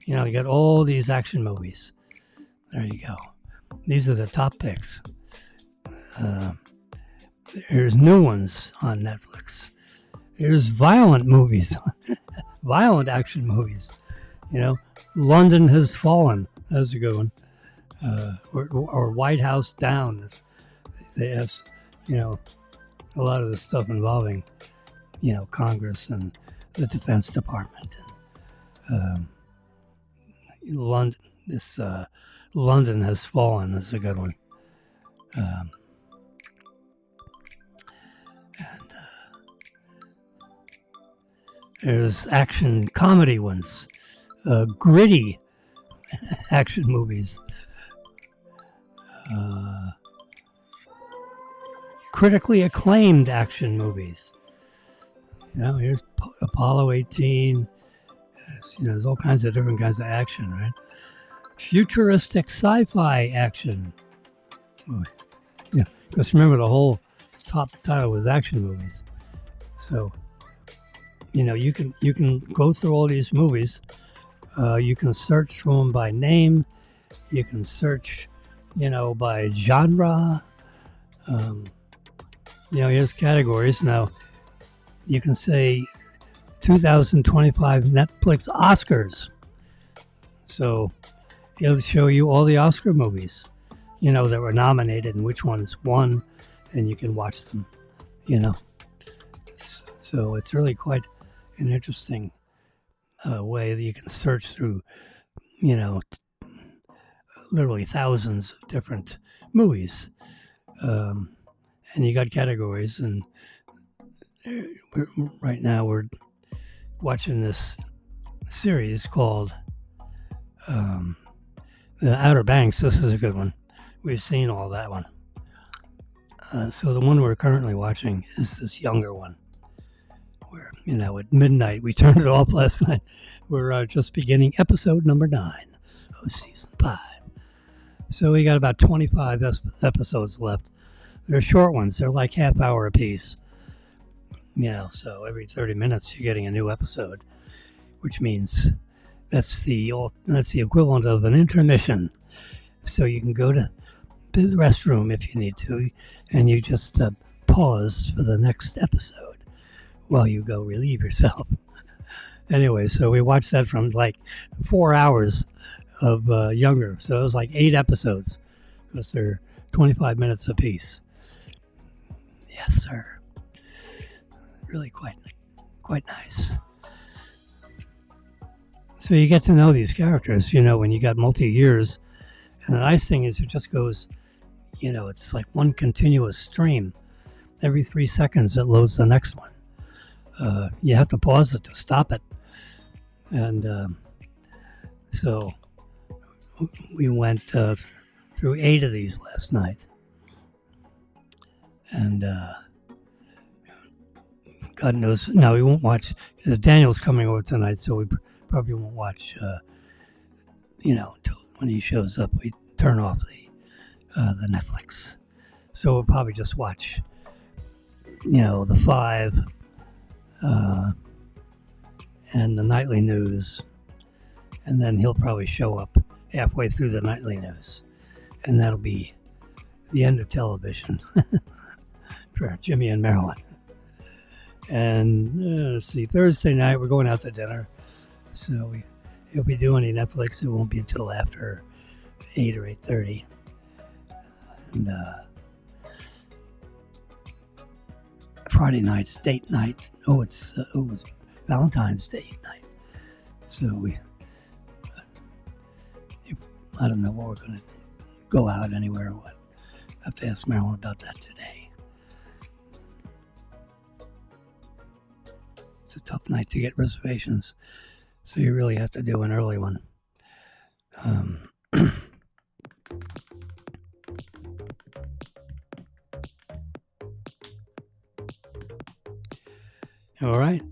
You get all these action movies. There you go. These are the top picks. There's new ones on Netflix. There's violent movies, violent action movies. London Has Fallen. That's a good one. Or White House Down. They have, a lot of the stuff involving, Congress and the Defense Department. And, London, London Has Fallen is a good one. There's action comedy ones, gritty action movies. Critically acclaimed action movies. Here's Apollo 18. There's all kinds of different kinds of action, right? Futuristic sci-fi action. Because remember, the whole top title was action movies. So, you can go through all these movies. You can search for them by name. You can search, by genre. Here's categories. Now, you can say 2025 Netflix Oscars. So it'll show you all the Oscar movies, that were nominated and which ones won, and you can watch them, So it's really quite an interesting way that you can search through, literally thousands of different movies. And you got categories, and right now we're watching this series called The Outer Banks. This is a good one. We've seen all that one. So the one we're currently watching is this younger one, where, at midnight, we turned it off last night. We're just beginning episode number 9 of season 5. So we got about 25 episodes left. They're short ones. They're like half hour apiece. So every 30 minutes you're getting a new episode, which means that's the equivalent of an intermission. So you can go to the restroom if you need to, and you just pause for the next episode while you go relieve yourself. Anyway, so we watched that from like 4 hours of younger. So it was like 8 episodes because they're 25 minutes apiece. Yes, sir. Really quite nice. So you get to know these characters, when you got multi-years. And the nice thing is it just goes, it's like one continuous stream. Every 3 seconds it loads the next one. You have to pause it to stop it. And so we went through 8 of these last night. And God knows, no, we won't watch. Daniel's coming over tonight, so we probably won't watch, until when he shows up. We turn off the Netflix. So we'll probably just watch, the 5 and the nightly news. And then he'll probably show up halfway through the nightly news. And that'll be the end of television for Jimmy and Marilyn. And let's see, Thursday night we're going out to dinner. So he'll be doing any Netflix. It won't be until after 8 or 8:30. And Friday night's date night. It was Valentine's Day night. So I don't know what we're going to go out anywhere or what. I have to ask Marilyn about that today. It's a tough night to get reservations, so you really have to do an early one. All right.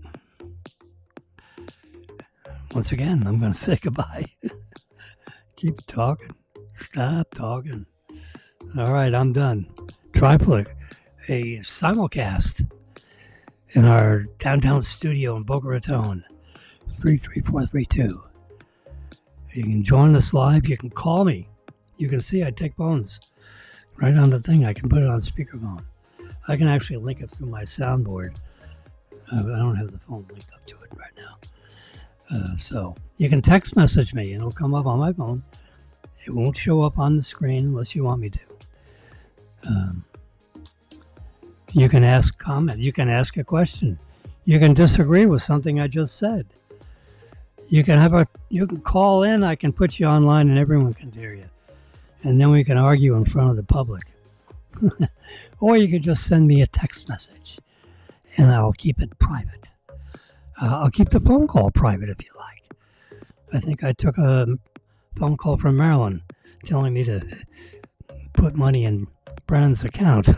once again, I'm going to say goodbye. Keep talking. Stop talking. All right, I'm done. Triplex, a simulcast in our downtown studio in Boca Raton, 33432. You can join us live. You can call me. You can see I take phones right on the thing. I can put it on speakerphone. I can actually link it through my soundboard. I don't have the phone linked up to it right now. So you can text message me and it'll come up on my phone. It won't show up on the screen unless you want me to. You can ask comment. You can ask a question. You can disagree with something I just said. You can call in. I can put you online and everyone can hear you. And then we can argue in front of the public. Or you could just send me a text message and I'll keep it private. I'll keep the phone call private if you like. I think I took a phone call from Maryland telling me to put money in Brennan's account.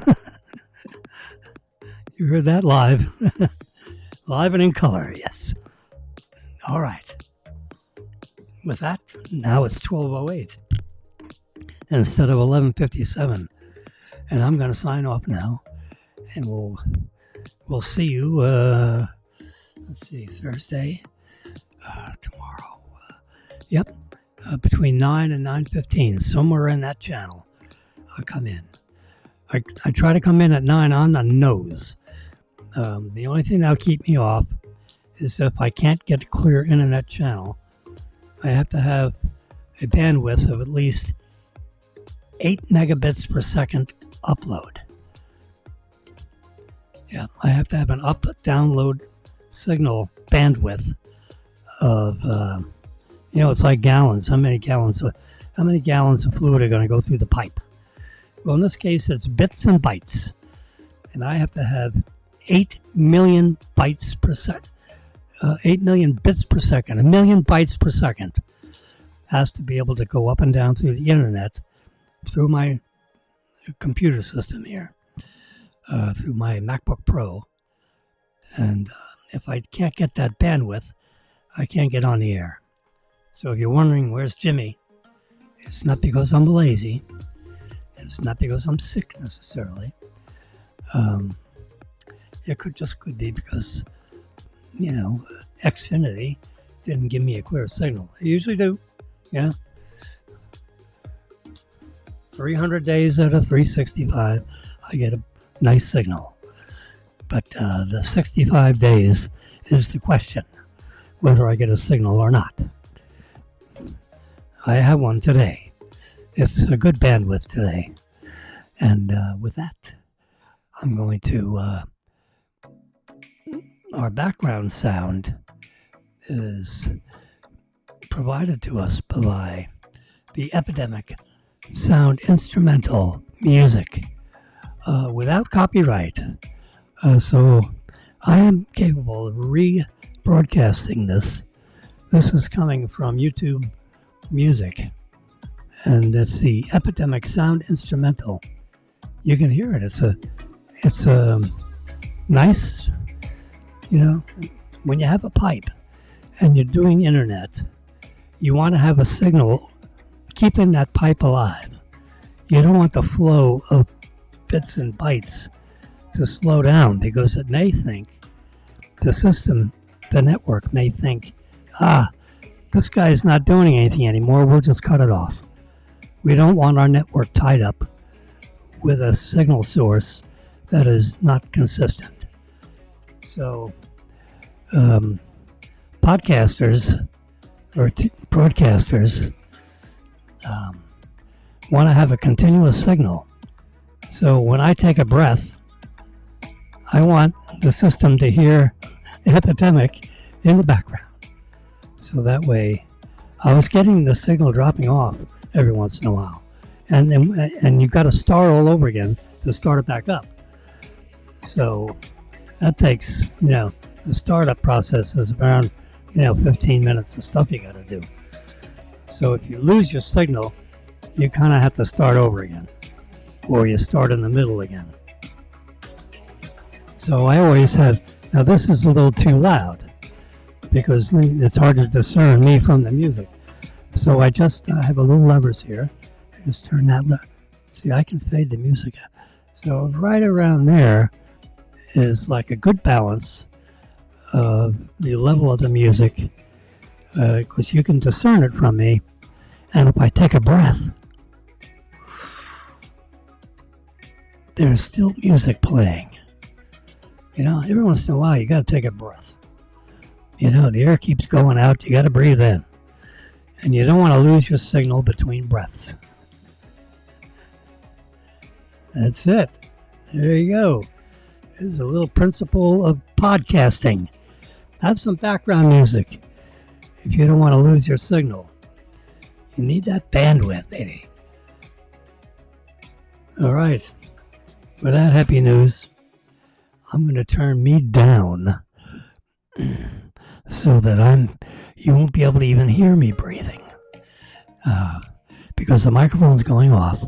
You heard that live. Live and in color, yes. All right. With that, now it's 12:08 instead of 11:57. And I'm going to sign off now. And we'll see you, Thursday, tomorrow. Between 9 and 9:15, somewhere in that channel, I'll come in. I try to come in at 9 on the nose. The only thing that'll keep me off is if I can't get a clear internet channel, I have to have a bandwidth of at least 8 megabits per second upload. Yeah, I have to have an download signal bandwidth of, it's like gallons. How many gallons of fluid are going to go through the pipe? Well, in this case, it's bits and bytes. And I have to have 8 million bytes per second. 8 million bits per second. 1 million bytes per second has to be able to go up and down through the internet, through my computer system here, through my MacBook Pro. And if I can't get that bandwidth, I can't get on the air. So if you're wondering, where's Jimmy? It's not because I'm lazy. And it's not because I'm sick necessarily. It could be because, Xfinity didn't give me a clear signal. They usually do. Yeah. 300 days out of 365, I get a nice signal. But the 65 days is the question, whether I get a signal or not. I have one today. It's a good bandwidth today. And with that, I'm going to... our background sound is provided to us by the Epidemic Sound Instrumental Music without copyright. So I am capable of rebroadcasting this. This is coming from YouTube Music, and it's the Epidemic Sound Instrumental. You can hear it. It's a nice, when you have a pipe and you're doing internet, you want to have a signal keeping that pipe alive. You don't want the flow of bits and bytes to slow down, because it may think, the system, the network may think, this guy's not doing anything anymore, we'll just cut it off. We don't want our network tied up with a signal source that is not consistent. So, podcasters or broadcasters want to have a continuous signal. So when I take a breath, I want the system to hear the epidemic in the background. So that way, I was getting the signal dropping off every once in a while. And you've got to start all over again to start it back up. So that takes, the startup process is around, 15 minutes of stuff you got to do. So if you lose your signal, you kind of have to start over again, or you start in the middle again. So I always have, now this is a little too loud, because it's hard to discern me from the music. So I just have a little levers here. I just turn that see, I can fade the music out. So right around there is like a good balance of the level of the music, because you can discern it from me. And if I take a breath, there's still music playing. You know, every once in a while you got to take a breath. You know, the air keeps going out, you got to breathe in. And you don't want to lose your signal between breaths. That's it. There you go. There's a little principle of podcasting. Have some background music if you don't want to lose your signal. You need that bandwidth, baby. All right. With that happy news, I'm going to turn me down so that you won't be able to even hear me breathing, because the microphone's going off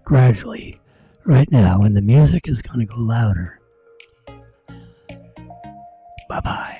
gradually right now, and the music is going to go louder. Bye-bye.